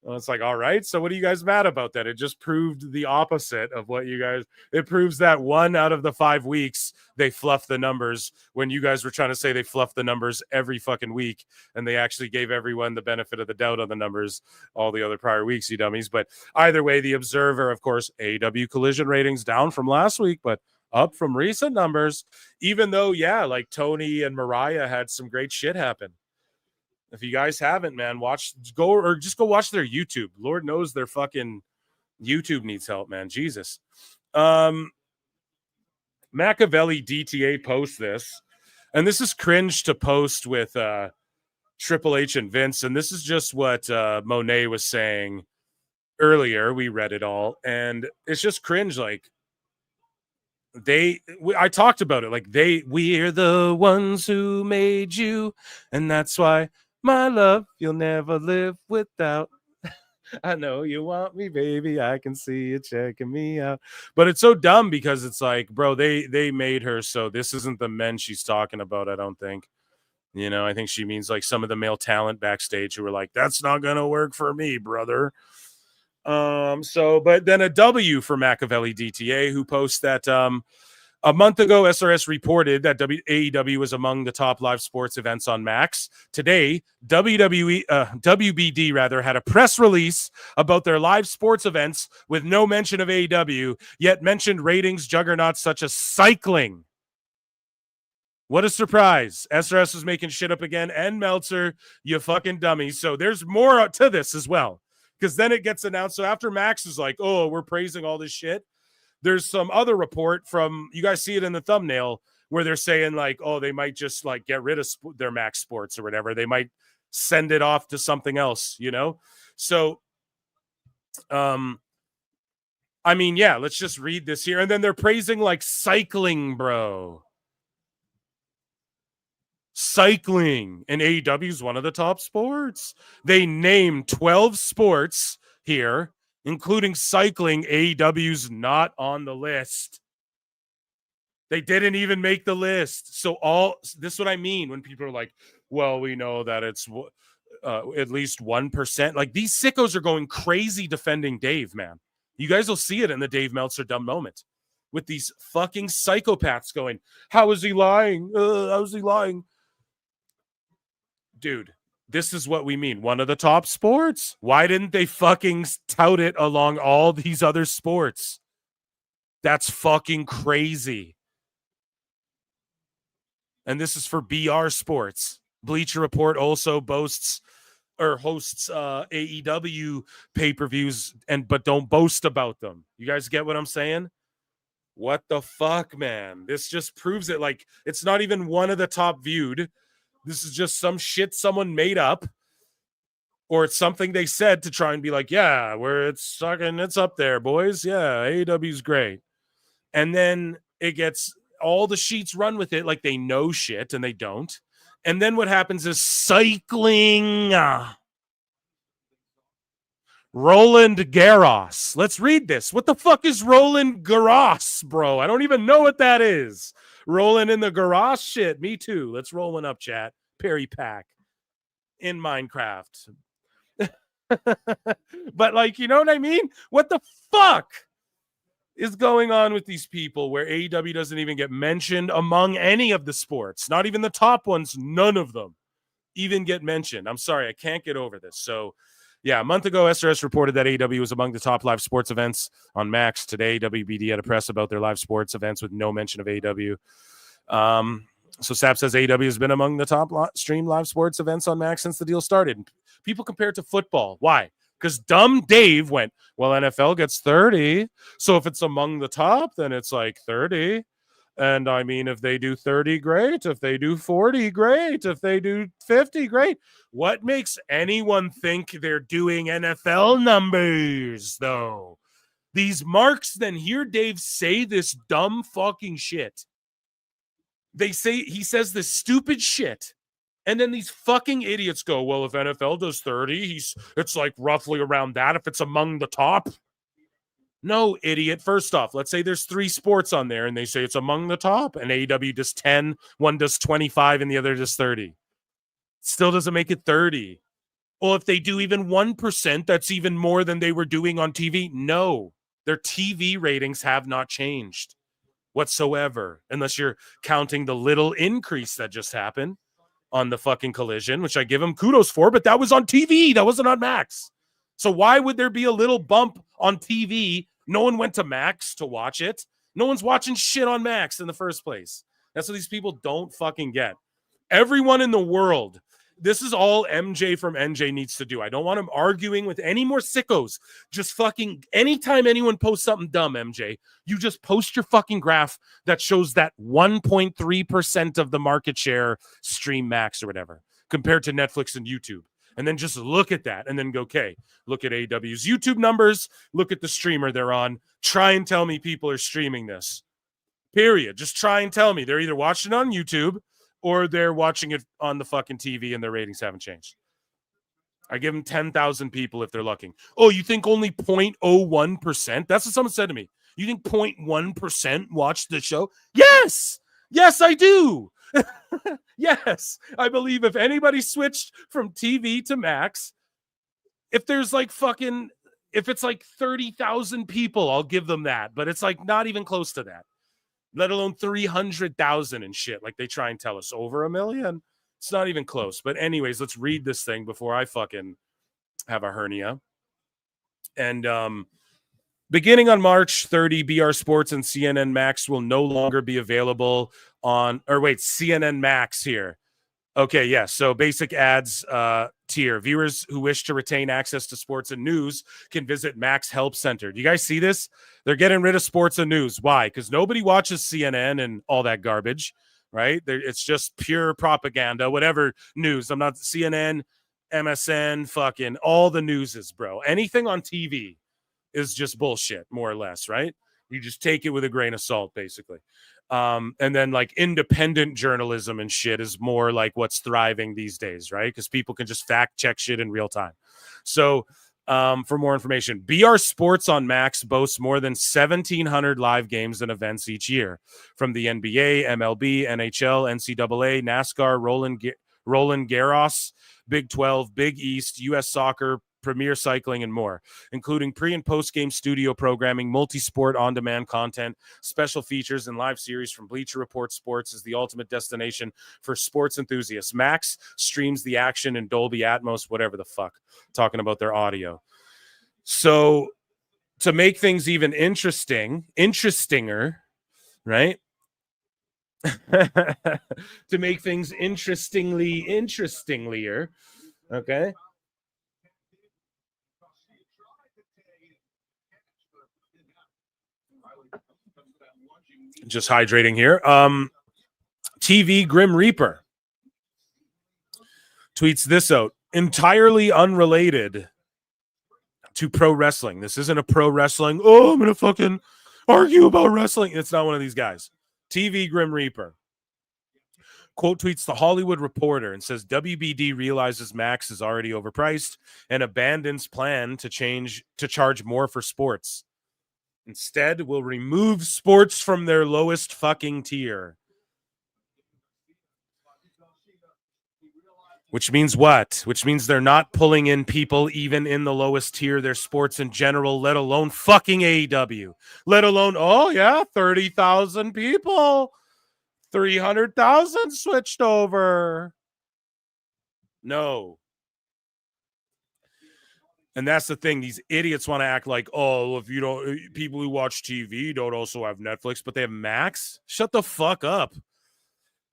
Well, it's like, all right, so what are you guys mad about that? It just proved the opposite of what you guys, it proves that 1 out of the 5 weeks they fluffed the numbers when you guys were trying to say they fluffed the numbers every fucking week, and they actually gave everyone the benefit of the doubt on the numbers all the other prior weeks, you dummies. But either way, the Observer, of course, AEW Collision ratings down from last week, but up from recent numbers, even though, yeah, like Tony and Mariah had some great shit happen. If you guys haven't, man, just go watch their YouTube. Lord knows their fucking YouTube needs help, man. Jesus. Machiavelli DTA posts this, and this is cringe to post with Triple H and Vince, and this is just what Moné was saying earlier. We read it all, and it's just cringe, like, I talked about it. Like we're the ones who made you, and that's why my love you'll never live without. I know you want me, baby. I can see you checking me out. But it's so dumb because it's like, bro, they made her so this isn't the men she's talking about, I don't think. You know, I think she means like some of the male talent backstage who were like, that's not gonna work for me, brother. But then a W for Machiavelli DTA, who posts that a month ago, SRS reported that AEW was among the top live sports events on Max. Today, WBD rather had a press release about their live sports events with no mention of AEW, yet mentioned ratings juggernauts such as cycling. What a surprise. SRS was making shit up again, and Meltzer, you fucking dummies. So there's more to this as well, because then it gets announced. So after Max is like, oh, we're praising all this shit, there's some other report from, you guys see it in the thumbnail, where they're saying like, oh, they might just like get rid of their Max Sports or whatever. They might send it off to something else, you know? So, I mean, yeah, let's just read this here. And then they're praising like cycling, bro. Cycling, and AEW is one of the top sports. They named 12 sports here, including cycling. AEW's not on the list. They didn't even make the list. So this is what I mean when people are like, well, we know that it's at least 1%. Like, these sickos are going crazy defending Dave, man. You guys will see it in the Dave Meltzer dumb moment with these fucking psychopaths going, how is he lying? How is he lying? Dude, this is what we mean. One of the top sports. Why didn't they fucking tout it along all these other sports? That's fucking crazy. And this is for BR Sports. Bleacher Report also hosts AEW pay-per-views, but don't boast about them. You guys get what I'm saying? What the fuck, man? This just proves it. Like, it's not even one of the top viewed. This is just some shit someone made up, or it's something they said to try and be like, yeah, it's up there, boys. Yeah, AEW's great. And then it gets all the sheets run with it like they know shit, and they don't. And then what happens is cycling. Roland Garros. Let's read this. What the fuck is Roland Garros, bro? I don't even know what that is. Rolling in the garage shit. Me too. Let's roll one up, chat. Perry Pack in Minecraft. But like, you know what I mean? What the fuck is going on with these people where AEW doesn't even get mentioned among any of the sports? Not even the top ones. None of them even get mentioned. I'm sorry. I can't get over this. So yeah, a month ago, SRS reported that AEW was among the top live sports events on Max. Today, WBD had a press about their live sports events with no mention of AEW. So Sapp says AEW has been among the top stream live sports events on Max since the deal started. People compare it to football. Why? Because dumb Dave went, well, NFL gets 30. So if it's among the top, then it's like 30. And I mean, if they do 30, great. If they do 40, great. If they do 50, great. What makes anyone think they're doing NFL numbers, though? These marks then hear Dave say this dumb fucking shit. He says this stupid shit. And then these fucking idiots go, well, if NFL does 30, it's like roughly around that if it's among the top. No, idiot. First off, let's say there's 3 sports on there and they say it's among the top, and AEW does 10, one does 25, and the other does 30. Still doesn't make it 30. Well, if they do even 1%, that's even more than they were doing on TV. No, their TV ratings have not changed whatsoever, unless you're counting the little increase that just happened on the fucking Collision, which I give them kudos for, but that was on TV. That wasn't on Max. So why would there be a little bump on TV? No one went to Max to watch it. No one's watching shit on Max in the first place. That's what these people don't fucking get. Everyone in the world, this is all MJ from NJ needs to do. I don't want him arguing with any more sickos. Just fucking, anytime anyone posts something dumb, MJ, you just post your fucking graph that shows that 1.3% of the market share stream Max or whatever compared to Netflix and YouTube. And then just look at that and then go, okay, look at AEW's YouTube numbers, look at the streamer they're on, try and tell me people are streaming this. Period. Just try and tell me. They're either watching it on YouTube or they're watching it on the fucking TV and their ratings haven't changed. I give them 10,000 people if they're lucky. Oh, you think only 0.01%? That's what someone said to me. You think 0.1% watch the show? Yes. Yes, I do. Yes. I believe if anybody switched from TV to Max, if there's like fucking, if it's like 30,000 people, I'll give them that. But it's like not even close to that, let alone 300,000 and shit. Like they try and tell us over 1 million. It's not even close. But anyways, let's read this thing before I fucking have a hernia. And beginning on March 30, BR Sports and CNN Max will no longer be available on, or wait, CNN Max here. Okay, yeah. So basic ads tier. Viewers who wish to retain access to sports and news can visit Max Help Center. Do you guys see this? They're getting rid of sports and news. Why? Because nobody watches CNN and all that garbage, right? It's just pure propaganda, whatever news. I'm not CNN, MSN, fucking all the newses, bro. Anything on TV is just bullshit, more or less, right? You just take it with a grain of salt, basically. And then like independent journalism and shit is more like what's thriving these days, right? Because people can just fact check shit in real time. So for more information, BR Sports on Max boasts more than 1,700 live games and events each year from the NBA, MLB, NHL, NCAA, NASCAR, Roland Garros, Big 12, Big East, U.S. Soccer, Premier Cycling, and more, including pre- and post-game studio programming, multi-sport on-demand content, special features, and live series from Bleacher Report. Sports is the ultimate destination for sports enthusiasts. Max streams the action in Dolby Atmos, whatever the fuck, talking about their audio. So to make things even interestinger, right? To make things interestinglier, okay? Just hydrating here. TV Grim Reaper tweets this out, entirely unrelated to pro wrestling. This isn't a pro wrestling. Oh, I'm going to fucking argue about wrestling. It's not one of these guys. TV Grim Reaper. Quote tweets the Hollywood Reporter and says WBD realizes Max is already overpriced and abandons plan to charge more for sports. Instead, will remove sports from their lowest fucking tier. Which means what? Which means they're not pulling in people even in the lowest tier, their sports in general, let alone fucking AEW. Let alone, oh yeah, 30,000 people. 300,000 switched over. No. And that's the thing. These idiots want to act like, oh, if you don't, people who watch TV don't also have Netflix, but they have Max. Shut the fuck up.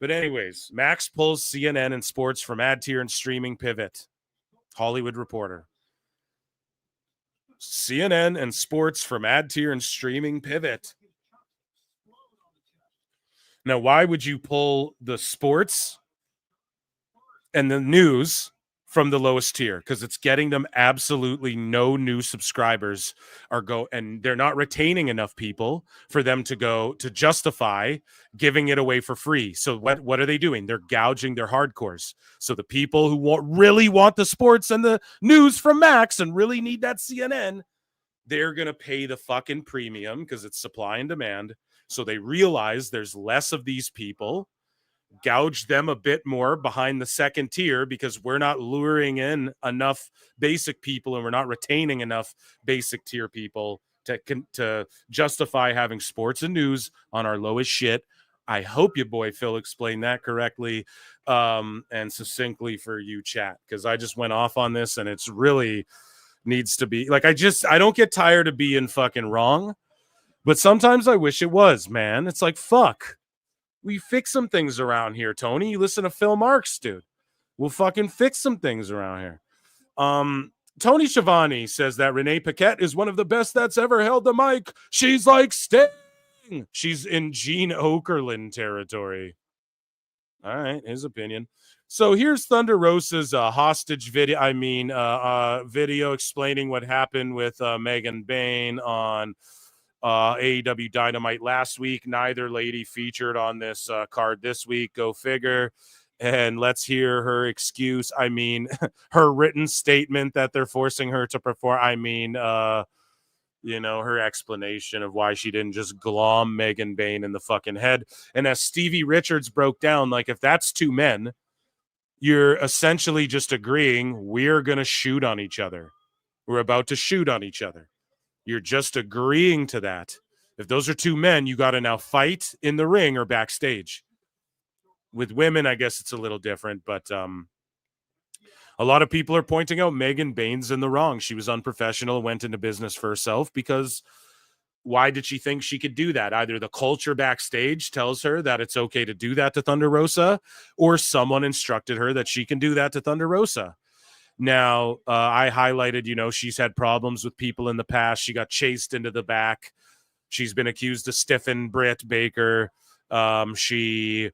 But anyways, Max pulls CNN and sports from ad tier and streaming pivot. Hollywood Reporter. CNN and sports from ad tier and streaming pivot. Now, why would you pull the sports and the news from the lowest tier? Because it's getting them absolutely no new subscribers and they're not retaining enough people for them to go to justify giving it away for free. So what are they doing? They're gouging their hardcores. So the people who really want the sports and the news from Max and really need that CNN, they're going to pay the fucking premium because it's supply and demand. So they realize there's less of these people, gouge them a bit more behind the second tier because we're not luring in enough basic people and we're not retaining enough basic tier people to justify having sports and news on our lowest shit. I hope your boy Phil explained that correctly and succinctly for you, chat, because I just went off on this and it's really needs to be like, I don't get tired of being fucking wrong. But sometimes I wish it was, man. It's like, fuck. We fix some things around here, Tony. You listen to Phil Marks, dude. We'll fucking fix some things around here. Tony Schiavone says that Renee Paquette is one of the best that's ever held the mic. She's like Sting. She's in Gene Okerlund territory. All right, his opinion. So here's Thunder Rosa's hostage video. Video explaining what happened with Megan Bain on AEW Dynamite last week. Neither lady featured on this card this week. Go figure. And let's hear her excuse. I mean, her written statement that they're forcing her to perform. I mean, her explanation of why she didn't just glom Megan Bayne in the fucking head. And as Stevie Richards broke down, like, if that's two men, you're essentially just agreeing we're going to shoot on each other. We're about to shoot on each other. You're just agreeing to that. If those are two men, you got to now fight in the ring or backstage. With women, I guess it's a little different, but a lot of people are pointing out Megan Bayne's in the wrong. She was unprofessional, went into business for herself because why did she think she could do that? Either the culture backstage tells her that it's okay to do that to Thunder Rosa, or someone instructed her that she can do that to Thunder Rosa. Now, I highlighted, she's had problems with people in the past. She got chased into the back. She's been accused of stiffing Britt Baker. She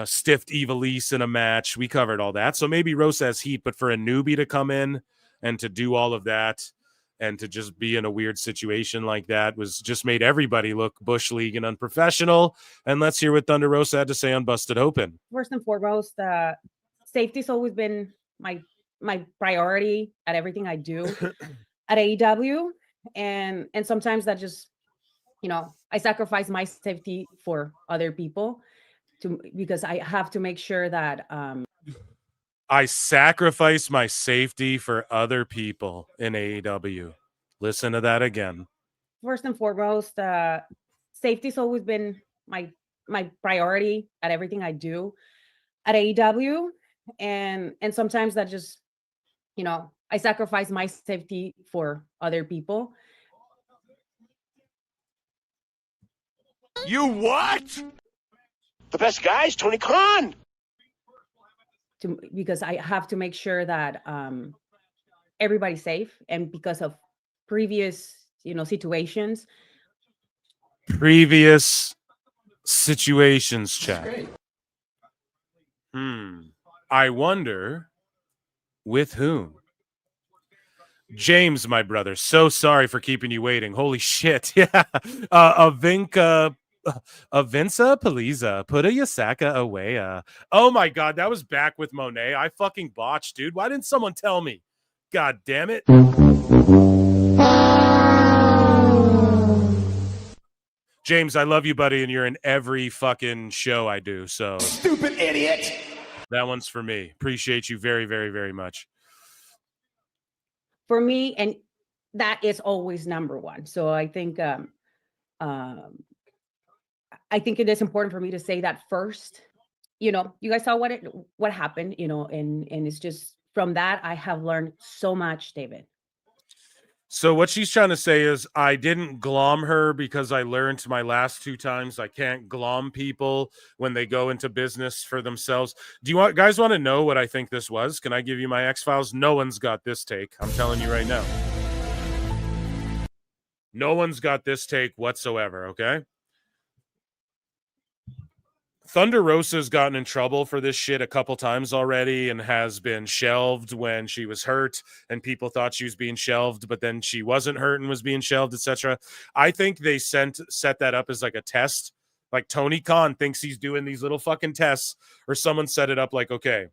stiffed Evilise in a match. We covered all that. So maybe Rosa has heat, but for a newbie to come in and to do all of that and to just be in a weird situation like that was just made everybody look Bush League and unprofessional. And let's hear what Thunder Rosa had to say on Busted Open. First and foremost, safety's always been my priority at everything I do at AEW. And sometimes that just, I sacrifice my safety for other people because I have to make sure that I sacrifice my safety for other people in AEW. Listen to that again. First and foremost, safety's always been my priority at everything I do at AEW. And sometimes that just, I sacrifice my safety for other people. You what? The best guy is Tony Khan. Because I have to make sure that everybody's safe, and because of previous, situations. Previous situations, chat. I wonder with whom. James, my brother, so sorry for keeping you waiting. Holy shit. Yeah. Avinca Paliza, put a Yasaka away. Oh my God, that was back with Moné. I fucking botched, dude. Why didn't someone tell me? God damn it. James, I love you, buddy, and you're in every fucking show I do. So stupid idiot. That one's for me. Appreciate you very, very, very much. For me, and that is always number one. So I think it is important for me to say that first. You guys saw what happened, and it's just from that I have learned so much, David. So what she's trying to say is I didn't glom her because I learned my last two times I can't glom people when they go into business for themselves. Do you guys want to know what I think this was? Can I give you my X-Files? No one's got this take. I'm telling you right now. No one's got this take whatsoever, okay? Thunder Rosa's gotten in trouble for this shit a couple times already and has been shelved when she was hurt and people thought she was being shelved, but then she wasn't hurt and was being shelved, etc. I think they set that up as like a test. Like Tony Khan thinks he's doing these little fucking tests, or someone set it up like, okay,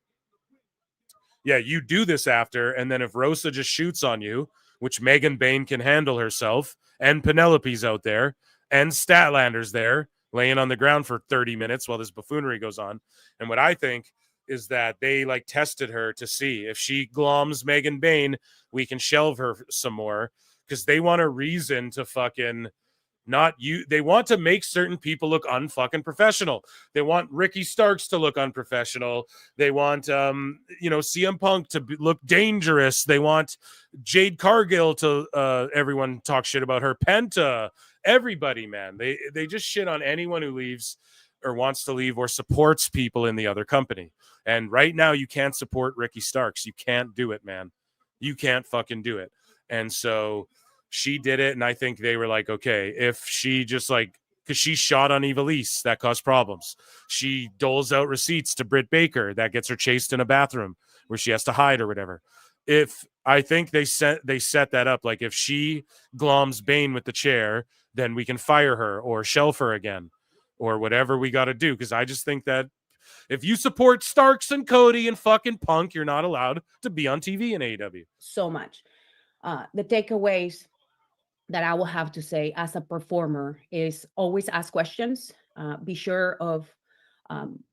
yeah, you do this after, and then if Rosa just shoots on you, which Megan Bayne can handle herself, and Penelope's out there, and Statlander's there, laying on the ground for 30 minutes while this buffoonery goes on. And what I think is that they tested her to see if she gloms Megan Bayne, we can shelve her some more, because they want a reason to fucking not you. They want to make certain people look unfucking professional. They want Ricky Starks to look unprofessional. They want, CM Punk to look dangerous. They want Jade Cargill to, everyone talk shit about her. Penta, everybody, man. They just shit on anyone who leaves or wants to leave or supports people in the other company. And right now you can't support Ricky Starks. You can't do it, man. You can't fucking do it. And so she did it, and I think they were like, okay, if she just because she shot on Evilise, that caused problems. She doles out receipts to Britt Baker, that gets her chased in a bathroom where she has to hide or whatever. If I think they set that up. Like if she gloms Bane with the chair, then we can fire her or shelf her again or whatever we got to do. Because I just think that if you support Starks and Cody and fucking Punk, you're not allowed to be on TV in AEW. So much. The takeaways that I will have to say as a performer is always ask questions. Be sure of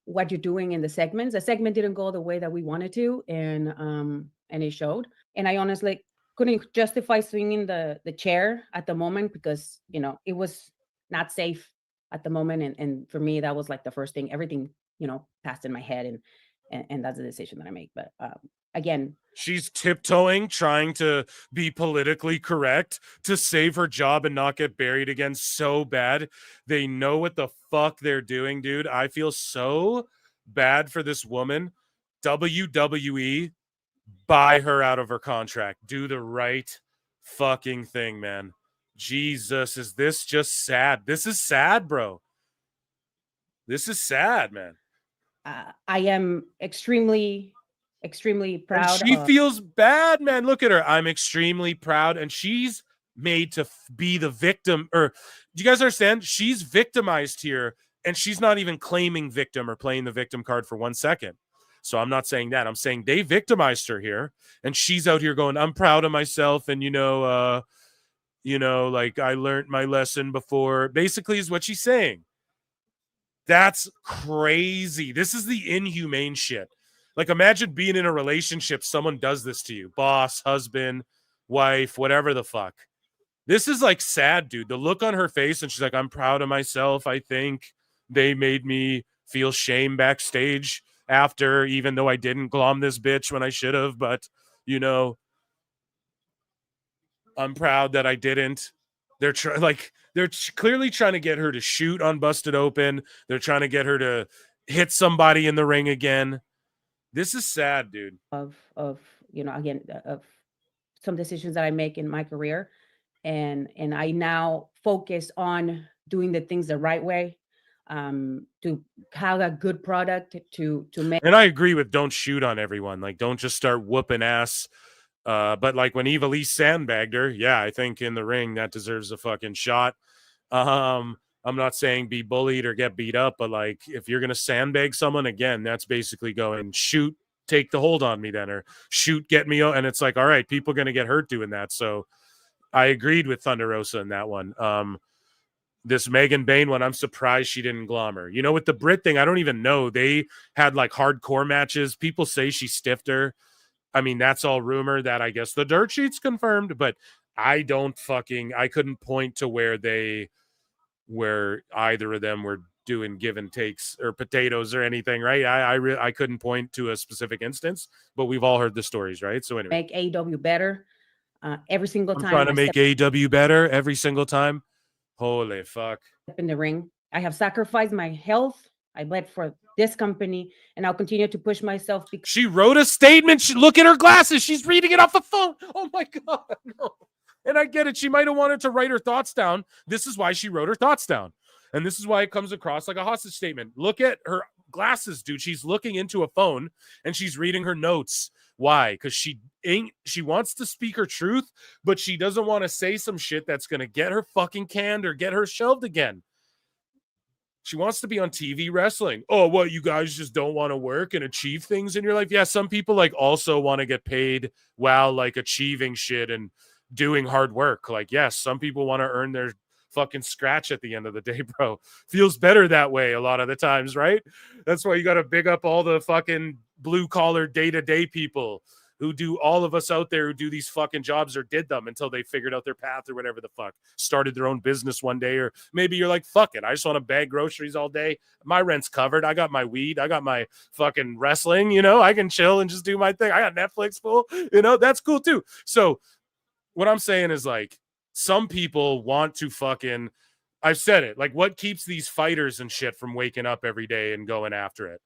what you're doing in the segments. The segment didn't go the way that we wanted to, and it showed. And I honestly couldn't justify swinging the chair at the moment because, you know, it was not safe at the moment. And for me, that was like the first thing. Everything, you know, passed in my head, and that's the decision that I make. But again, she's tiptoeing, trying to be politically correct to save her job and not get buried again so bad. They know what the fuck they're doing, dude. I feel so bad for this woman. WWE, buy her out of her contract. Do the right fucking thing, man. Jesus, is this just sad? This is sad, bro. This is sad, man. I am extremely proud. And she feels bad, man. Look at her. I'm extremely proud. And she's made to be the victim. Or do you guys understand? She's victimized here, and she's not even claiming victim or playing the victim card for 1 second. So I'm not saying that. I'm saying they victimized her here, and she's out here going, I'm proud of myself. And, like I learned my lesson before, basically is what she's saying. That's crazy. This is the inhumane shit. Like, imagine being in a relationship, someone does this to you, boss, husband, wife, whatever the fuck. This is like sad, dude. The look on her face, and she's like, I'm proud of myself. I think they made me feel shame backstage after, even though I didn't glom this bitch when I should have, but, I'm proud that I didn't. They're clearly trying to get her to shoot on Busted Open. They're trying to get her to hit somebody in the ring again. This is sad, dude. Of some decisions that I make in my career, and I now focus on doing the things the right way, to have a good product to make. And I agree with don't shoot on everyone. Like, don't just start whooping ass. But like when Eva Lee sandbagged her, yeah, I think in the ring that deserves a fucking shot. I'm not saying be bullied or get beat up, but like if you're gonna sandbag someone again, that's basically going shoot, take the hold on me then, or shoot, get me out. And it's like, all right, people are gonna get hurt doing that. So I agreed with Thunder Rosa in that one. This Megan Bayne one, I'm surprised she didn't glom her. With the Brit thing, I don't even know. They had like hardcore matches. People say she stiffed her. I mean, that's all rumor that I guess the dirt sheet's confirmed, but I couldn't point to where either of them were doing give and takes or potatoes or anything, right? I couldn't point to a specific instance, but we've all heard the stories, right? So anyway, make AEW better every single time. I'm trying to make AEW better every single time. Holy fuck. In the ring, I have sacrificed my health. I bled for this company, and I'll continue to push myself. Because she wrote a statement. Look at her glasses. She's reading it off the phone. Oh my God. No. And I get it. She might have wanted to write her thoughts down. This is why she wrote her thoughts down. And this is why it comes across like a hostage statement. Look at her glasses, dude. She's looking into a phone and she's reading her notes. Why? Because she wants to speak her truth, but she doesn't want to say some shit that's going to get her fucking canned or get her shelved again. She wants to be on TV wrestling. Oh, what, you guys just don't want to work and achieve things in your life? Yeah, some people like also want to get paid while like achieving shit and doing hard work. Like, yes, some people want to earn their fucking scratch at the end of the day, bro. Feels better that way a lot of the times, right? That's why you got to big up all the fucking blue collar day-to-day people who do, all of us out there who do these fucking jobs or did them until they figured out their path or whatever the fuck, started their own business one day. Or maybe you're like, fuck it, I just want to bag groceries all day. My rent's covered. I got my weed. I got my fucking wrestling, I can chill and just do my thing. I got Netflix full, that's cool too. So what I'm saying is like, some people want to fucking, I've said it, like what keeps these fighters and shit from waking up every day and going after it?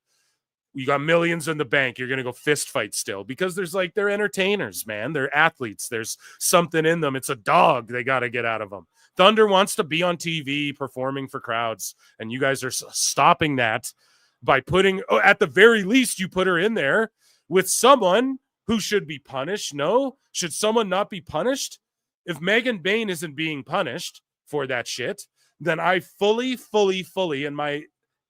You got millions in the bank. You're going to go fist fight still because there's like, they're entertainers, man. They're athletes. There's something in them. It's a dog. They got to get out of them. Thunder wants to be on TV performing for crowds. And you guys are stopping that by putting, at the very least, you put her in there with someone who should be punished? No. Should someone not be punished? If Megan Bain isn't being punished for that shit, then I fully, in my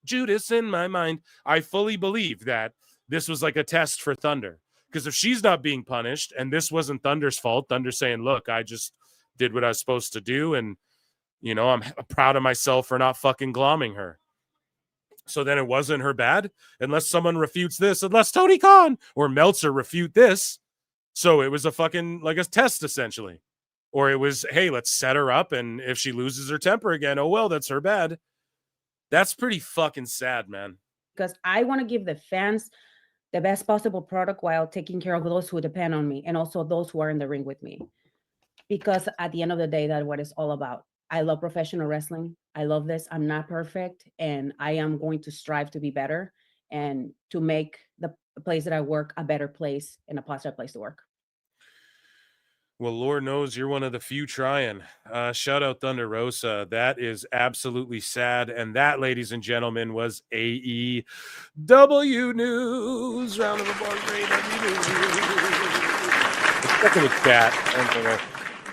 Judas in my mind, I fully believe that this was like a test for Thunder. Because if she's not being punished and this wasn't Thunder's fault, Thunder's saying, look, I just did what I was supposed to do. And, you know, I'm proud of myself for not fucking glomming her. So then it wasn't her bad, unless someone refutes this, unless Tony Khan or Meltzer refute this. So it was a fucking, like a test, essentially. Or it was, hey, let's set her up, and if she loses her temper again, oh, well, that's her bad. That's pretty fucking sad, man. Because I want to give the fans the best possible product while taking care of those who depend on me and also those who are in the ring with me. Because at the end of the day, that's what it's all about. I love professional wrestling. I love this. I'm not perfect, and I am going to strive to be better and to make the place that I work a better place and a positive place to work. Well, Lord knows you're one of the few trying. Shout out Thunder Rosa. That is absolutely sad. And that, ladies and gentlemen, was AEW News. Round of applause for AEW News. Let's check in with chat.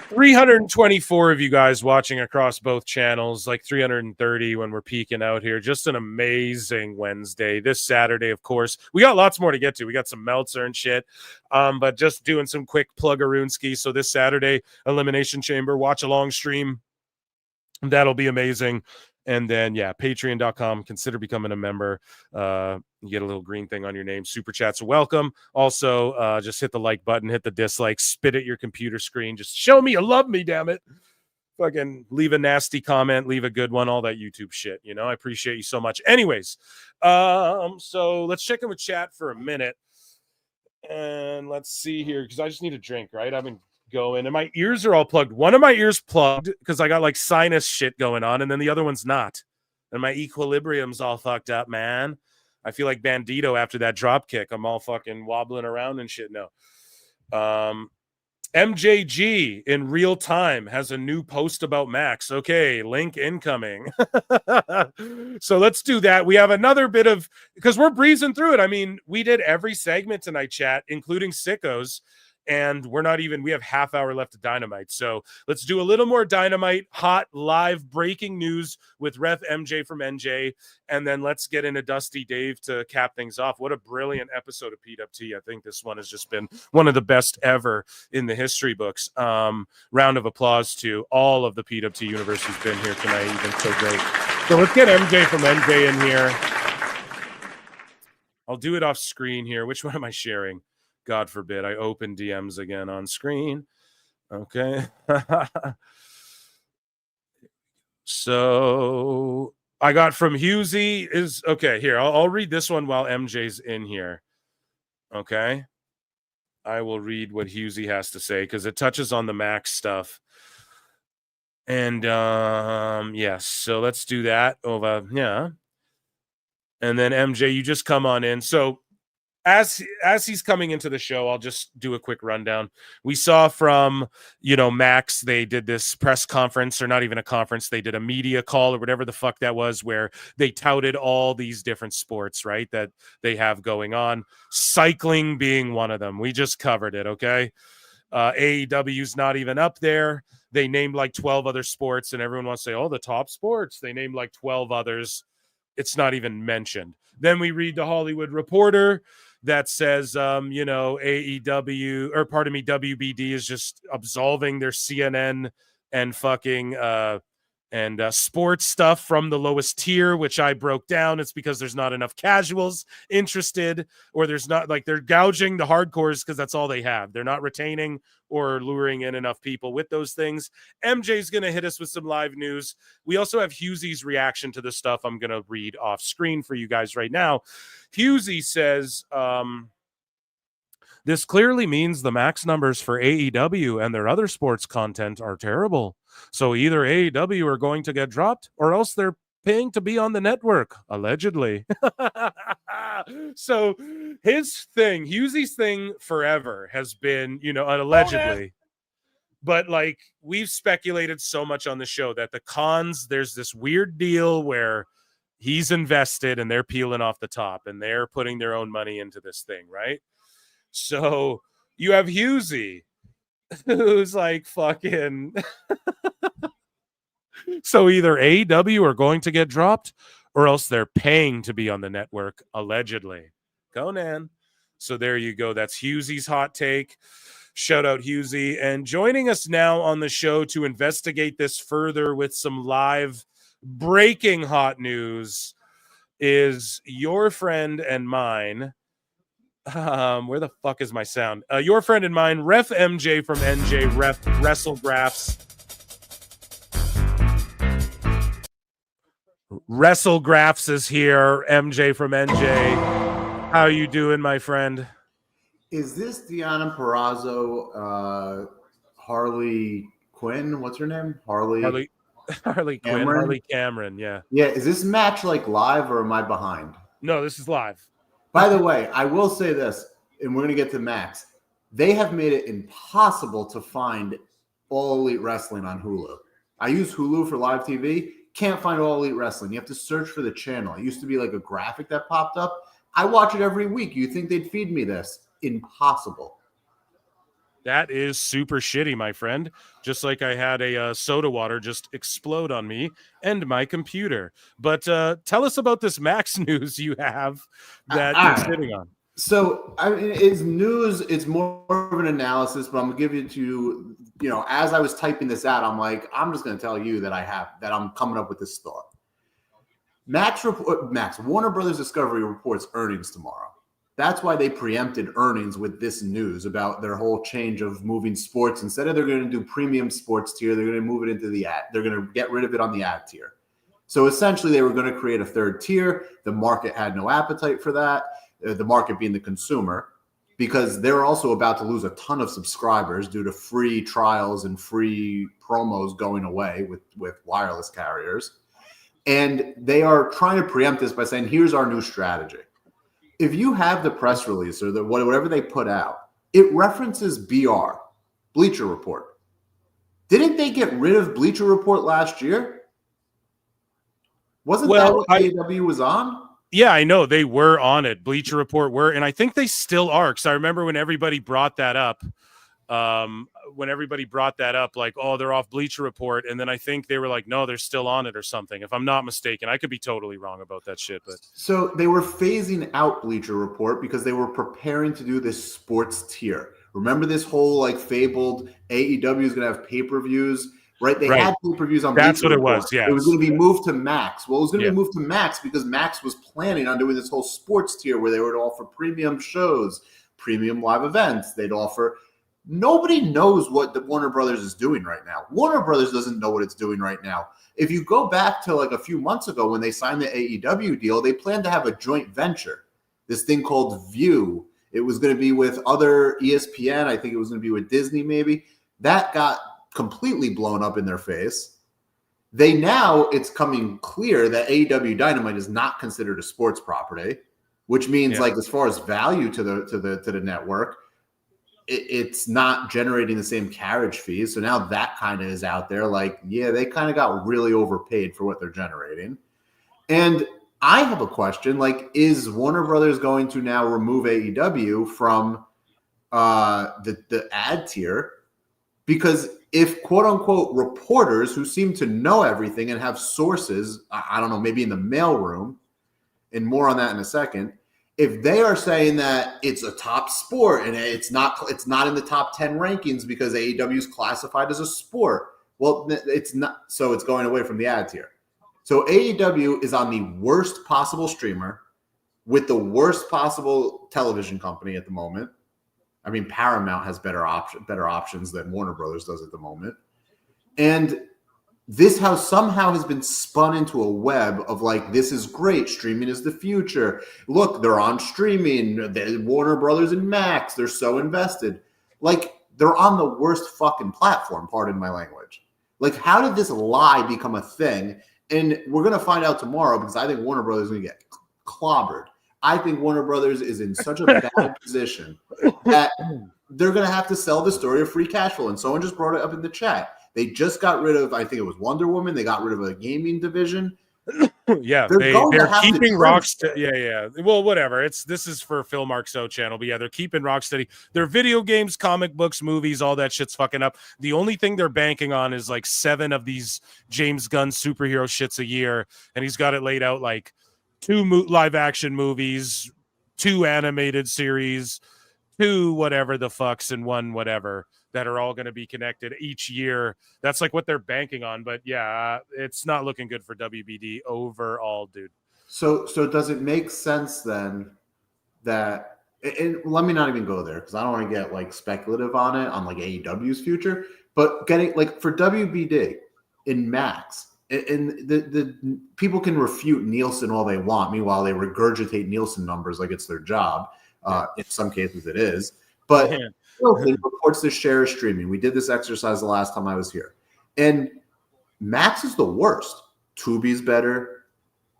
324 of you guys watching across both channels, like 330 when we're peeking out here. Just an amazing Wednesday. This Saturday, of course, we got lots more to get to. We got some Meltzer and shit, but just doing some quick plug-a-roonski. So this Saturday, Elimination Chamber watch-along stream. That'll be amazing. And then, yeah, patreon.com. Consider becoming a member. You get a little green thing on your name. Super chats are welcome. Also, just hit the like button, hit the dislike, spit at your computer screen. Just show me you love me, damn it. Fucking leave a nasty comment, leave a good one, all that YouTube shit. You know, I appreciate you so much. Anyways, so let's check in with chat for a minute. And let's see here, because I just need a drink, right? I've been going and my ears are all plugged. One of my ears plugged because I got like sinus shit going on, and then the other one's not. And my equilibrium's all fucked up, man. I feel like Bandito after that drop kick. I'm all fucking wobbling around and shit. No. MJG in real time has a new post about Max. Okay, link incoming. So let's do that. We have another bit of, because we're breezing through it. I mean, we did every segment tonight, chat, including Sickos. And we're not even, we have half hour left of Dynamite. So let's do a little more Dynamite, hot, live, breaking news with Ref MJ from NJ. And then let's get into Dusty Dave to cap things off. What a brilliant episode of PWT. I think this one has just been one of the best ever in the history books. Round of applause to all of the PWT universe who's been here tonight. You've been so great. So let's get MJ from NJ in here. I'll do it off screen here. Which one am I sharing? God forbid I open DMs again on screen. Okay. So I got from Husey is okay. Here, I'll read this one while MJ's in here. Okay. I will read what Husey has to say because it touches on the Max stuff. And yes, so let's do that over. Yeah. And then MJ, you just come on in. So as he's coming into the show, I'll just do a quick rundown. We saw from, Max, they did this press conference, or not even a conference. They did a media call or whatever the fuck that was, where they touted all these different sports, right, that they have going on. Cycling being one of them. We just covered it, okay? AEW's not even up there. They named like 12 other sports, and everyone wants to say, oh, the top sports. They named like 12 others. It's not even mentioned. Then we read the Hollywood Reporter that says, AEW, or pardon me, WBD is just absolving their CNN and fucking sports stuff from the lowest tier, which I broke down. It's because there's not enough casuals interested, or there's not, like, they're gouging the hardcores because that's all they have. They're not retaining or luring in enough people with those things. MJ's going to hit us with some live news. We also have Husey's reaction to the stuff I'm going to read off screen for you guys right now. Husey says, this clearly means the max numbers for AEW and their other sports content are terrible. So either AEW are going to get dropped, or else they're paying to be on the network, allegedly. So his thing, Husey's thing forever has been, allegedly. But like, we've speculated so much on the show that the cons, there's this weird deal where he's invested and they're peeling off the top and they're putting their own money into this thing, right? So you have Husey, who's like fucking. So either AEW are going to get dropped, or else they're paying to be on the network, allegedly. Conan. So there you go. That's Husey's hot take. Shout out Husey. And joining us now on the show to investigate this further with some live breaking hot news is your friend and mine. Where the fuck is my sound? Your friend and mine, Ref MJ from NJ Ref WrestleGraphs. WrestleGraphs is here. MJ from NJ. How you doing, my friend? Is this Deanna Purrazzo, Harley Quinn? What's her name? Harley Quinn, Harley Cameron. Yeah. Yeah. Is this match like live or am I behind? No, this is live. By the way, I will say this, and we're going to get to Max. They have made it impossible to find All Elite Wrestling on Hulu. I use Hulu for live TV. Can't find All Elite Wrestling. You have to search for the channel. It used to be like a graphic that popped up. I watch it every week. You think they'd feed me this? Impossible. That is super shitty, my friend. Just like I had a soda water just explode on me and my computer. But tell us about this Max news you have that you're sitting on. So, I mean, it's news. It's more of an analysis, but I'm going to give it to you, as I was typing this out, I'm like, I'm just going to tell you that I'm coming up with this thought. Max, Warner Brothers Discovery reports earnings tomorrow. That's why they preempted earnings with this news about their whole change of moving sports. Instead of they're going to do premium sports tier, they're going to move it into the ad. They're going to get rid of it on the ad tier. So essentially, they were going to create a third tier. The market had no appetite for that. The market being the consumer, because they're also about to lose a ton of subscribers due to free trials and free promos going away with wireless carriers. And they are trying to preempt this by saying, here's our new strategy. If you have the press release or whatever they put out, it references BR, Bleacher Report. Didn't they get rid of Bleacher Report last year? Wasn't that what AEW was on? Yeah, I know they were on it. Bleacher Report were, and I think they still are. Because I remember when everybody brought that up, like, oh, they're off Bleacher Report, and then I think they were like, no, they're still on it or something. If I'm not mistaken, I could be totally wrong about that shit. But so they were phasing out Bleacher Report because they were preparing to do this sports tier. Remember this whole like fabled AEW is going to have pay-per-views. Right, they had pay-per-views on. That's Bleacher what it Report. was. Yeah, it was going to be moved to Max. Well, it was going to be moved to Max because Max was planning on doing this whole sports tier where they would offer premium shows, premium live events. They'd offer. Nobody knows what the Warner Brothers is doing right now. Warner Brothers doesn't know what it's doing right now. If you go back to like a few months ago when they signed the AEW deal, they planned to have a joint venture. This thing called View. It was going to be with other ESPN. I think it was going to be with Disney. Maybe that got completely blown up in their face. It's coming clear that AEW Dynamite is not considered a sports property, which means like as far as value to the network, it's not generating the same carriage fees. So now that kind of is out there. Like, yeah, they kind of got really overpaid for what they're generating. And I have a question: like, is Warner Brothers going to now remove AEW from the ad tier? Because if quote unquote reporters who seem to know everything and have sources, I don't know, maybe in the mailroom, and more on that in a second, if they are saying that it's a top sport and it's not in the top 10 rankings because AEW is classified as a sport, well, it's not. So it's going away from the ad tier. So AEW is on the worst possible streamer with the worst possible television company at the moment. I mean, Paramount has better options than Warner Brothers does at the moment. And this house somehow has been spun into a web of like, this is great. Streaming is the future. Look, they're on streaming. Warner Brothers and Max, they're so invested. Like, they're on the worst fucking platform, pardon my language. Like, how did this lie become a thing? And we're going to find out tomorrow because I think Warner Brothers is going to get clobbered. I think Warner Brothers is in such a bad position that they're going to have to sell the story of free cash flow. And someone just brought it up in the chat. They just got rid of, I think it was Wonder Woman. They got rid of a gaming division. Yeah, They're they're have to keeping trim Rocksteady. Yeah. Well, whatever. This is for Phil Markso channel, but yeah, they're keeping Rocksteady. Their video games, comic books, movies, all that shit's fucking up. The only thing they're banking on is like 7 of these James Gunn superhero shits a year, and he's got it laid out like 2 live action movies, 2 animated series, 2 whatever the fucks, and 1 whatever that are all going to be connected each year. That's like what they're banking on. But yeah, it's not looking good for WBD overall, dude. So does it make sense then that, and let me not even go there because I don't want to get like speculative on it on like AEW's future, but getting like for WBD in Max, and the people can refute Nielsen all they want. Meanwhile, they regurgitate Nielsen numbers like it's their job. In some cases it is, but Nielsen reports the share streaming. We did this exercise the last time I was here, and Max is the worst. Tubi's better,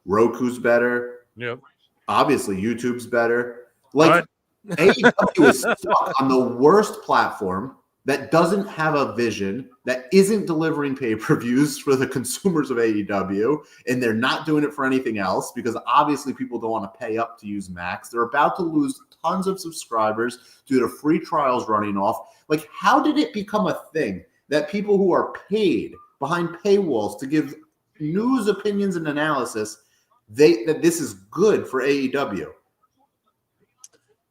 Roku's better. Yep. Obviously, YouTube's better. Like AEW is stuck on the worst platform that doesn't have a vision, that isn't delivering pay-per-views for the consumers of AEW, and they're not doing it for anything else because obviously people don't want to pay up to use Max. They're about to lose tons of subscribers due to free trials running off. Like, how did it become a thing that people who are paid behind paywalls to give news, opinions, and analysis, that this is good for AEW?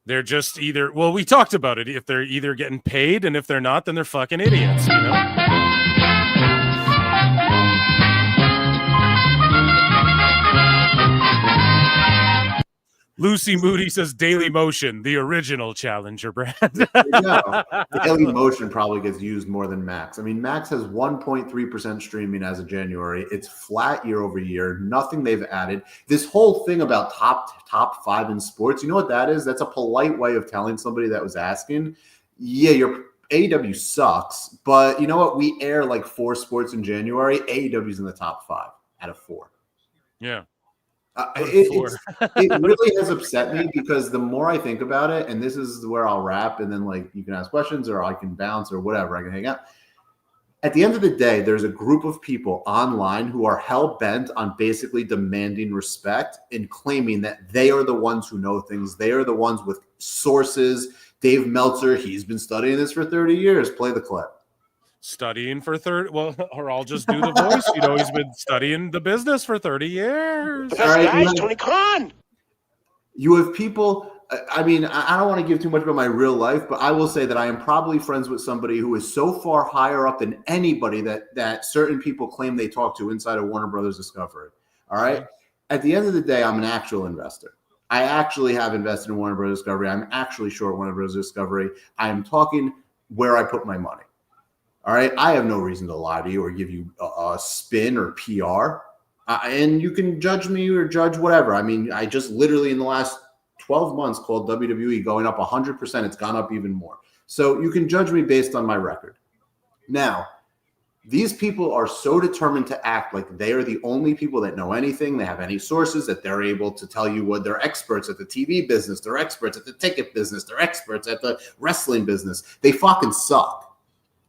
They're just either, well, we talked about it. If they're either getting paid, and if they're not, then they're fucking idiots, you know? Lucy Moody says Daily Motion, the original challenger brand. Daily Motion probably gets used more than Max. I mean, Max has 1.3% streaming as of January. It's flat year over year. Nothing they've added. This whole thing about top 5 in sports, you know what that is? That's a polite way of telling somebody that was asking, yeah, your AEW sucks, but you know what? We air like 4 sports in January. AEW's in the top 5 out of 4. Yeah. It really has upset me because the more I think about it, and this is where I'll wrap, and then like you can ask questions or I can bounce or whatever, I can hang out. At the end of the day, there's a group of people online who are hell-bent on basically demanding respect and claiming that they are the ones who know things. They are the ones with sources. Dave Meltzer, he's been studying this for 30 years. Play the clip. Studying for 30, well, or I'll just do the voice. You know, he's been studying the business for 30 years. The best guys, Tony Khan. You have people, I mean, I don't want to give too much about my real life, but I will say that I am probably friends with somebody who is so far higher up than anybody that certain people claim they talk to inside of Warner Brothers Discovery. All right. At the end of the day, I'm an actual investor. I actually have invested in Warner Brothers Discovery. I'm actually short Warner Brothers Discovery. I am talking where I put my money. All right. I have no reason to lie to you or give you a spin or PR. And you can judge me or judge whatever. I mean, I just literally in the last 12 months called WWE going up 100%. It's gone up even more. So you can judge me based on my record. Now, these people are so determined to act like they are the only people that know anything. They have any sources that they're able to tell you what they're experts at the TV business. They're experts at the ticket business. They're experts at the wrestling business. They fucking suck.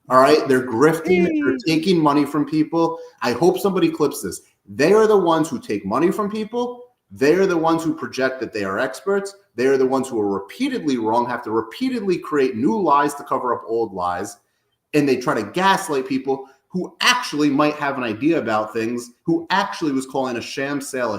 All right. They're grifting. They're taking money from people. I hope somebody clips this. They are the ones who take money from people. They are the ones who project that they are experts. They are the ones who are repeatedly wrong, have to repeatedly create new lies to cover up old lies. And they try to gaslight people who actually might have an idea about things, who actually was calling a sham sale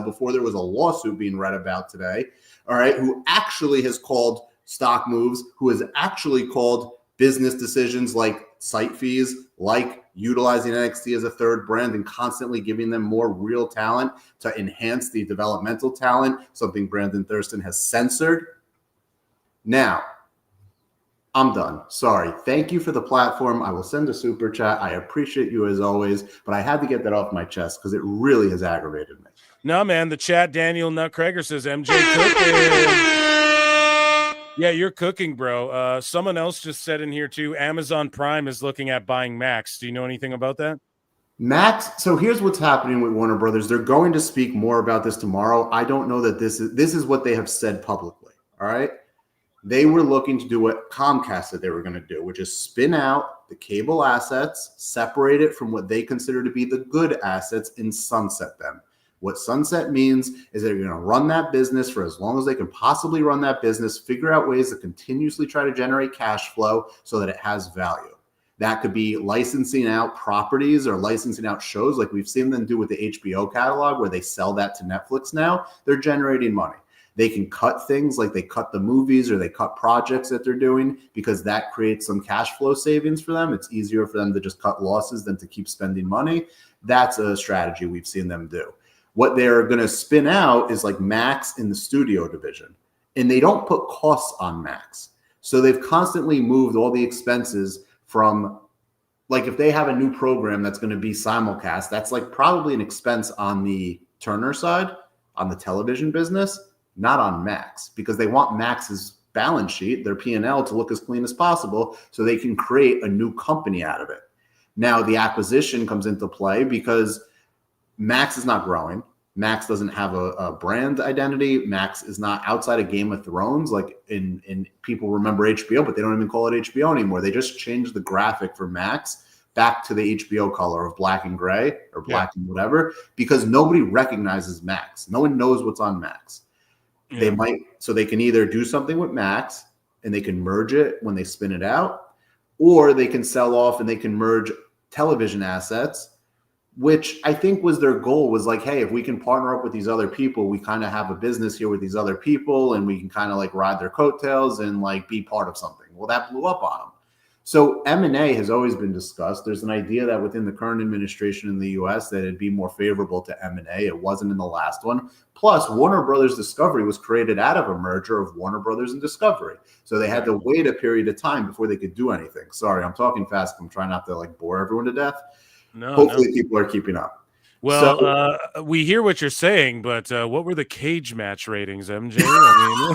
before there was a lawsuit being read about today. All right. Who actually has called stock moves, who has actually called business decisions like site fees, like utilizing NXT as a third brand and constantly giving them more real talent to enhance the developmental talent, something Brandon Thurston has censored. Now, I'm done. Sorry. Thank you for the platform. I will send a super chat. I appreciate you as always, but I had to get that off my chest because it really has aggravated me. No, man. The chat, Daniel Nutcracker says MJ cooking. Yeah, you're cooking, bro. Someone else just said in here too, Amazon Prime is looking at buying Max. Do you know anything about that? Max, so here's what's happening with Warner Brothers. They're going to speak more about this tomorrow. I don't know that this is what they have said publicly. All right. They were looking to do what Comcast said they were going to do, which is spin out the cable assets, separate it from what they consider to be the good assets, and sunset them. What sunset means is that you're going to run that business for as long as they can possibly run that business, figure out ways to continuously try to generate cash flow so that it has value. That could be licensing out properties or licensing out shows like we've seen them do with the HBO catalog where they sell that to Netflix now. They're generating money. They can cut things like they cut the movies or they cut projects that they're doing because that creates some cash flow savings for them. It's easier for them to just cut losses than to keep spending money. That's a strategy we've seen them do. What they're going to spin out is like Max in the studio division, and they don't put costs on Max. So they've constantly moved all the expenses from, like, if they have a new program that's going to be simulcast, that's like probably an expense on the Turner side, on the television business, not on Max, because they want Max's balance sheet, their P&L, to look as clean as possible so they can create a new company out of it. Now, the acquisition comes into play because Max is not growing. Max doesn't have a brand identity. Max is not outside of Game of Thrones. Like in people remember HBO, but they don't even call it HBO anymore. They just changed the graphic for Max back to the HBO color of black and gray or black and whatever, because nobody recognizes Max. No one knows what's on Max. They might, so they can either do something with Max and they can merge it when they spin it out, or they can sell off and they can merge television assets, which I think was their goal, was like, hey, if we can partner up with these other people, we kind of have a business here with these other people and we can kind of like ride their coattails and like be part of something. Well, that blew up on them. So M&A has always been discussed. There's an idea that within the current administration in the U.S. that it'd be more favorable to M&A. It wasn't in the last one. Plus, Warner Brothers Discovery was created out of a merger of Warner Brothers and Discovery. So they had to wait a period of time before they could do anything. Sorry, I'm talking fast. I'm trying not to like bore everyone to death. Hopefully people are keeping up. Well, we hear what you're saying, but what were the cage match ratings, MJ? I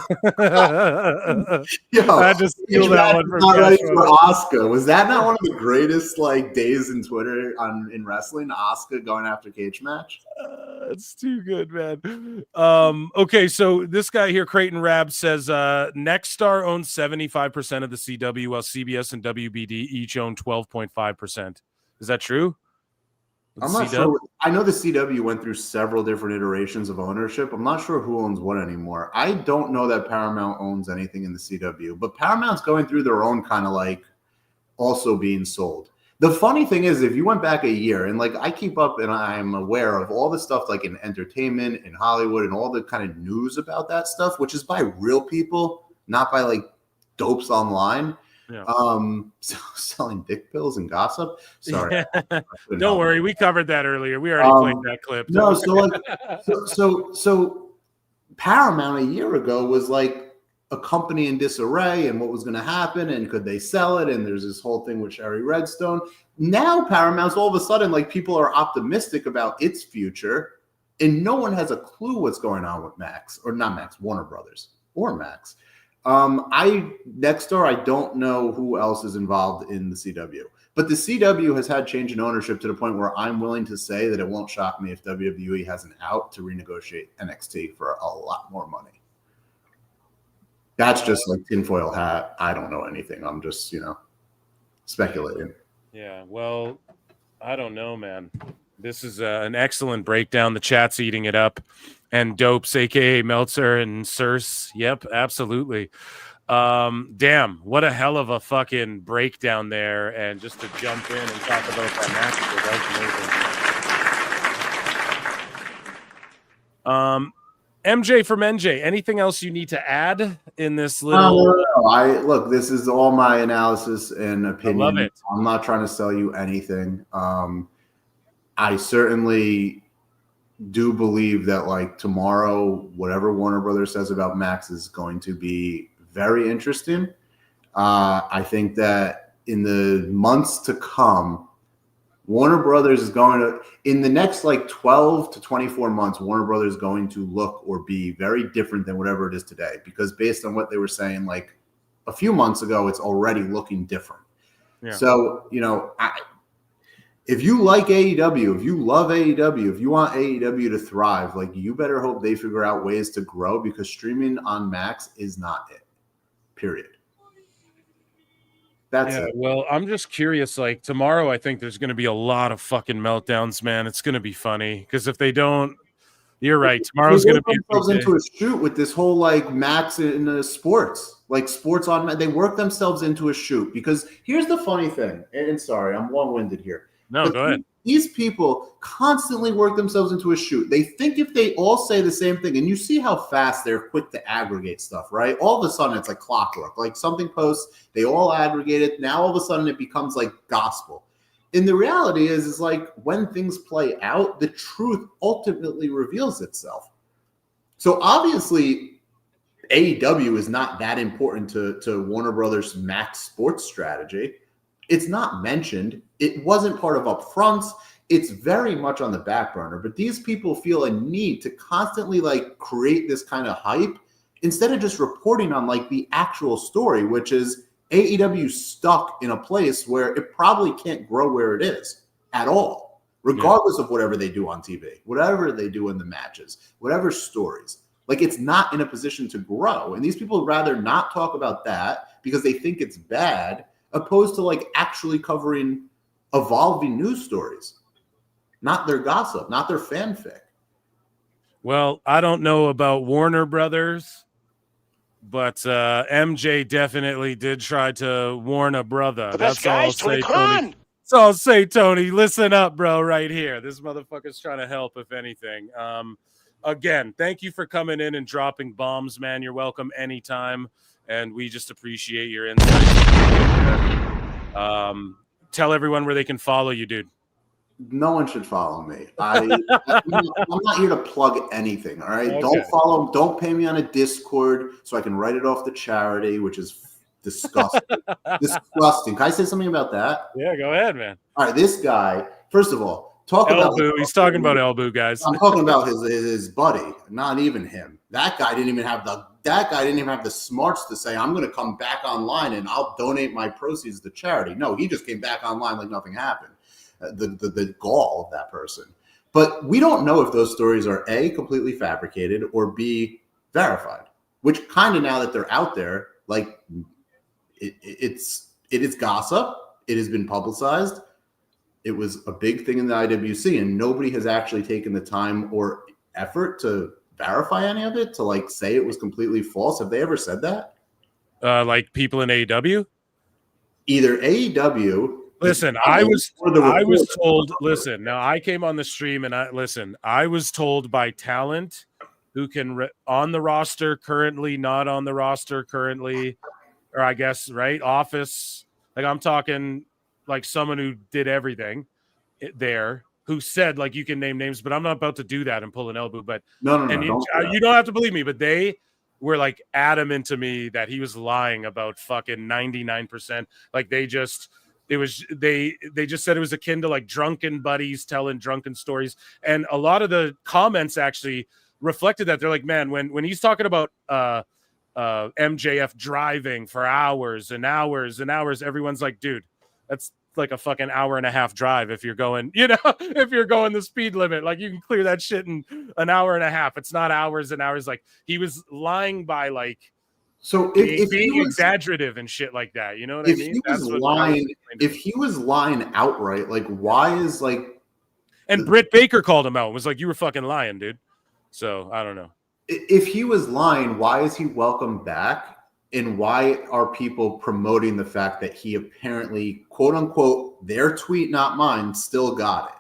mean, I just steal that one from Asuka. Was that not one of the greatest like days in Twitter in wrestling? Asuka going after cage match. It's too good, man. Okay, so this guy here, Creighton Rab, says Nexstar owns 75% of the CW, while CBS and WBD each own 12.5%. Is that true? I'm not sure. I know the CW went through several different iterations of ownership. I'm not sure who owns what anymore. I don't know that Paramount owns anything in the CW, but Paramount's going through their own kind of like also being sold. The funny thing is, if you went back a year, and like I keep up and I'm aware of all the stuff like in entertainment, in Hollywood, and all the kind of news about that stuff, which is by real people, not by like dopes online. Yeah. Selling dick pills and gossip. Sorry. Don't worry, we covered that earlier. We already played that clip. No, so like so Paramount a year ago was like a company in disarray and what was going to happen and could they sell it, and there's this whole thing with Sherry Redstone. Now Paramount's all of a sudden like people are optimistic about its future and no one has a clue what's going on with Max, or not Max, Warner Brothers or Max. Nexstar, I don't know who else is involved in the CW, but the CW has had change in ownership to the point where I'm willing to say that it won't shock me if WWE has an out to renegotiate NXT for a lot more money. That's just like tinfoil hat. I don't know anything. I'm just, speculating. Yeah, well, I don't know, man. This is an excellent breakdown. The chat's eating it up. And Dopes, a.k.a. Meltzer and Circe. Yep, absolutely. Damn, what a hell of a fucking breakdown there. And just to jump in and talk about that match, MJ from NJ, anything else you need to add in this little... No. Look, this is all my analysis and opinion. I love it. I'm not trying to sell you anything. I certainly do believe that like tomorrow, whatever Warner Brothers says about Max is going to be very interesting. I think that in the months to come, Warner Brothers is going to, in the next like 12 to 24 months, Warner Brothers is going to look or be very different than whatever it is today, because based on what they were saying like a few months ago, it's already looking different. Yeah. So, if you like AEW, if you love AEW, if you want AEW to thrive, like you better hope they figure out ways to grow, because streaming on Max is not it. Period. That's it. Well, I'm just curious. Like tomorrow, I think there's going to be a lot of fucking meltdowns, man. It's going to be funny because if they don't, you're right. Tomorrow's going to be themselves into a shoot with this whole like Max in sports, like sports on. They work themselves into a shoot because here's the funny thing. And sorry, I'm long-winded here. No, but go ahead. These people constantly work themselves into a shoot. They think if they all say the same thing, and you see how fast they're quick to aggregate stuff, right? All of a sudden, it's like clockwork. Like something posts, they all aggregate it. Now all of a sudden, it becomes like gospel. And the reality is like when things play out, the truth ultimately reveals itself. So obviously, AEW is not that important to Warner Brothers' Max sports strategy. It's not mentioned. It wasn't part of upfronts. It's very much on the back burner. But these people feel a need to constantly like create this kind of hype instead of just reporting on like the actual story, which is AEW stuck in a place where it probably can't grow where it is at all, regardless of whatever they do on TV, whatever they do in the matches, whatever stories. Like it's not in a position to grow. And these people would rather not talk about that because they think it's bad, opposed to like actually covering evolving news stories, not their gossip, not their fanfic. Well, I don't know about Warner Brothers, but MJ definitely did try to warn a brother. That's all I'll say, Tony. So I'll say, Tony, listen up, bro, right here. This motherfucker's trying to help, if anything. Again, thank you for coming in and dropping bombs, man. You're welcome anytime. And we just appreciate your insights. Tell everyone where they can follow you, dude. No one should follow me. I'm not here to plug anything. All right. Okay. Don't pay me on a Discord so I can write it off to charity, which is disgusting. Disgusting. Can I say something about that? Yeah, go ahead, man. All right. This guy, first of all, He's talking about Elboo, guys. I'm talking about his buddy, not even him. That guy didn't even have the smarts to say, I'm going to come back online and I'll donate my proceeds to charity. No, he just came back online like nothing happened. The gall of that person. But we don't know if those stories are A, completely fabricated, or B, verified, which kind of now that they're out there, like it is gossip. It has been publicized. It was a big thing in the IWC, and nobody has actually taken the time or effort to verify any of it, to like say it was completely false. Have they ever said that? Like people in AEW? Either AEW. Listen, I was told, listen, now I came on the stream and I was told by talent who can on the roster currently, not on the roster currently, or I guess, right? Office. Like I'm talking like someone who did everything there, who said like you can name names, but I'm not about to do that and pull an elbow. But no, you don't have to believe me, but they were like adamant to me that he was lying about fucking 99%. Like they just said it was akin to like drunken buddies telling drunken stories. And a lot of the comments actually reflected that. They're like, man, when he's talking about MJF driving for hours and hours and hours, everyone's like, dude, that's like a fucking hour and a half drive if you're going, if you're going the speed limit. Like you can clear that shit in an hour and a half. It's not hours and hours. Like he was lying by like, so if being exaggerative and shit like that, you know what I mean? If he was lying outright, like why is like, and Britt Baker called him out and was like, you were fucking lying, dude. So I don't know. If he was lying, why is he welcome back? And why are people promoting the fact that he apparently, quote unquote, their tweet, not mine, still got it?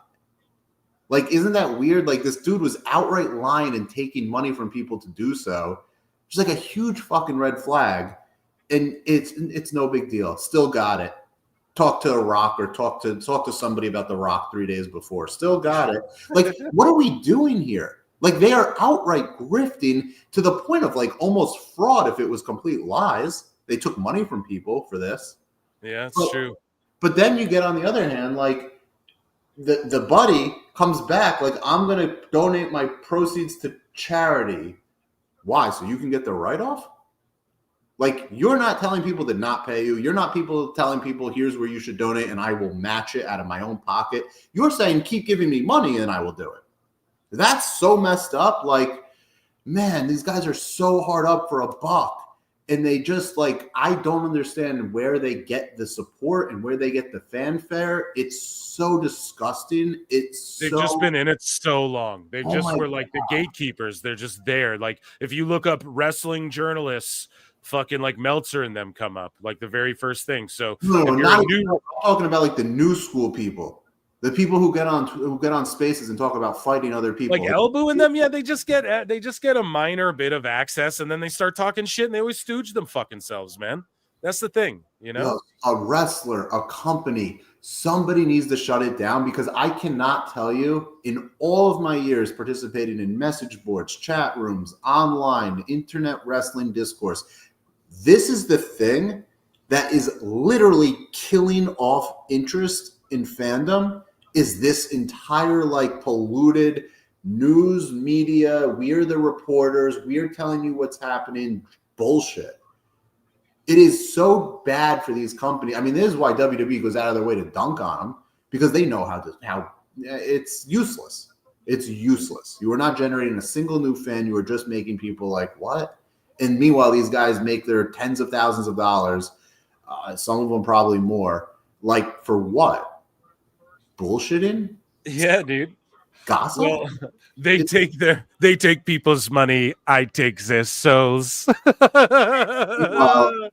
Like, isn't that weird? Like this dude was outright lying and taking money from people to do so. Just like a huge fucking red flag, and it's no big deal. Still got it. Talk to a Rock or talk to somebody about the Rock 3 days before. Still got it. Like, what are we doing here? Like, they are outright grifting to the point of like almost fraud. If it was complete lies, they took money from people for this. Yeah, it's true. But then you get on the other hand, like the buddy comes back like, I'm gonna donate my proceeds to charity. Why? So you can get the write-off? Like, you're not telling people to not pay you. You're not telling people, here's where you should donate and I will match it out of my own pocket. You're saying, keep giving me money and I will do it. That's so messed up. Like, man, these guys are so hard up for a buck. And they just like, I don't understand where they get the support and where they get the fanfare. It's so disgusting. They've just been in it so long. They Oh just my were like the gatekeepers. They're just there. Like if you look up wrestling journalists, fucking like Meltzer and them come up like the very first thing. So No, if you're not a new, I'm talking about like the new school people, the people who get on spaces and talk about fighting other people, like elbowing them, yeah, they just get a minor bit of access, and then they start talking shit, and they always stooge them fucking selves, man. That's the thing, you know. A wrestler, a company, somebody needs to shut it down, because I cannot tell you, in all of my years participating in message boards, chat rooms, online, internet wrestling discourse, this is the thing that is literally killing off interest in fandom, is this entire like polluted news media, we're the reporters, we're telling you what's happening bullshit. It is so bad for these companies. I mean, this is why WWE goes out of their way to dunk on them, because they know how it's useless. It's useless. You are not generating a single new fan. You are just making people like, what? And meanwhile, these guys make their tens of thousands of dollars, some of them probably more. Like, for what? Bullshitting? Yeah, dude. Gossip? Well, they take people's money. I take their souls. I'm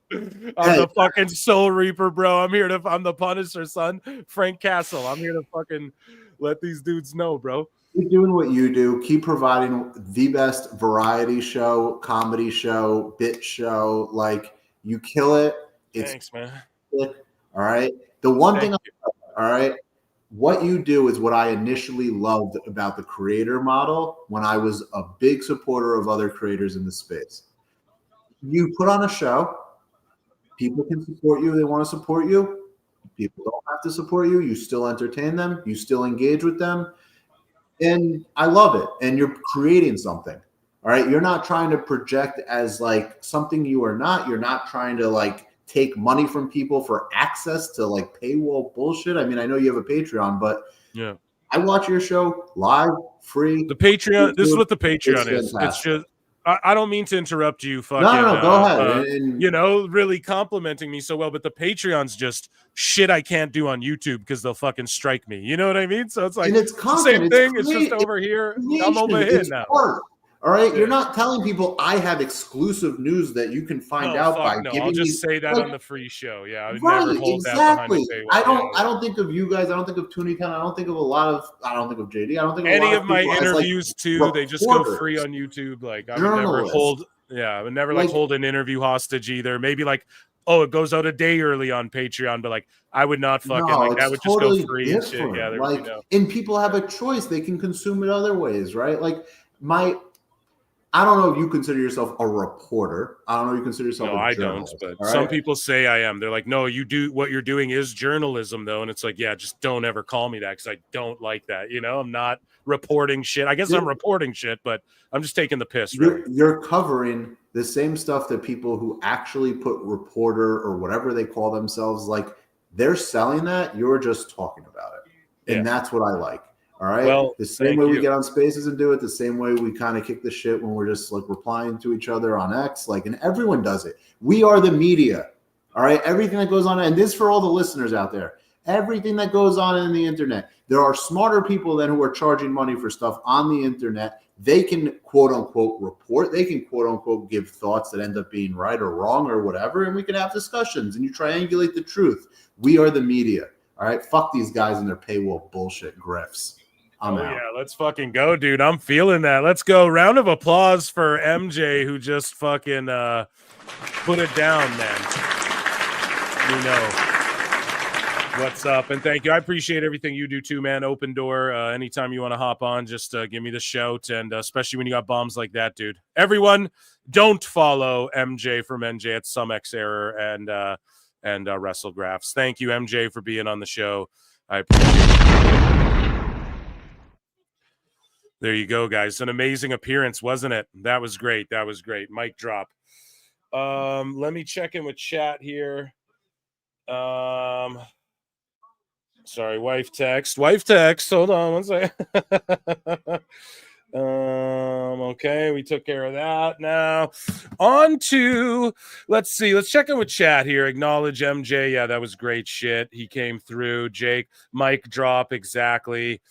the fucking soul reaper, bro. I'm the Punisher, son. Frank Castle. I'm here to fucking let these dudes know, bro. Keep doing what you do. Keep providing the best variety show, comedy show, bit show. Like, you kill it. Thanks, man. All right. The one thing, all right, what you do is what I initially loved about the creator model when I was a big supporter of other creators in the space. You put on a show. People can support you. They want to support you. People don't have to support you. You still entertain them. You still engage with them. And I love it. And you're creating something. All right. You're not trying to project as like something you are not. You're not trying to like take money from people for access to like paywall bullshit. I mean, I know you have a Patreon, but yeah, I watch your show live, free. The Patreon. This is what the Patreon is. Fantastic. It's just. I don't mean to interrupt you. Fucking, No, go ahead. You know, really complimenting me so well, but the Patreon's just shit I can't do on YouTube because they'll fucking strike me. You know what I mean? So it's like, and it's the content. same thing. It's just over here. I'm over here now. Art. All right, you're not telling people I have exclusive news that you can find out by giving I'll just me, say that like, on the free show. Yeah, I would right, never hold exactly. that behind the paywall. I don't think of you guys. I don't think of Toonie Town. I don't think of JD. I don't think of any a lot of my people as, like, interviews too. They just go reporters. free on YouTube. Like I would never hold. Yeah, I would never like hold an interview hostage either. Maybe like, oh, it goes out a day early on Patreon, but like I would not fucking like that would totally just go free and shit. Yeah, there would like, be no. and people have a choice; they can consume it other ways, right? Like I don't know if you consider yourself a reporter. I don't know if you consider yourself. No, a I journalist, don't. But all some right? people say I am. They're like, no, you do what you're doing is journalism, though, and it's like, yeah, just don't ever call me that because I don't like that. You know, I'm not reporting shit. I guess I'm reporting shit, but I'm just taking the piss. Really. You're covering the same stuff that people who actually put reporter or whatever they call themselves, like they're selling that. You're just talking about it, and that's what I like. All right. Well, the same way we get on spaces and do it, the same way we kind of kick the shit when we're just like replying to each other on X, like, and everyone does it. We are the media. All right. Everything that goes on, and this for all the listeners out there, everything that goes on in the internet, there are smarter people than who are charging money for stuff on the internet. They can quote unquote report. They can quote unquote give thoughts that end up being right or wrong or whatever. And we can have discussions and you triangulate the truth. We are the media. All right. Fuck these guys and their paywall bullshit grifts. Yeah, let's fucking go, dude. I'm feeling that. Let's go. Round of applause for MJ, who just fucking put it down, man. You know what's up, and thank you. I appreciate everything you do too, man. Open door. Anytime you want to hop on, just give me the shout, and especially when you got bombs like that, dude. Everyone, don't follow MJ from NJ at some X Error and WrestleGraphs. Thank you, MJ, for being on the show. I appreciate it. There you go, guys. An amazing appearance, wasn't it? That was great. That was great. Mic drop. Let me check in with chat here. Sorry, wife text. Hold on one second. Okay, we took care of that. Now on to, let's see, let's check in with chat here. Acknowledge MJ. Yeah, that was great shit. He came through. Jake, mic drop, exactly.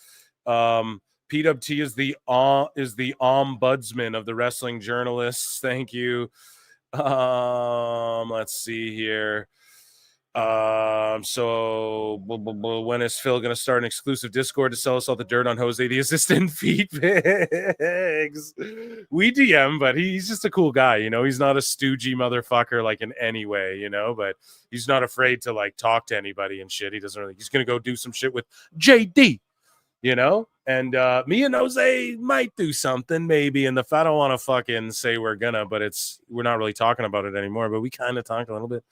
PWT is the ombudsman of the wrestling journalists. Thank you. Let's see here. So when is Phil going to start an exclusive Discord to sell us all the dirt on Jose the assistant feed pigs? We DM, but he's just a cool guy, you know. He's not a stoogey motherfucker like in any way, you know, but he's not afraid to like talk to anybody and shit. He doesn't really, he's going to go do some shit with JD, you know. And me and Jose might do something maybe. And I don't want to fucking say we're gonna, but we're not really talking about it anymore, but we kind of talk a little bit.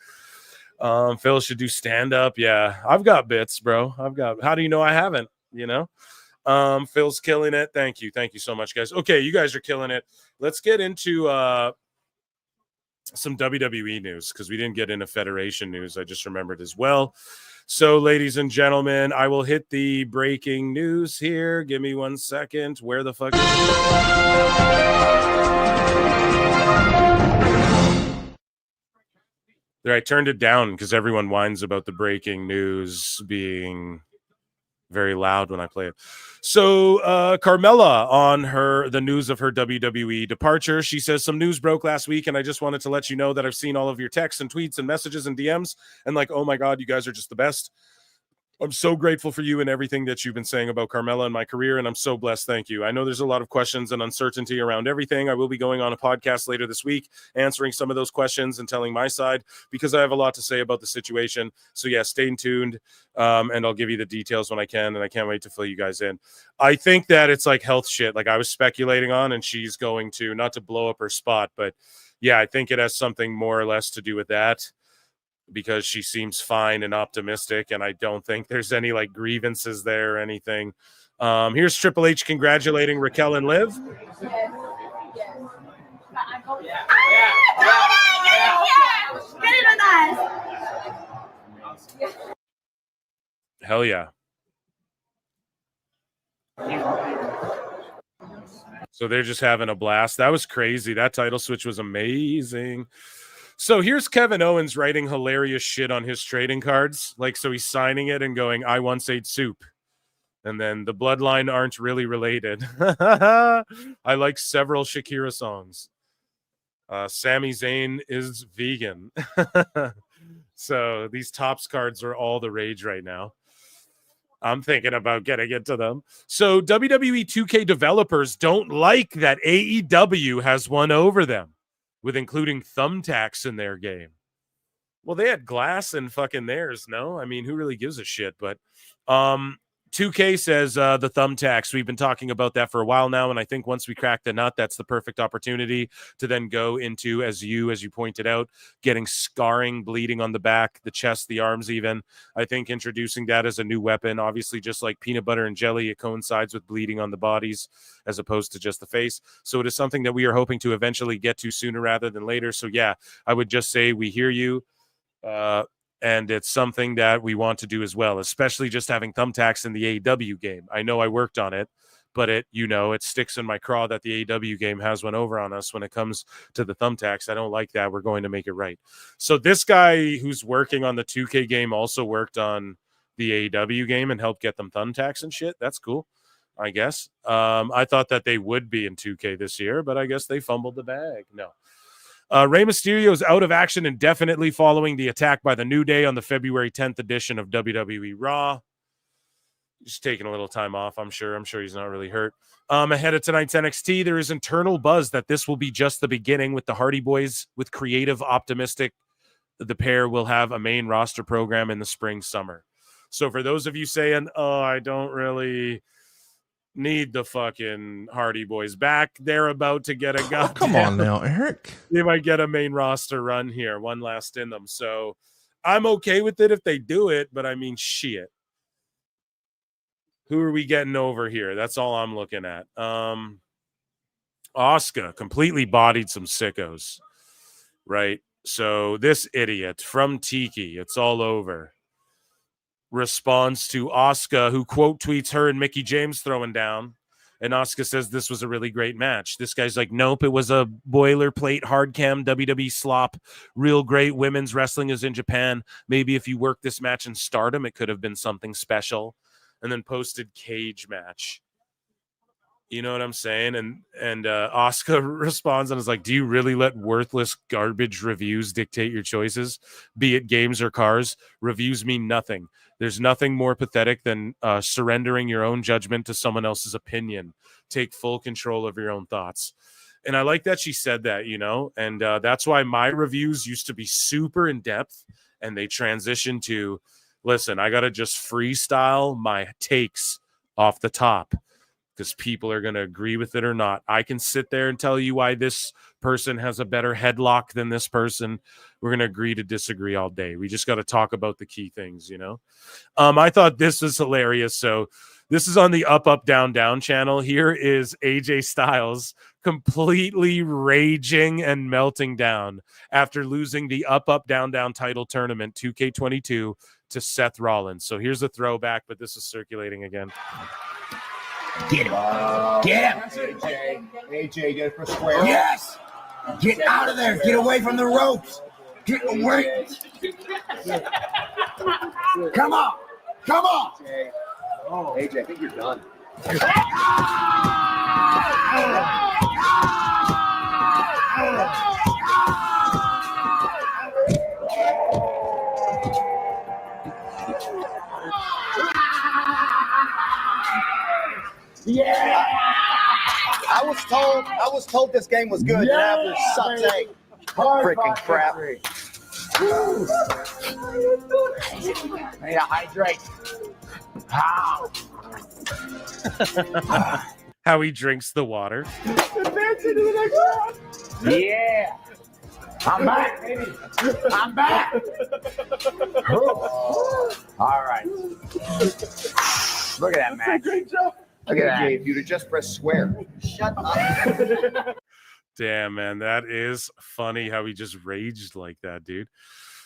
Phil should do stand up. Yeah, I've got bits, bro. How do you know I haven't? You know, Phil's killing it. Thank you so much, guys. Okay, you guys are killing it. Let's get into some WWE news because we didn't get into Federation news. I just remembered as well. So, ladies and gentlemen, I will hit the breaking news here. Give me 1 second. Where the fuck is it? There, I turned it down because everyone whines about the breaking news being very loud when I play it. So Carmella on the news of her WWE departure. She says some news broke last week, and I just wanted to let you know that I've seen all of your texts and tweets and messages and DMs, and like, oh my God, you guys are just the best. I'm so grateful for you and everything that you've been saying about Carmella and my career, and I'm so blessed. Thank you. I know there's a lot of questions and uncertainty around everything. I will be going on a podcast later this week, answering some of those questions and telling my side because I have a lot to say about the situation. So yeah, stay tuned, and I'll give you the details when I can, and I can't wait to fill you guys in. I think that it's like health shit, like I was speculating on, and she's going to, not to blow up her spot, but yeah, I think it has something more or less to do with that, because she seems fine and optimistic, and I don't think there's any like grievances there or anything. Here's Triple H congratulating Raquel and Liv. Hell yeah. So they're just having a blast. That was crazy. That title switch was amazing. So here's Kevin Owens writing hilarious shit on his trading cards. Like, so he's signing it and going, I once ate soup. And then the bloodline aren't really related. I like several Shakira songs. Sami Zayn is vegan. So these Topps cards are all the rage right now. I'm thinking about getting into them. So WWE 2K developers don't like that AEW has won over them with including thumbtacks in their game. Well, they had glass in fucking theirs, no? I mean, who really gives a shit? But 2K says the thumbtacks, we've been talking about that for a while now, and I think once we crack the nut, that's the perfect opportunity to then go into, as you pointed out, getting scarring, bleeding on the back, the chest, the arms even. I think introducing that as a new weapon, obviously just like peanut butter and jelly, it coincides with bleeding on the bodies as opposed to just the face. So it is something that we are hoping to eventually get to sooner rather than later. So yeah, I would just say we hear you. And it's something that we want to do as well, especially just having thumbtacks in the AEW game. I know I worked on it, but it sticks in my craw that the AEW game has one over on us when it comes to the thumbtacks. I don't like that. We're going to make it right. So this guy who's working on the 2K game also worked on the AEW game and helped get them thumbtacks and shit. That's cool, I guess. I thought that they would be in 2K this year, but I guess they fumbled the bag. No. Rey Mysterio is out of action indefinitely following the attack by the New Day on the February 10th edition of WWE Raw. Just taking a little time off, I'm sure. I'm sure he's not really hurt. Ahead of tonight's NXT, there is internal buzz that this will be just the beginning with the Hardy Boys, with creative, optimistic. The pair will have a main roster program in the spring, summer. So for those of you saying, oh, I don't really need the fucking Hardy Boys back, they're about to get a goddamn... Come on now, Eric. They might get a main roster run here, one last in them. So I'm okay with it if they do it, but I mean, shit. Who are we getting over here? That's all I'm looking at. Asuka completely bodied some sickos, right? So this idiot from Tiki, it's all over, responds to Asuka, who quote tweets her and Mickie James throwing down, And Asuka says this was a really great match. This guy's like, nope, it was a boilerplate hard cam WWE slop. Real great women's wrestling is in Japan. Maybe if you work this match in Stardom, it could have been something special. And then posted cage match. You know what I'm saying? And Asuka responds and is like, do you really let worthless garbage reviews dictate your choices? Be it games or cars, reviews mean nothing. There's nothing more pathetic than surrendering your own judgment to someone else's opinion. Take full control of your own thoughts. And I like that she said that, you know, and that's why my reviews used to be super in depth, and they transitioned to, listen, I got to just freestyle my takes off the top, because people are going to agree with it or not. I can sit there and tell you why this person has a better headlock than this person. We're going to agree to disagree all day. We just got to talk about the key things, you know? I thought this was hilarious. So this is on the Up, Up, Down, Down channel. Here is AJ Styles completely raging and melting down after losing the Up, Up, Down, Down title tournament 2K22 to Seth Rollins. So here's a throwback, but this is circulating again. Get him. Get him. AJ, get it for square. Yes. Get out of there. Get away from the ropes. Get away. Come on. Come on. Oh, AJ, I think you're done. Yeah. I was told this game was good. Yeah, After sucks egg. Freaking crap. I need to hydrate. How? How he drinks the water. Yeah. I'm back, baby. I'm back. All right. Look at that match. Great job. Look at that. Gave you to just press square. Shut up. Damn, man, that is funny how he just raged like that, dude.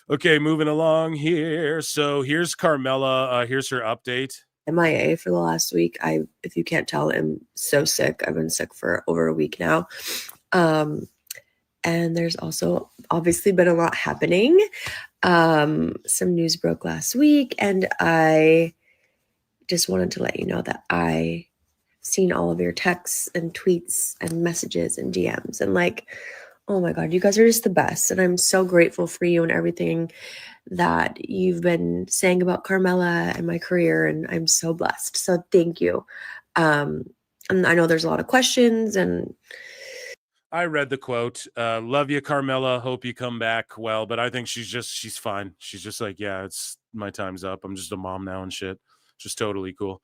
Okay, moving along here. So here's Carmella. Here's her update. MIA for the last week. If you can't tell, I'm so sick. I've been sick for over a week now. And there's also obviously been a lot happening. Some news broke last week, and I just wanted to let you know that I seen all of your texts and tweets and messages and DMs, and like, oh my God, you guys are just the best. And I'm so grateful for you and everything that you've been saying about Carmella and my career. And I'm so blessed. So thank you. And I know there's a lot of questions, and I read the quote. Love you, Carmella. Hope you come back well. But I think she's fine. She's just like, yeah, it's my time's up. I'm just a mom now and shit. Just totally cool.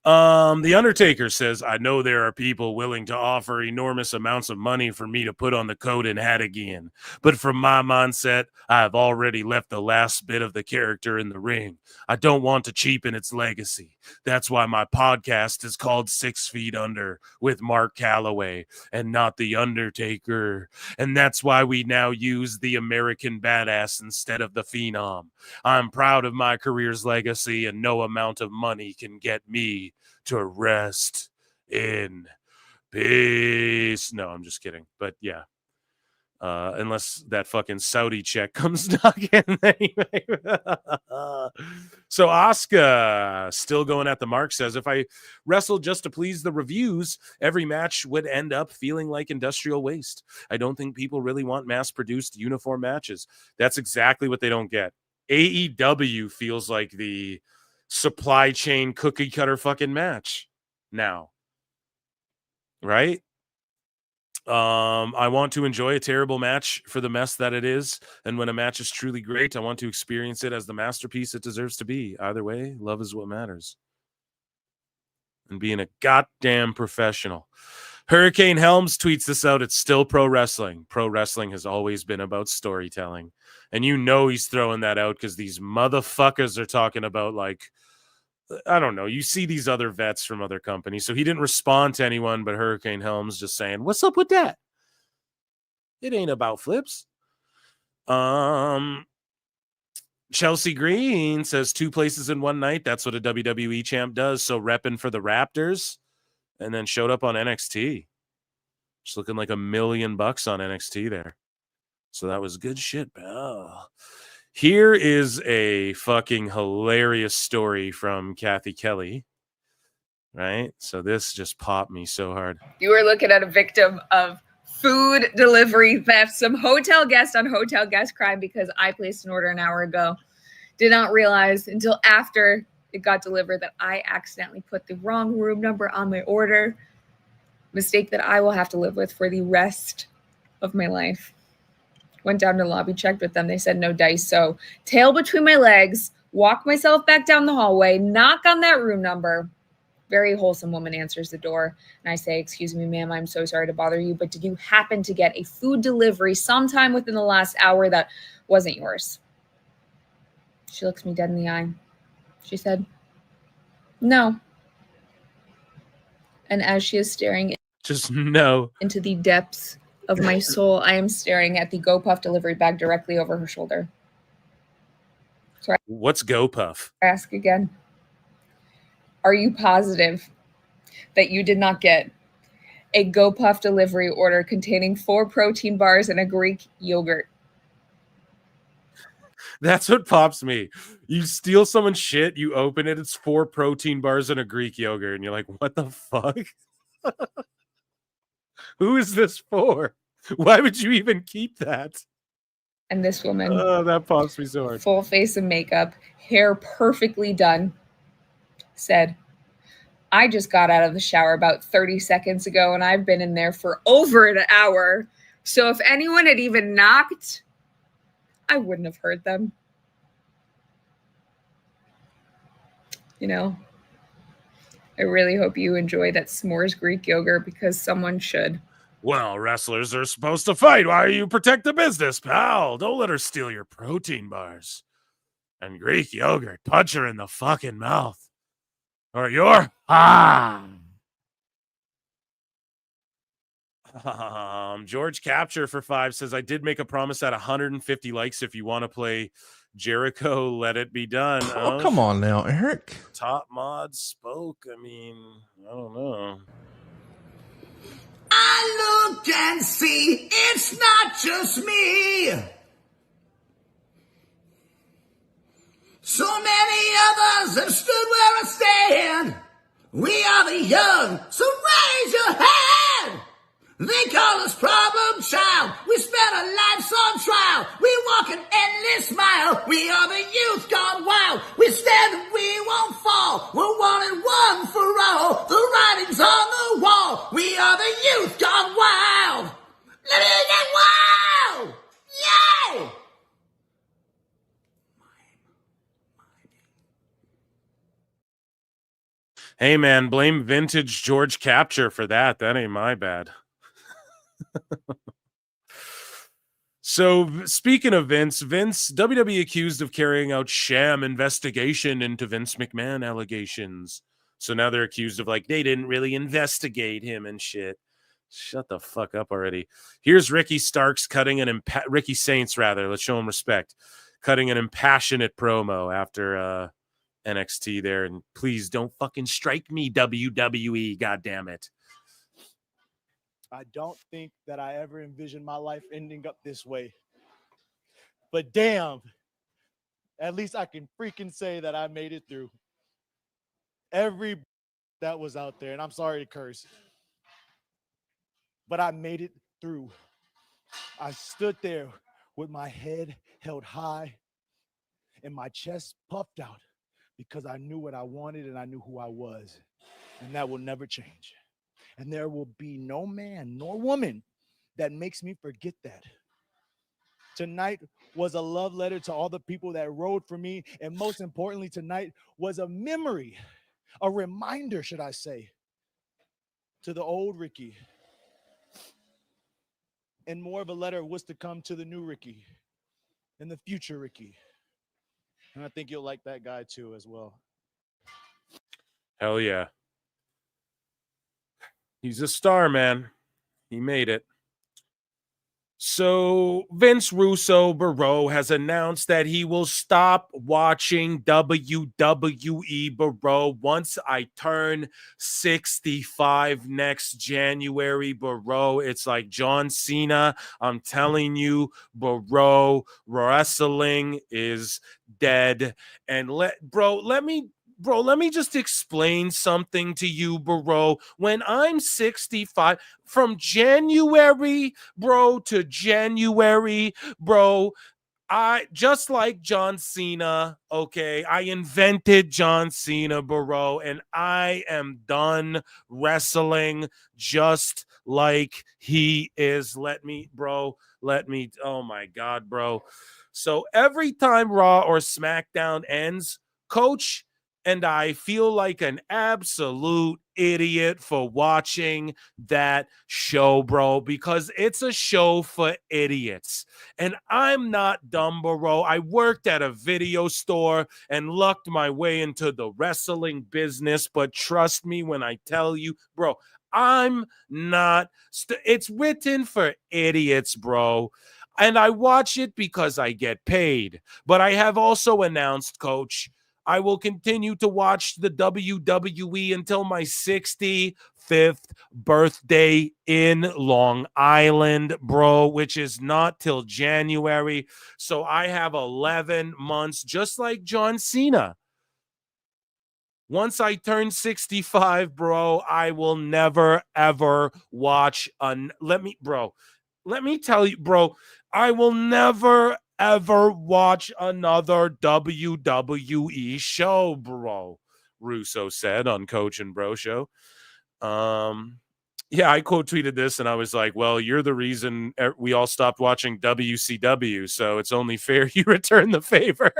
The Undertaker says, I know there are people willing to offer enormous amounts of money for me to put on the coat and hat again. But from my mindset, I have already left the last bit of the character in the ring. I don't want to cheapen its legacy. That's why my podcast is called 6 Feet Under with Mark Calloway and not The Undertaker. And that's why we now use the American Badass instead of the Phenom. I'm proud of my career's legacy, and no amount of money can get me to rest in peace. No, I'm just kidding. But yeah, unless that fucking Saudi check comes knocking. So Asuka, still going at the mark, says, if I wrestled just to please the reviews, every match would end up feeling like industrial waste. I don't think people really want mass-produced uniform matches. That's exactly what they don't get. AEW feels like the supply chain cookie cutter fucking match now, right? I want to enjoy a terrible match for the mess that it is, and when a match is truly great, I want to experience it as the masterpiece it deserves to be. Either way, love is what matters, and being a goddamn professional. Hurricane Helms tweets this out. It's still pro wrestling. Pro wrestling has always been about storytelling. And you know he's throwing that out because these motherfuckers are talking about, like, I don't know. You see these other vets from other companies. So he didn't respond to anyone but Hurricane Helms just saying, what's up with that? It ain't about flips. Chelsea Green says 2 places in one night. That's what a WWE champ does. So repping for the Raptors. and then showed up on NXT. Just looking like $1 million on NXT there. So that was good shit, pal. Here is a fucking hilarious story from Kathy Kelly. Right? So this just popped me so hard. You are looking at a victim of food delivery theft, some hotel guest on hotel guest crime because I placed an order an hour ago. Did not realize until after it got delivered that I accidentally put the wrong room number on my order. Mistake that I will have to live with for the rest of my life. Went down to the lobby, checked with them. They said no dice. So tail between my legs, walk myself back down the hallway, knock on that room number. Very wholesome woman answers the door. And I say, excuse me, ma'am, I'm so sorry to bother you, but did you happen to get a food delivery sometime within the last hour that wasn't yours? She looks me dead in the eye. She said, no. And as she is staring just no into the depths of my soul, I am staring at the GoPuff delivery bag directly over her shoulder. So what's GoPuff? I ask again, are you positive that you did not get a GoPuff delivery order containing 4 protein bars and a Greek yogurt? That's what pops me. You steal someone's shit, you open it, it's 4 protein bars and a Greek yogurt, and you're like, what the fuck? Who is this for? Why would you even keep that? And this woman, oh, that pops me so hard. Full face of makeup, hair perfectly done, said, I just got out of the shower about 30 seconds ago, and I've been in there for over an hour. So if anyone had even knocked, I wouldn't have heard them. You know, I really hope you enjoy that s'mores Greek yogurt because someone should. Well, wrestlers are supposed to fight. Why do you protect the business, pal? Don't let her steal your protein bars and Greek yogurt. Punch her in the fucking mouth. Or you're George Capture for 5 says, I did make a promise at 150 likes. If you want to play Jericho, let it be done. Oh, come on now, Eric. Top mod spoke. I mean, I don't know. I look and see it's not just me. So many others have stood where I stand. We are the young, so raise your hand. They call us problem child. We spent our lives on trial. We walk an endless mile. We are the youth gone wild. We stand and we won't fall. We're one and one for all. The writing's on the wall. We are the youth gone wild. Let me get wild. Yay! Hey, man, blame vintage George Capture for that. That ain't my bad. So, speaking of Vince, WWE accused of carrying out sham investigation into Vince McMahon allegations. So now they're accused of, like, they didn't really investigate him and shit. Shut the fuck up already. Here's Ricky Starks cutting Ricky Saints, rather. Let's show him respect. Cutting an impassionate promo after NXT there. And please don't fucking strike me, WWE. God damn it. I don't think that I ever envisioned my life ending up this way. But damn, at least I can freaking say that I made it through. Every that was out there, and I'm sorry to curse, but I made it through. I stood there with my head held high and my chest puffed out because I knew what I wanted and I knew who I was, and that will never change. And there will be no man nor woman that makes me forget that. Tonight was a love letter to all the people that rode for me. And most importantly, tonight was a memory, a reminder, should I say, to the old Ricky. And more of a letter was to come to the new Ricky and the future Ricky. And I think you'll like that guy too as well. Hell yeah. He's a star, man. He made it. So Vince Russo Barrow has announced that he will stop watching WWE Barrow once I turn 65 next January. Barrow, it's like John Cena. I'm telling you, Barrow, wrestling is dead. And let me just explain something to you, bro. When I'm 65, from January, bro, to January, bro, I just like John Cena, okay? I invented John Cena, bro, and I am done wrestling just like he is. Oh my God, bro. So every time Raw or SmackDown ends, Coach and I feel like an absolute idiot for watching that show, bro, because it's a show for idiots. And I'm not dumb, bro. I worked at a video store and lucked my way into the wrestling business. But trust me when I tell you, bro, I'm not. It's written for idiots, bro. And I watch it because I get paid. But I have also announced, Coach, I will continue to watch the WWE until my 65th birthday in Long Island, bro, which is not till January. So I have 11 months, just like John Cena. Once I turn 65, bro, I will never, ever watch let me tell you, bro, I will never, ever watch another WWE show, bro, Russo said on Coach and Bro Show. Yeah, I quote tweeted this and I was like, well, you're the reason we all stopped watching WCW, so it's only fair you return the favor.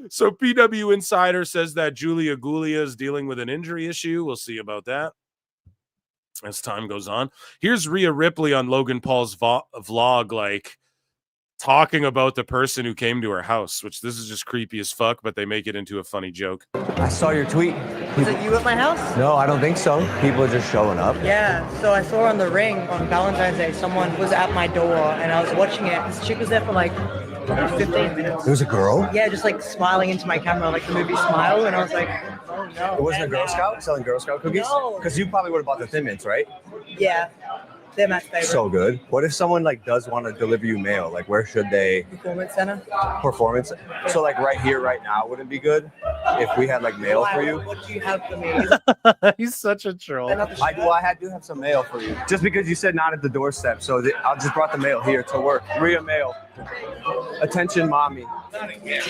So PW Insider says that Julia Gulia is dealing with an injury issue. We'll see about that as time goes on. Here's Rhea Ripley on Logan Paul's vlog, like talking about the person who came to her house, which this is just creepy as fuck, but they make it into a funny joke. I saw your tweet. Was it you at my house? No, I don't think so. People are just showing up. Yeah, so I saw on the ring on Valentine's Day, someone was at my door and I was watching it. This chick was there for like 15 minutes. It was a girl? Yeah, just like smiling into my camera, like the movie Smile, and I was like, oh no. It wasn't a Girl Scout selling Girl Scout cookies? No. Because you probably would have bought the Thin Mints, right? Yeah, they're my favorite. So good. What if someone like does want to deliver you mail? Like where should they? Performance center. Performance. So like right here, right now, wouldn't be good if we had like mail for you. What do you have for me? He's such a troll. I do have some mail for you. Just because you said not at the doorstep, so I just brought the mail here to work. Rhea mail. Attention, mommy.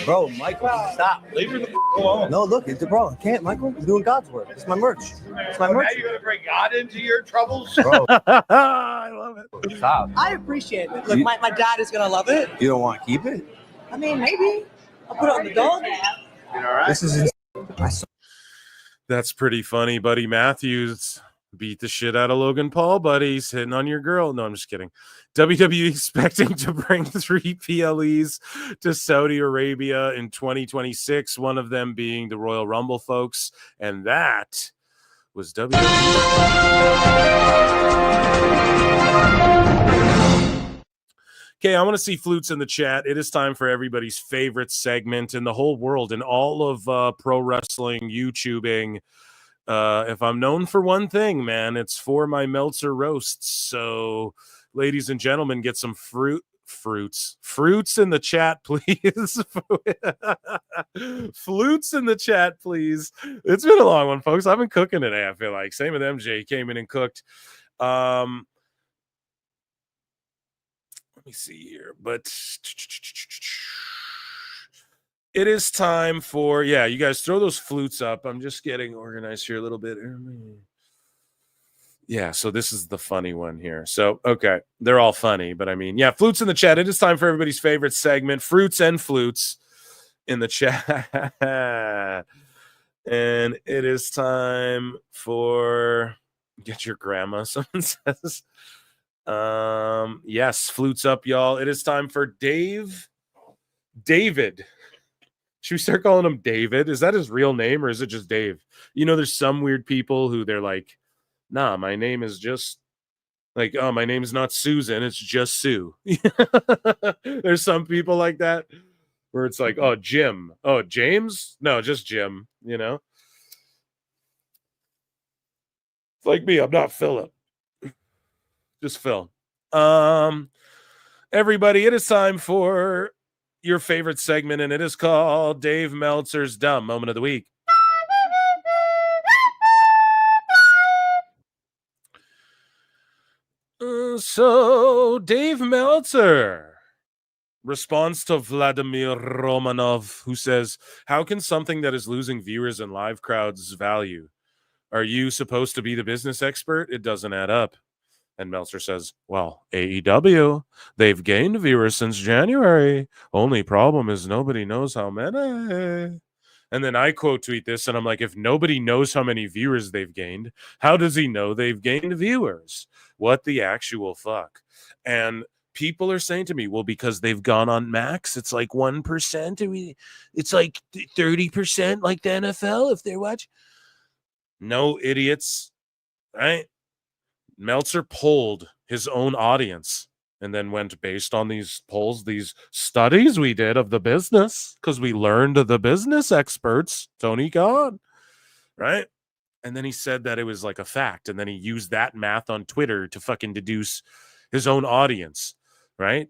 Bro, Michael, stop. Leave her the alone. No, look, bro, I can't, Michael. I'm doing God's work. It's my merch. It's my merch. Now you're gonna bring God into your troubles, bro. I love it. Stop. I appreciate it. Look, my dad is gonna love it. You don't want to keep it? I mean, maybe. I'll put it on the dog. all right? This is. That's pretty funny. Buddy Matthews beat the shit out of Logan Paul, buddy. He's hitting on your girl. No, I'm just kidding. WWE expecting to bring 3 PLEs to Saudi Arabia in 2026, one of them being the Royal Rumble, folks. And that was WWE. Okay, I want to see flutes in the chat. It is time for everybody's favorite segment in the whole world, in all of pro wrestling, YouTubing. If I'm known for one thing, man, it's for my Meltzer roasts. So, ladies and gentlemen, get some fruits in the chat, please. Flutes in the chat, please. It's been a long one, folks. I've been cooking today, I feel like. Same with MJ. He came in and cooked. Let me see here, but it is time for, yeah, you guys throw those flutes up. I'm just getting organized here a little bit. Yeah, so this is the funny one here. So, okay, they're all funny, but I mean, yeah, flutes in the chat. It is time for everybody's favorite segment, fruits and flutes in the chat. And it is time for get your grandma, someone says. Yes, flutes up, y'all. It is time for David. Should we start calling him David? Is that his real name or is it just Dave? You know, there's some weird people who they're like, nah, my name is just Like, oh, my name's not Susan, it's just Sue. There's some people like that where it's like, oh, Jim. Oh, James? No, just Jim, you know? It's like me, I'm not Philip. Just Phil. Everybody, it is time for your favorite segment, and it is called Dave Meltzer's Dumb Moment of the Week. So Dave Meltzer responds to Vladimir Romanov, who says, how can something that is losing viewers and live crowds value? Are you supposed to be the business expert? It doesn't add up. And Meltzer says, well, AEW, they've gained viewers since January. Only problem is nobody knows how many. And then I quote tweet this, and I'm like, if nobody knows how many viewers they've gained, how does he know they've gained viewers? What the actual fuck? And people are saying to me, well, because they've gone on Max, it's like 1%. It's like 30% like the NFL if they're watching. No, idiots, right? Meltzer polled his own audience and then went based on these polls, these studies we did of the business, because we learned the business experts, Tony Khan, right? And then he said that it was like a fact. And then he used that math on Twitter to fucking deduce his own audience, right?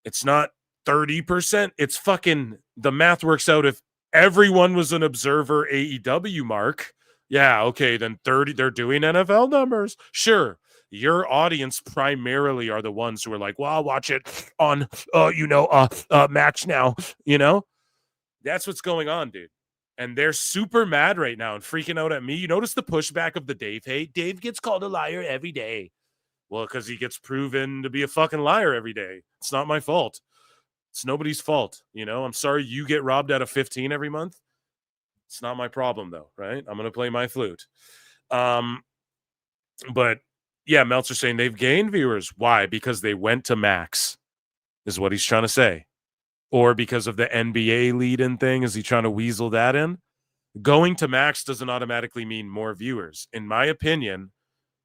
It's not 30%. It's fucking, the math works out. If everyone was an observer AEW, Mark, yeah, okay, then 30, they're doing NFL numbers. Sure. Your audience primarily are the ones who are like, well, I'll watch it on, Max now, you know? That's what's going on, dude. And they're super mad right now and freaking out at me. You notice the pushback of the Dave hate? Dave gets called a liar every day. Well, because he gets proven to be a fucking liar every day. It's not my fault. It's nobody's fault, you know? I'm sorry you get robbed out of 15 every month. It's not my problem, though, right? I'm going to play my flute. But, yeah, Meltzer's saying they've gained viewers. Why? Because they went to Max, is what he's trying to say. Or because of the NBA lead-in thing, is he trying to weasel that in? Going to Max doesn't automatically mean more viewers. In my opinion,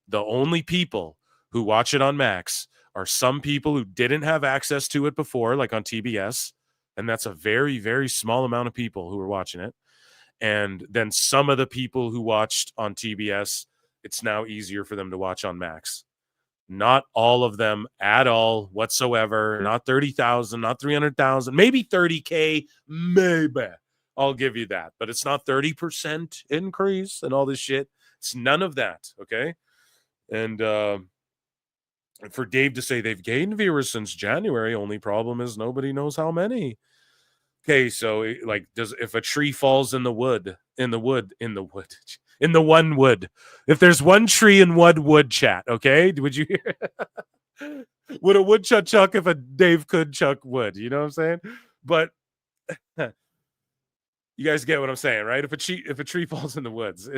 the only people who watch it on Max are some people who didn't have access to it before, like on TBS, and that's a very, very small amount of people who are watching it. And then some of the people who watched on TBS, it's now easier for them to watch on Max. Not all of them at all whatsoever. Not 30,000, not 300,000, maybe 30K, maybe. I'll give you that. But it's not 30% increase and all this shit. It's none of that, okay? And for Dave to say they've gained viewers since January, only problem is nobody knows how many. Okay, so like, if a tree falls in the wood, if there's one tree in one wood, chat, okay? Would you hear? Would a woodchuck chuck if a Dave could chuck wood? You know what I'm saying? But you guys get what I'm saying, right? If a tree falls in the woods,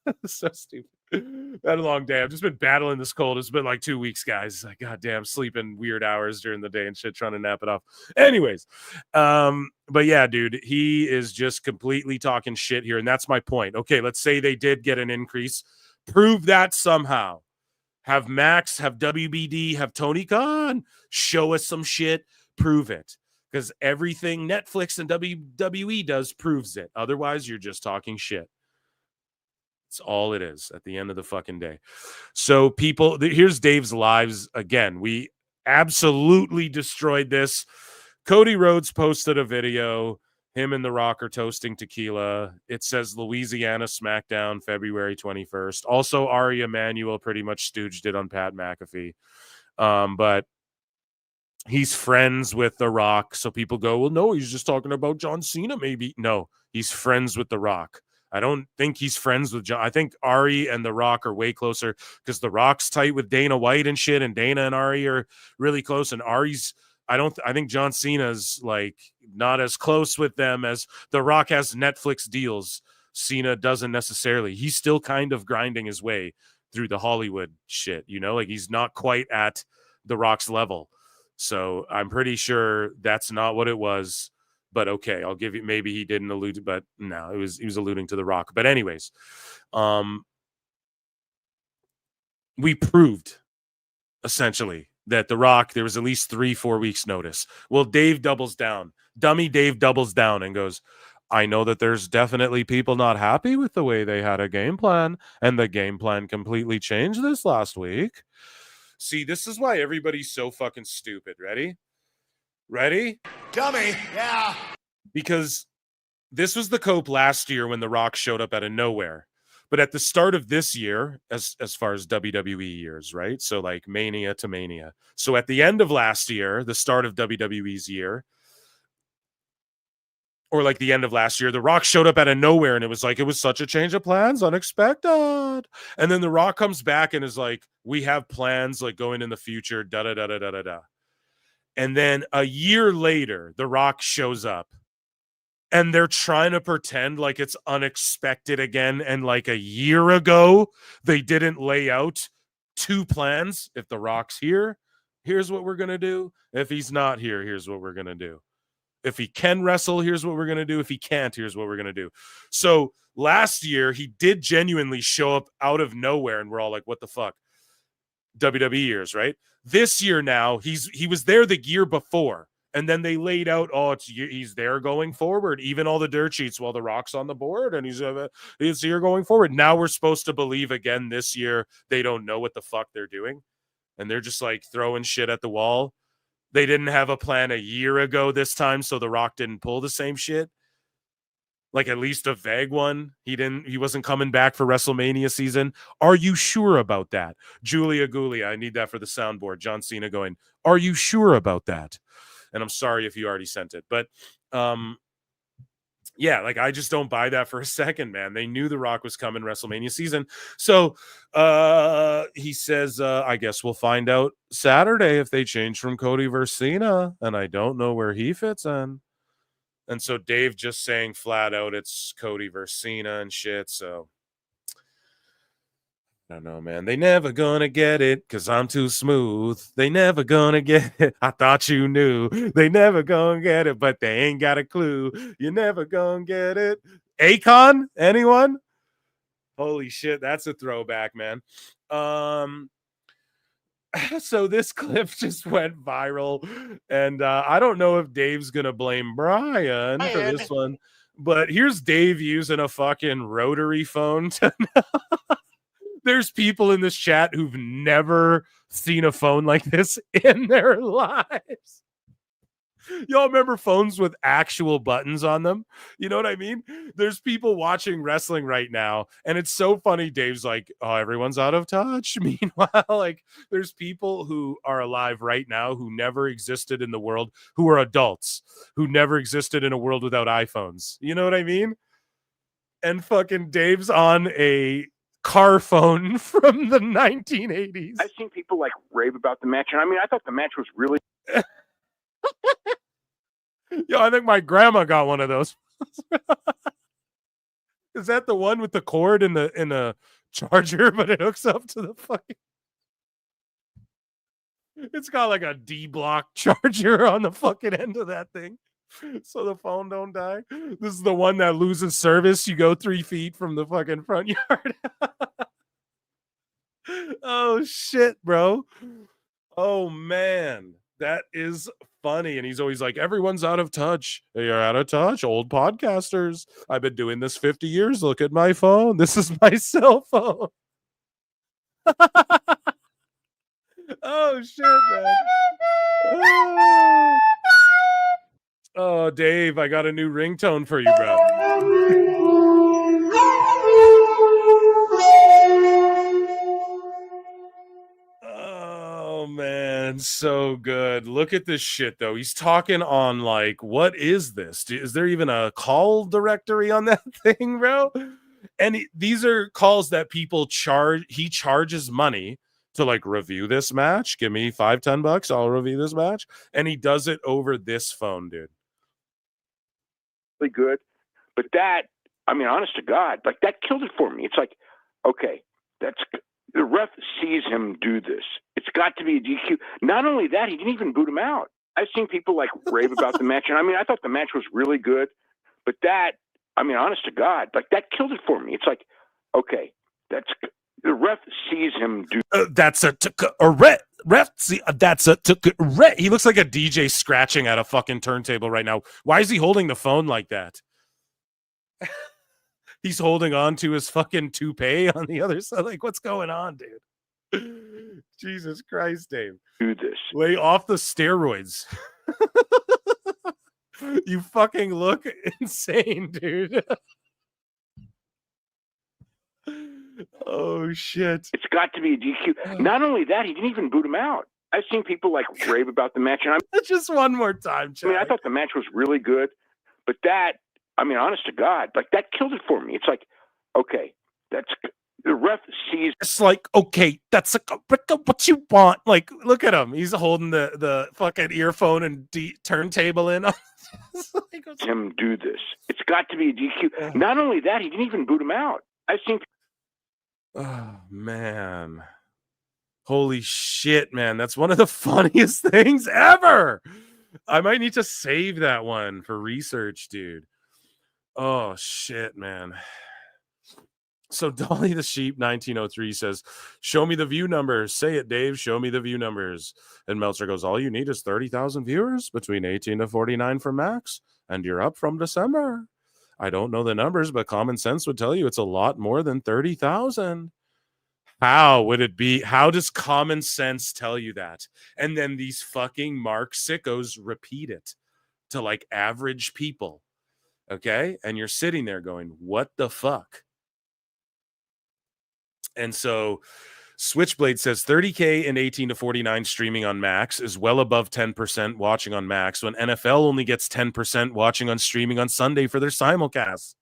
it's so stupid. Had a long day. I've just been battling this cold. It's been like 2 weeks, guys. Like, goddamn, sleeping weird hours during the day and shit, trying to nap it off. Anyways, but yeah, dude, he is just completely talking shit here, and that's my point. Okay, let's say they did get an increase. Prove that somehow. Have Max, have WBD, have Tony Khan show us some shit. Prove it, because everything Netflix and WWE does proves it. Otherwise, you're just talking shit. It's all it is at the end of the fucking day. So people, here's Dave's lives again. We absolutely destroyed this. Cody Rhodes posted a video. Him and The Rock are toasting tequila. It says Louisiana SmackDown, February 21st. Also, Ari Emanuel pretty much stooged it on Pat McAfee. But he's friends with The Rock. So people go, well, no, he's just talking about John Cena, maybe. No, he's friends with The Rock. I don't think he's friends with John. I think Ari and The Rock are way closer because The Rock's tight with Dana White and shit, and Dana and Ari are really close. And Ari's, I think John Cena's like not as close with them as The Rock has Netflix deals. Cena doesn't necessarily. He's still kind of grinding his way through the Hollywood shit, you know, like he's not quite at The Rock's level. So I'm pretty sure that's not what it was. But okay, I'll give you, maybe he didn't allude, but no, he was alluding to The Rock. But anyways, we proved essentially, that The Rock, there was at least 3-4 weeks notice. Well, Dave doubles down. Dummy Dave doubles down and goes, I know that there's definitely people not happy with the way they had a game plan, and the game plan completely changed this last week. See, this is why everybody's so fucking stupid. Ready? Dummy. Yeah. Because this was the cope last year when The Rock showed up out of nowhere. But at the start of this year, as far as WWE years, right? So like Mania to Mania. So at the end of last year, the start of WWE's year, or like the end of last year, The Rock showed up out of nowhere, and it was such a change of plans, unexpected. And then The Rock comes back and is like, we have plans like going in the future, da-da-da-da-da-da-da. And then a year later, The Rock shows up, and they're trying to pretend like it's unexpected again. And like a year ago, they didn't lay out 2 plans. If The Rock's here, here's what we're going to do. If he's not here, here's what we're going to do. If he can wrestle, here's what we're going to do. If he can't, here's what we're going to do. So last year, he did genuinely show up out of nowhere, and we're all like, what the fuck? WWE years, right? This year now, he was there the year before, and then they laid out, he's there going forward, even all the dirt sheets while The Rock's on the board, and he's here going forward. Now we're supposed to believe again this year they don't know what the fuck they're doing, and they're just like throwing shit at the wall. They didn't have a plan a year ago this time, so The Rock didn't pull the same shit. Like at least a vague one. He wasn't coming back for WrestleMania season. Are you sure about that? Julia Gulia, I need that for the soundboard. John Cena going, are you sure about that? And I'm sorry if you already sent it. But yeah, like I just don't buy that for a second, man. They knew The Rock was coming WrestleMania season. So he says, I guess we'll find out Saturday if they change from Cody versus Cena. And I don't know where he fits in. And so Dave just saying flat out it's Cody versus Cena and shit. So I don't know, man. They never gonna get it because I'm too smooth. They never gonna get it. I thought you knew. They never gonna get it, but they ain't got a clue. You're never gonna get it. Akon? Anyone? Holy shit, that's a throwback, man. So this clip just went viral, and I don't know if Dave's gonna blame Brian for this one, but here's Dave using a fucking rotary phone to There's people in this chat who've never seen a phone like this in their lives. Y'all remember phones with actual buttons on them? You know what I mean? There's people watching wrestling right now, and it's so funny. Dave's like, oh, everyone's out of touch. Meanwhile, like, there's people who are alive right now who never existed in the world, who are adults, who never existed in a world without iPhones. You know what I mean? And fucking Dave's on a car phone from the 1980s. I've seen people like rave about the match, and I mean, I thought the match was really. Yo, I think my grandma got one of those. Is that the one with the cord in the charger, but it hooks up to the fucking? It's got like a D block charger on the fucking end of that thing, so the phone don't die. This is the one that loses service. You go 3 feet from the fucking front yard. Oh shit, bro. Oh man. That is funny. And he's always like, everyone's out of touch. You're out of touch. Old podcasters. I've been doing this 50 years. Look at my phone. This is my cell phone. Oh, shit, man. Oh, Dave, I got a new ringtone for you, bro. Man, so good. Look at this shit though. He's talking on like, what is this? Is there even a call directory on that thing, bro? And these are calls that people charge. He charges money to like review this match. Give me $5-10. I'll review this match. And he does it over this phone, dude. Really good. But that, I mean, honest to God, like that killed it for me. It's like, okay, that's the ref sees him do this. It's got to be a DQ. Not only that, he didn't even boot him out. I've seen people like rave about the match, and I mean, I thought the match was really good, but that, I mean, honest to God, like that killed it for me. It's like, okay, that's the ref sees him do. That's a red. He looks like a DJ scratching at a fucking turntable right now. Why is he holding the phone like that? He's holding on to his fucking toupee on the other side. Like, what's going on, dude? Jesus Christ, Dave. Do this. Lay off the steroids. You fucking look insane, dude. Oh, shit. It's got to be a DQ. Not only that, he didn't even boot him out. I've seen people like rave about the match, and I'm just one more time, Chad. I mean, I thought the match was really good, but that, I mean, honest to God, like that killed it for me. It's like, okay, that's the ref sees. It's like, okay, that's like, what you want? Like, look at him. He's holding the fucking earphone and turntable in. Him do this. It's got to be a DQ. Not only that, he didn't even boot him out. I've seen. Oh man, holy shit, man! That's one of the funniest things ever. I might need to save that one for research, dude. Oh shit, man. So Dolly the Sheep 1903 says, "Show me the view numbers." Say it, Dave. Show me the view numbers. And Meltzer goes, "All you need is 30,000 viewers between 18 to 49 for Max, and you're up from December. I don't know the numbers, but common sense would tell you it's a lot more than 30,000. How would it be? How does common sense tell you that? And then these fucking Mark Sickos repeat it to like average people. Okay. And you're sitting there going, what the fuck? And so Switchblade says 30K and 18 to 49 streaming on Max is well above 10% watching on Max when NFL only gets 10% watching on streaming on Sunday for their simulcast.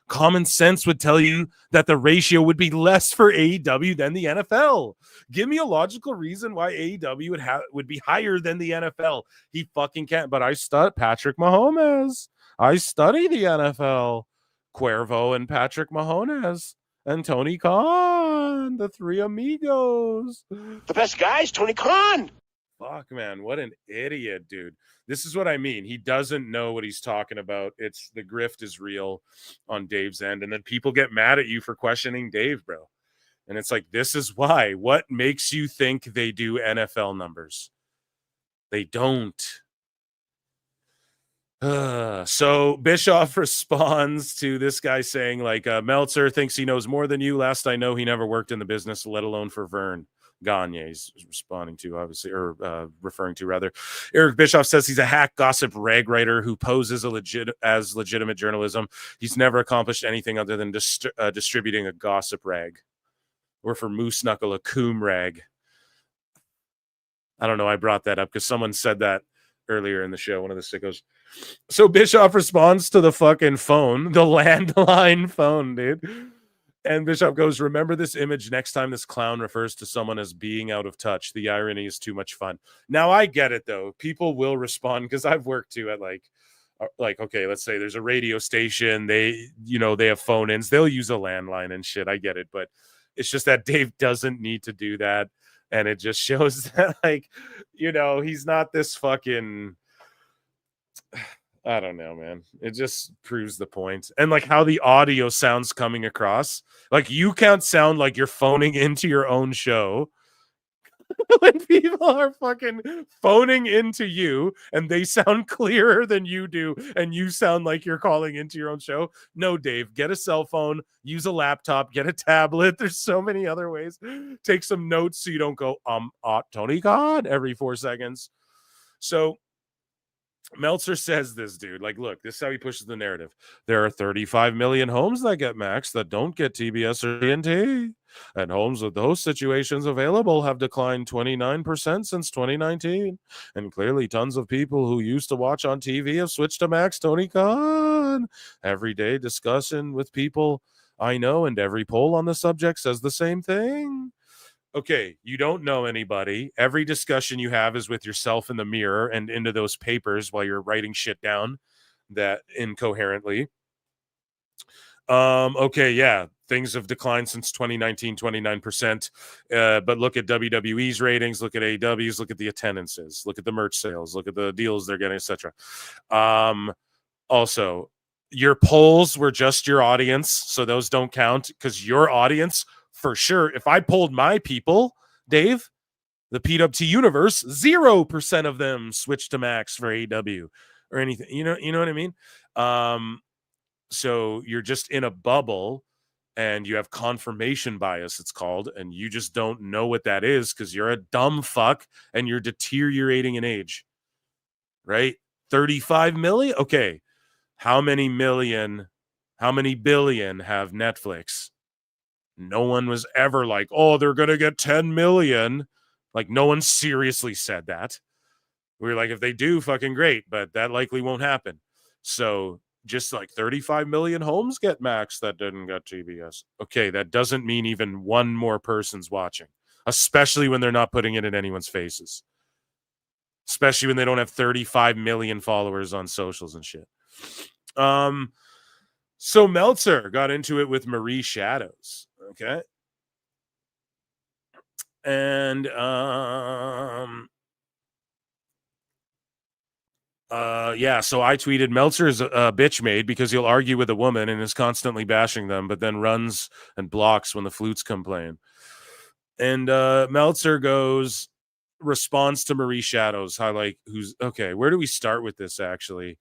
Common sense would tell you that the ratio would be less for AEW than the NFL. Give me a logical reason why AEW would be higher than the NFL. He fucking can't. But I study Patrick Mahomes. I study the NFL. Cuervo and Patrick Mahomes. And Tony Khan, the three amigos. The best guy is Tony Khan. Fuck, man. What an idiot, dude. This is what I mean. He doesn't know what he's talking about. It's the grift is real on Dave's end. And then people get mad at you for questioning Dave, bro. And it's like, this is why. What makes you think they do NFL numbers? They don't. So Bischoff responds to this guy saying, like, Meltzer thinks he knows more than you. Last I know, he never worked in the business, let alone for Vern. Gagne is responding to, obviously, or referring to, rather. Eric Bischoff says he's a hack gossip rag writer who poses as legitimate journalism. He's never accomplished anything other than distributing a gossip rag. Or for Moose Knuckle, a coom rag. I don't know. I brought that up because someone said that earlier in the show, one of the sickos. So Bischoff responds to the fucking phone, the landline phone, dude. And Bischoff goes, remember this image next time this clown refers to someone as being out of touch. The irony is too much fun. Now, I get it, though. People will respond because I've worked, too, at like, okay, let's say there's a radio station. They have phone-ins. They'll use a landline and shit. I get it. But it's just that Dave doesn't need to do that. And it just shows that, like, he's not this fucking... I don't know, man. It just proves the point. And like how the audio sounds coming across. Like you can't sound like you're phoning into your own show when people are fucking phoning into you and they sound clearer than you do and you sound like you're calling into your own show. No, Dave, get a cell phone, use a laptop, get a tablet. There's so many other ways. Take some notes so you don't go, Tony Khan every 4 seconds. So Meltzer says this, dude. Like, look, this is how he pushes the narrative. There are 35 million homes that get Max that don't get TBS or TNT. And homes with those situations available have declined 29% since 2019. And clearly tons of people who used to watch on TV have switched to Max. Tony Khan. Everyday discussion with people I know, and every poll on the subject says the same thing. Okay, you don't know anybody. Every discussion you have is with yourself in the mirror and into those papers while you're writing shit down that incoherently. Okay, yeah, things have declined since 2019, 29%. But look at WWE's ratings, look at AEW's, look at the attendances, look at the merch sales, look at the deals they're getting, etc. Also, your polls were just your audience, so those don't count because your audience... For sure, if I polled my people, Dave, The PWT universe, 0% of them switch to Max for AEW or anything. You know what I mean? So you're just in a bubble and you have confirmation bias, it's called, and you just don't know what that is because you're a dumb fuck and you're deteriorating in age. Right? 35 million? Okay. How many billion have Netflix? No one was ever like, oh, they're going to get 10 million. Like, no one seriously said that. We were like, if they do, fucking great, but that likely won't happen. So just like 35 million homes get Max that didn't get TBS. Okay, that doesn't mean even one more person's watching, especially when they're not putting it in anyone's faces. Especially when they don't have 35 million followers on socials and shit. So Meltzer got into it with Marie Shadows. Okay. And yeah, so I tweeted Meltzer is a bitch made because he'll argue with a woman and is constantly bashing them, but then runs and blocks when the flutes come playing. And Meltzer responds to Marie Shadows, where do we start with this actually?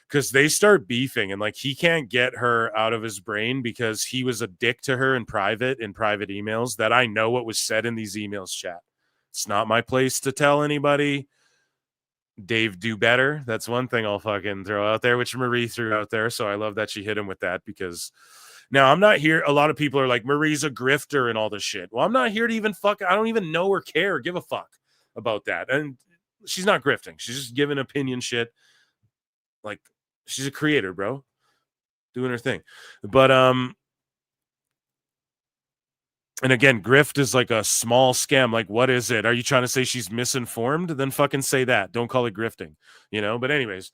Because they start beefing and like he can't get her out of his brain because he was a dick to her in private emails that I know what was said in these emails, chat. It's not my place to tell anybody. Dave, do better. That's one thing I'll fucking throw out there, which Marie threw out there. So I love that she hit him with that because now I'm not here. A lot of people are like, Marie's a grifter and all this shit. Well, I'm not here to even fuck. I don't even know or care, give a fuck about that. And she's not grifting. She's just giving opinion shit. Like, she's a creator, bro, doing her thing. But and again, grift is like a small scam. Like, what is it? Are you trying to say she's misinformed? Then fucking say that. Don't call it grifting, But anyways,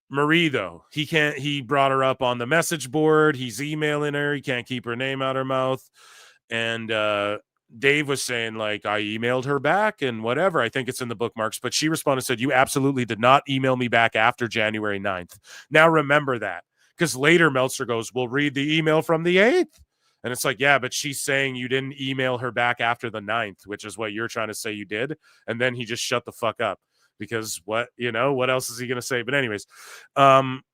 Marie, though, he brought her up on the message board. He's emailing her. He can't keep her name out of her mouth. And Dave was saying, like, I emailed her back and whatever. I think it's in the bookmarks. But she responded, said, you absolutely did not email me back after January 9th. Now remember that. Because later Meltzer goes, we'll read the email from the 8th. And it's like, yeah, but she's saying you didn't email her back after the 9th, which is what you're trying to say you did. And then he just shut the fuck up. Because what else is he going to say? But anyways,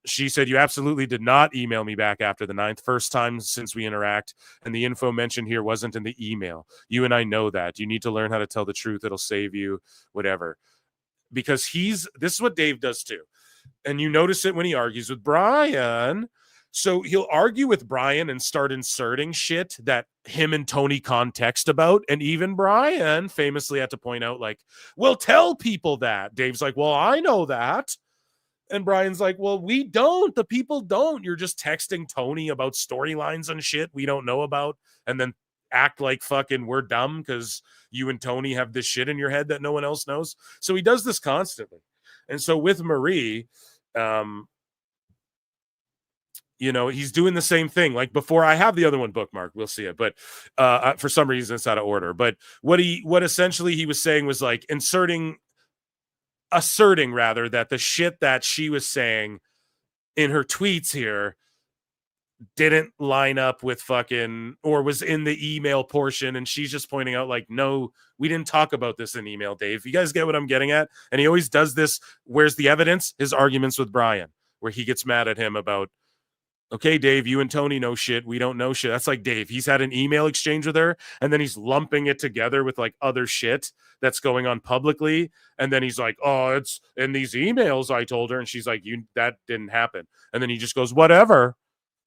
she said, you absolutely did not email me back after the 9th. First time since we interact. And the info mentioned here wasn't in the email. You and I know that. You need to learn how to tell the truth. It'll save you, whatever. Because this is what Dave does too. And you notice it when he argues with Brian. So he'll argue with Brian and start inserting shit that him and Tony Khan text about. And even Brian famously had to point out, like, well, tell people that. Dave's like, well, I know that. And Brian's like, well, we don't. The people don't. You're just texting Tony about storylines and shit we don't know about. And then act like fucking we're dumb because you and Tony have this shit in your head that no one else knows. So he does this constantly. And so with Marie, he's doing the same thing. Like before, I have the other one bookmarked. We'll see it. But for some reason, it's out of order. But what essentially he was saying was like asserting rather that the shit that she was saying in her tweets here didn't line up with fucking, or was in the email portion. And she's just pointing out like, no, we didn't talk about this in email, Dave. You guys get what I'm getting at? And he always does this. Where's the evidence? His arguments with Brian, where he gets mad at him about, okay, Dave, you and Tony know shit. We don't know shit. That's like Dave. He's had an email exchange with her, and then he's lumping it together with like other shit that's going on publicly. And then he's like, oh, it's in these emails I told her. And she's like, that didn't happen. And then he just goes, whatever.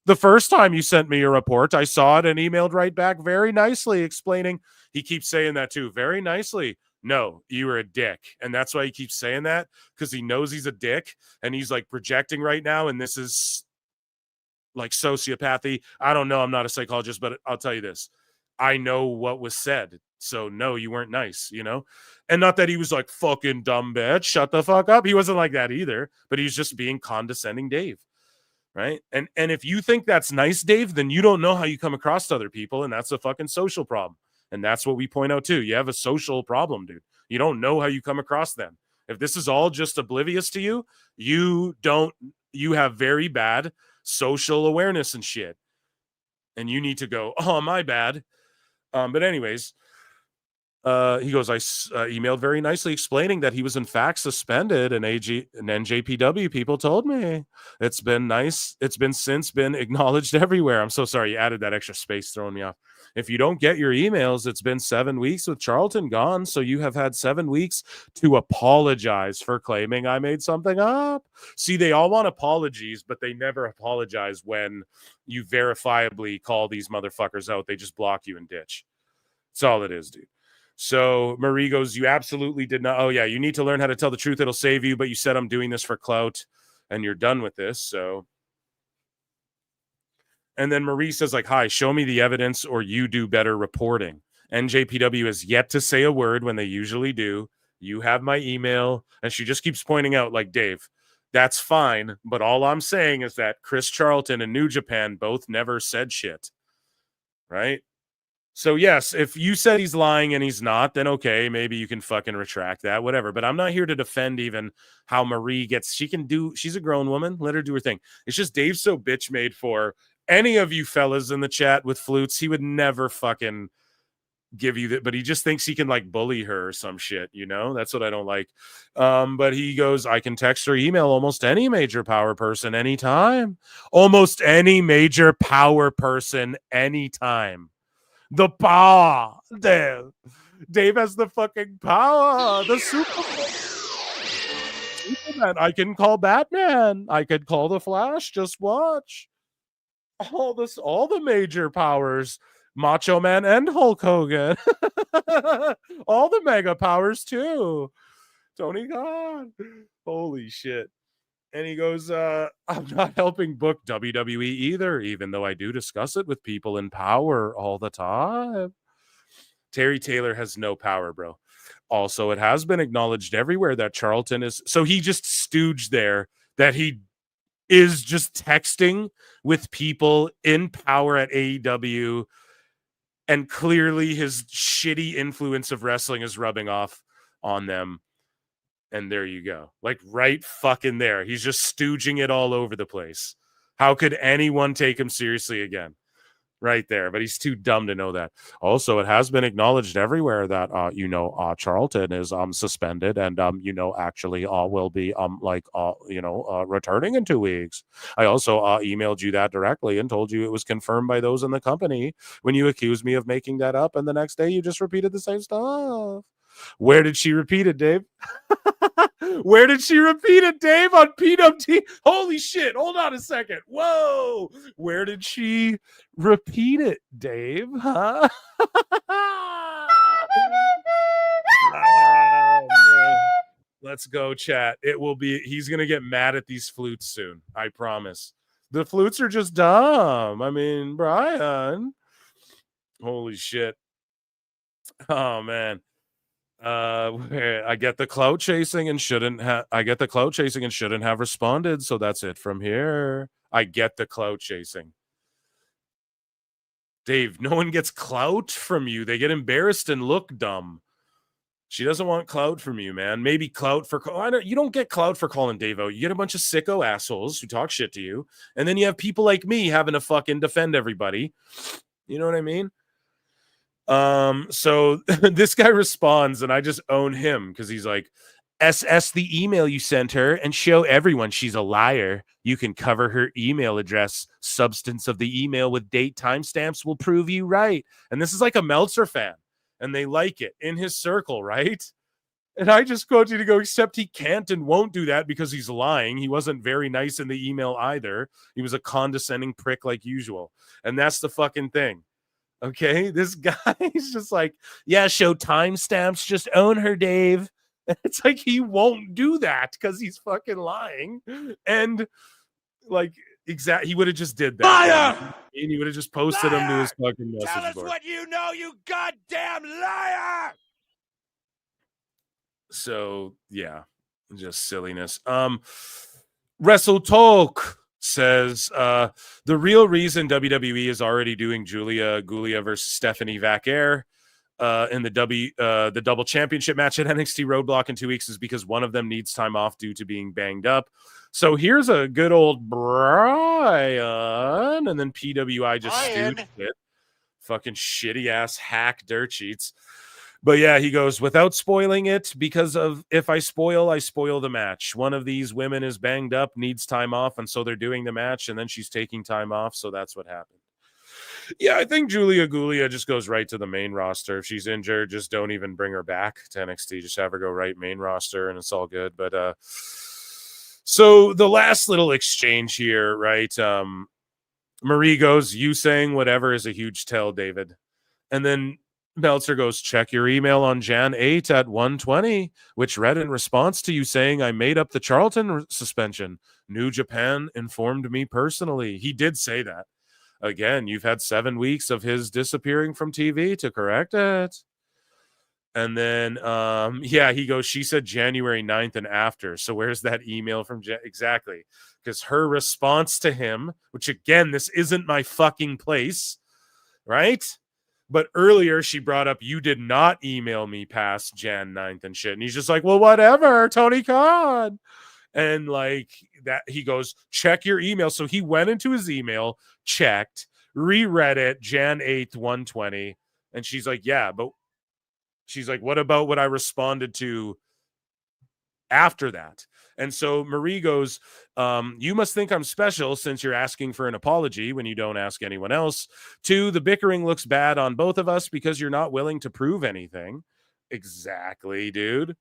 The first time you sent me a report, I saw it and emailed right back very nicely, explaining. He keeps saying that too, very nicely. No, you were a dick. And that's why he keeps saying that, because he knows he's a dick and he's like projecting right now. And this is like sociopathy. I don't know. I'm not a psychologist, but I'll tell you this. I know what was said. So no, you weren't nice, And not that he was like, fucking dumb bitch, shut the fuck up. He wasn't like that either, but he's just being condescending Dave. Right. And if you think that's nice, Dave, then you don't know how you come across to other people. And that's a fucking social problem. And that's what we point out too. You have a social problem, dude. You don't know how you come across them. If this is all just oblivious to you, you have very bad social awareness and shit. And you need to go, oh, my bad. But anyways, He goes, I emailed very nicely explaining that he was in fact suspended, and NJPW people told me. It's been nice. It's been since been acknowledged everywhere. I'm so sorry you added that extra space, throwing me off. If you don't get your emails, it's been 7 weeks with Charlton gone, so you have had 7 weeks to apologize for claiming I made something up. See, they all want apologies, but they never apologize when you verifiably call these motherfuckers out. They just block you and ditch. That's all it is, dude. So Marie goes, you absolutely did not. Oh, yeah, you need to learn how to tell the truth. It'll save you. But you said I'm doing this for clout and you're done with this. So. And then Marie says, like, hi, show me the evidence or you do better reporting. NJPW has yet to say a word when they usually do. You have my email. And she just keeps pointing out, like, Dave, that's fine. But all I'm saying is that Chris Charlton and New Japan both never said shit. Right? So, yes, if you said he's lying and he's not, then okay, maybe you can fucking retract that, whatever. But I'm not here to defend even how Marie gets, she's a grown woman. Let her do her thing. It's just Dave's so bitch made for any of you fellas in the chat with flutes. He would never fucking give you that, but he just thinks he can like bully her or some shit, you know? That's what I don't like. But he goes, I can text or email almost any major power person anytime. Almost any major power person anytime. The power, Dave. Dave has the fucking power. The Superman. I can call Batman. I could call the Flash. Just watch. All the major powers. Macho Man and Hulk Hogan. All the mega powers too. Tony Khan. Holy shit. And he goes, I'm not helping book WWE either, even though I do discuss it with people in power all the time. Terry Taylor has no power, bro. Also, it has been acknowledged everywhere that Charlton is. So he just stooged there that he is just texting with people in power at AEW. And clearly his shitty influence of wrestling is rubbing off on them. And there you go. Like right fucking there. He's just stooging it all over the place. How could anyone take him seriously again? Right there. But he's too dumb to know that. Also, it has been acknowledged everywhere that, Charlton is suspended and, actually will be, returning in 2 weeks. I also emailed you that directly and told you it was confirmed by those in the company when you accused me of making that up. And the next day you just repeated the same stuff. Where did she repeat it, Dave? Where did she repeat it, Dave? On PWT? Holy shit. Hold on a second. Whoa. Where did she repeat it, Dave? Huh? Let's go, chat. He's going to get mad at these flutes soon. I promise. The flutes are just dumb. I mean, Brian. Holy shit. Oh, man. I get the clout chasing and shouldn't have responded, so that's it from here. I get the clout chasing. Dave, no one gets clout from you. They get embarrassed and look dumb. She doesn't want clout from you, man. Maybe clout for you don't get clout for calling Dave out. You get a bunch of sicko assholes who talk shit to you, and then you have people like me having to fucking defend everybody. You know what I mean? So this guy responds and I just own him because he's like, SS the email you sent her and show everyone she's a liar. You can cover her email address. Substance of the email with date timestamps will prove you right. And this is like a Meltzer fan and they like it in his circle, right? And I just quote you to go, except he can't and won't do that because he's lying. He wasn't very nice in the email either. He was a condescending prick like usual. And that's the fucking thing. Okay, this guy is just like, yeah, show timestamps, just own her, Dave. It's like he won't do that because he's fucking lying. And like, he would have just did that. Liar! And he would have just posted him to his fucking message Tell us board. what you know, you goddamn liar! So yeah, just silliness. Wrestle Talk says the real reason WWE is already doing Julia Gulia versus Stephanie Vaquer in the double championship match at NXT Roadblock in 2 weeks is because one of them needs time off due to being banged up. So here's a good old Brian, and then PWI just stooge it. Fucking shitty ass hack dirt sheets. But yeah, he goes, without spoiling it, because of if I spoil the match. One of these women is banged up, needs time off, and so they're doing the match, and then she's taking time off, so that's what happened. Yeah, I think Julia Gulia just goes right to the main roster. If she's injured, just don't even bring her back to NXT. Just have her go right main roster, and it's all good. But so the last little exchange here, right? Marie goes, you saying whatever is a huge tell, David. And then Meltzer goes, check your email on Jan 8 at 1:20, which read in response to you saying I made up the Charlton suspension. New Japan informed me personally. He did say that. Again, you've had 7 weeks of his disappearing from TV to correct it. And then, he goes, she said January 9th and after. So where's that email from? Exactly. Because her response to him, which again, this isn't my fucking place, right? But earlier she brought up, you did not email me past Jan 9th and shit. And he's just like, well, whatever, Tony Khan. And like that, he goes, check your email. So he went into his email, checked, reread it, Jan 8th, 1:20. And she's like, yeah, but she's like, what about what I responded to after that? And so Marie goes, you must think I'm special since you're asking for an apology when you don't ask anyone else. 2, the bickering looks bad on both of us because you're not willing to prove anything. Exactly, dude.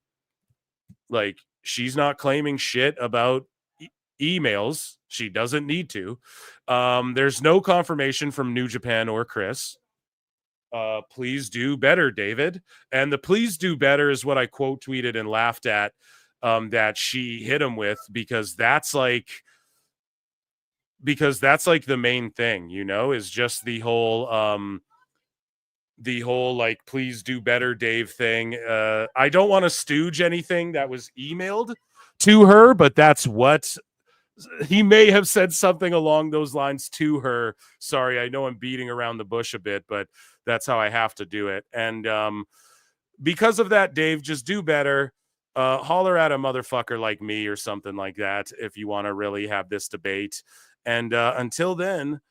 Like, she's not claiming shit about emails. She doesn't need to. There's no confirmation from New Japan or Chris. Please do better, David. And the please do better is what I quote tweeted and laughed at that she hit him with, because that's like the main thing, you know, is just the whole like please do better Dave thing. I don't want to stooge anything that was emailed to her, but that's what he may have said, something along those lines to her. Sorry, I know I'm beating around the bush a bit, but that's how I have to do it. And because of that, Dave, just do better. Holler at a motherfucker like me or something like that if you want to really have this debate. And until then,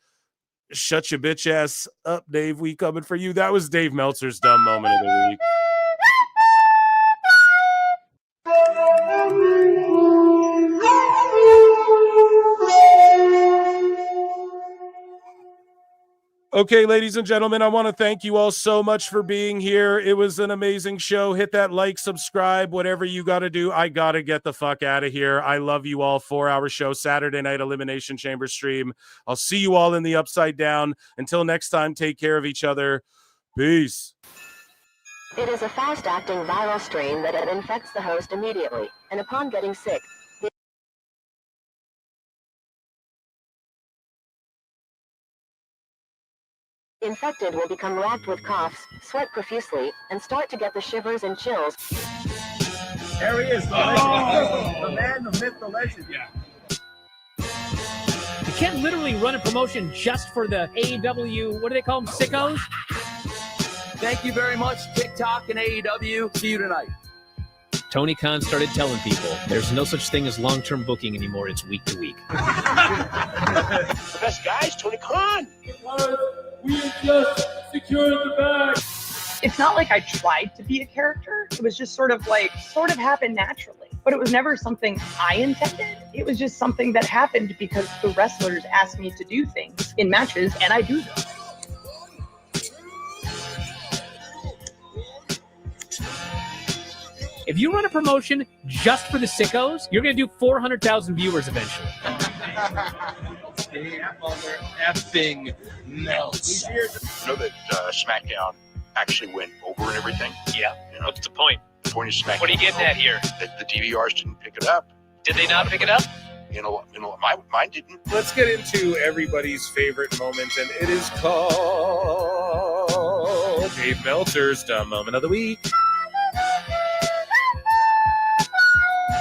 shut your bitch ass up, Dave. We coming for you. That was Dave Meltzer's dumb moment of the week. Okay, ladies and gentlemen, I want to thank you all so much for being here. It was an amazing show. Hit that like, subscribe, whatever you got to do. I got to get the fuck out of here. I love you all. 4-hour show, Saturday night Elimination Chamber stream. I'll see you all in the Upside Down. Until next time, take care of each other. Peace. It is a fast-acting viral strain that infects the host immediately, and upon getting sick, the infected will become racked with coughs, sweat profusely, and start to get the shivers and chills. There he is, the legend. The man, the myth, the legend. Yeah. You can't literally run a promotion just for the AEW, what do they call them, sickos? Thank you very much, TikTok and AEW. See you tonight. Tony Khan started telling people there's no such thing as long-term booking anymore. It's week to week. The best guys, Tony Khan. We just secured the bag. It's not like I tried to be a character. It was just sort of happened naturally. But it was never something I intended. It was just something that happened because the wrestlers asked me to do things in matches, and I do them. If you run a promotion just for the sickos, you're going to do 400,000 viewers eventually. Effing melts. You know that SmackDown actually went over and everything? Yeah. You know, what's the point? The point of SmackDown. What are you getting at here? That the DVRs didn't pick it up. Did they not pick it up? You know, mine didn't. Let's get into everybody's favorite moment, and it is called Dave Meltzer's Dumb Moment of the Week.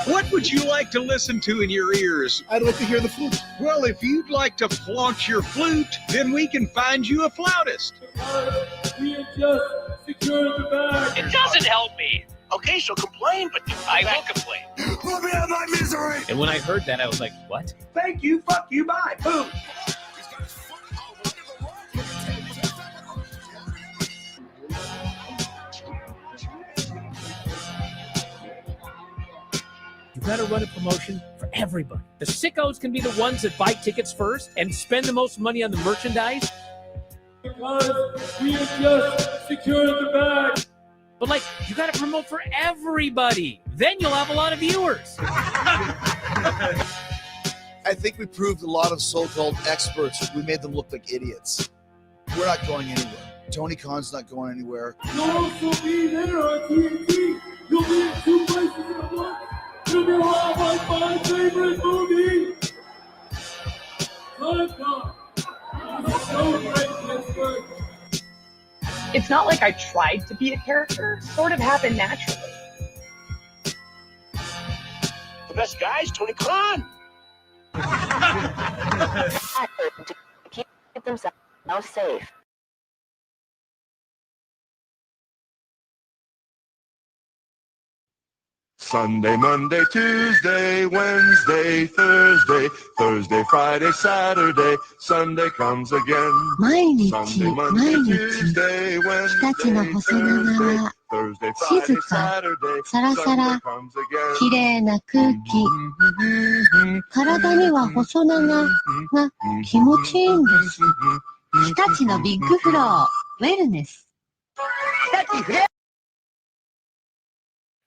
What would you like to listen to in your ears? I'd like to hear the flute. Well, if you'd like to flaunt your flute, then we can find you a flautist. We have just secured the bag. It doesn't help me. Okay, so complain, but I will complain. Let me out of my misery. And when I heard that, I was like, what? Thank you, fuck you, bye. Boom. got to run a promotion for everybody. The sickos can be the ones that buy tickets first and spend the most money on the merchandise. Because we have just secured the bag. But, like, you got to promote for everybody. Then you'll have a lot of viewers. I think we proved a lot of so-called experts. We made them look like idiots. We're not going anywhere. Tony Khan's not going anywhere. You'll also be there on TNT. You'll be in 2 places in a month. You'll be like my favorite movie. Time God. So great, Pittsburgh. It's not like I tried to be a character. It sort of happened naturally. The best guys, Tony Khan. To keep themselves safe. Sunday, Monday, Tuesday, Wednesday, Thursday, Thursday, Friday, Saturday, Sunday comes again. Sunday, Monday, Tuesday, Wednesday, Thursday, Thursday, Friday, Saturday, Sunday comes again. 綺麗な空気。体には細長が気持ちいいんです。日立のビッグフロー、ウェルネス。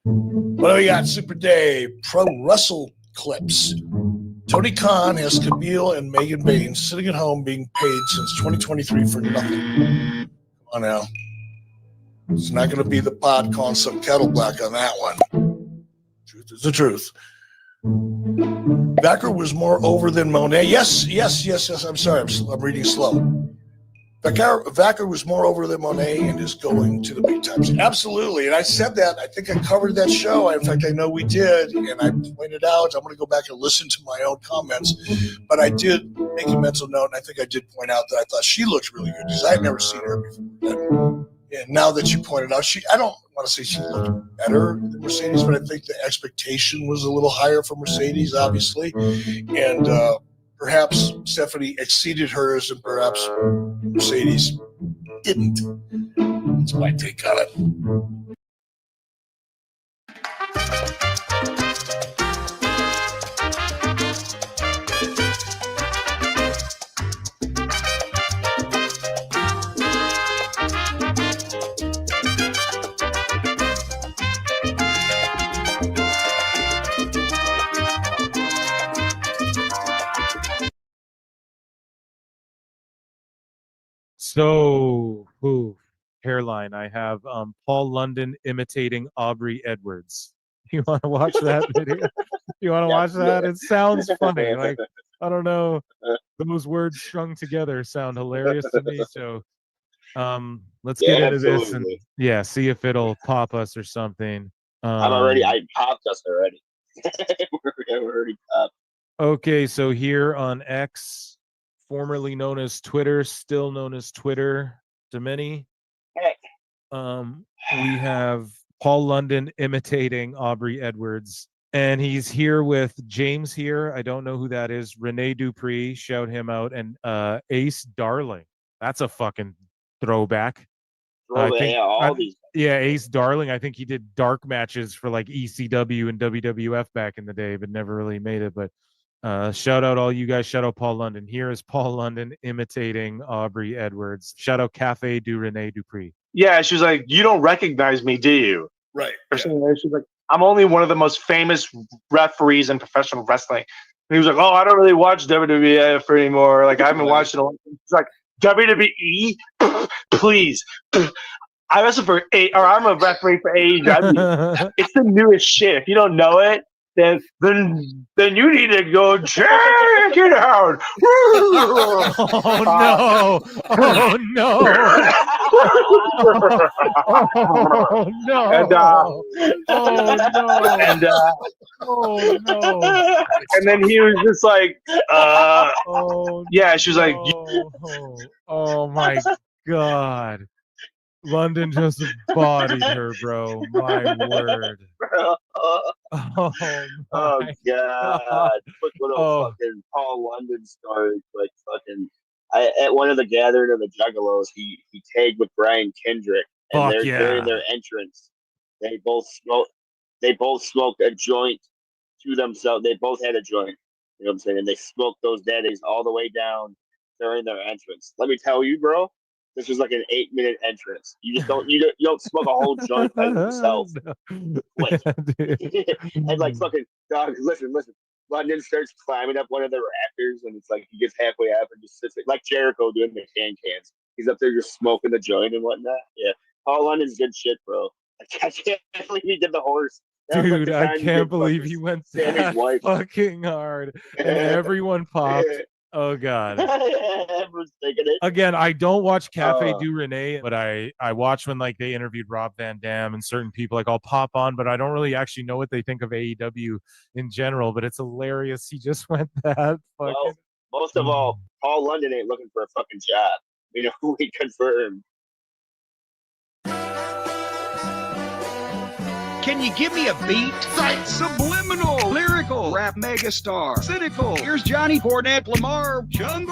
What do we got? Super Day, Pro Wrestle Clips. Tony Khan has Camille and Megan Baines sitting at home being paid since 2023 for nothing. Come on now. It's not going to be the pod calling some kettle black on that one. Truth is the truth. Becker was more over than Moné. Yes. I'm sorry. I'm reading slow. Becker was more over than Moné and is going to the big times. Absolutely. And I said that. I think I covered that show. In fact, I know we did. And I pointed out, I'm going to go back and listen to my own comments. But I did make a mental note. And I think I did point out that I thought she looked really good because I had never seen her before. And now that you pointed out, I don't want to say she looked better than Mercedes, but I think the expectation was a little higher for Mercedes, obviously. And, perhaps Stephanie exceeded hers and perhaps Mercedes didn't. That's my take on it. So, hairline. I have Paul London imitating Aubrey Edwards. You want to watch that video? You want to watch that? It sounds funny. Like, I don't know. Those words strung together sound hilarious to me. So, let's get into this and see if it'll pop us or something. I popped us already. We're already popped. Okay, so here on X, formerly known as Twitter, still known as Twitter to many. We have Paul London imitating Aubrey Edwards, and he's here with James here. I don't know who that is. Rene Dupree, shout him out, and Ace Darling. That's a fucking throwback. Ace Darling. I think he did dark matches for like ECW and WWF back in the day, but never really made it. But shout out all you guys. Shout out Paul London. Here is Paul London imitating Aubrey Edwards. Shout out Cafe du Rene Dupree. Yeah, she was like, "You don't recognize me, do you?" Right. Or something. She's like, "I'm only one of the most famous referees in professional wrestling." And he was like, "Oh, I don't really watch WWF anymore. Like, I haven't watched it a long time." She's like, "WWE, please." I wrestle for I'm a referee for AEW. It's the newest shit. If you don't know it, then you need to go check it out. Oh no! Oh no! Oh no! And oh no! And then he was just like, yeah. She was like, oh my god! London just bodied her, bro. My word. Oh god! Quick little fucking Paul London story. Like fucking, at one of the gathering of the Juggalos, he tagged with Brian Kendrick, and during their entrance, they both smoked a joint to themselves. They both had a joint. You know what I'm saying? And they smoked those daddies all the way down during their entrance. Let me tell you, bro, this was like an 8-minute entrance. You just don't you don't smoke a whole joint by yourself. Wait. And like fucking dog, listen. London starts climbing up one of the rafters, and it's like he gets halfway up and just sits there, like Jericho doing the cans. He's up there just smoking the joint and whatnot. Yeah, Paul London's good shit, bro. I can't believe he did the horse. Dude, I can't believe he went that fucking hard, and everyone popped. Oh god. Everyone's thinking it. Again, I don't watch Cafe Du Rene, but I watch when like they interviewed Rob Van Dam and certain people. Like I'll pop on, but I don't really actually know what they think of AEW in general. But it's hilarious. He just went that fucking. Well, most of all, Paul London ain't looking for a fucking job. You know, we confirmed. Can you give me a beat? Sight, subliminal, lyrical, rap megastar, cynical. Here's Johnny Cornette Lamar, Jungle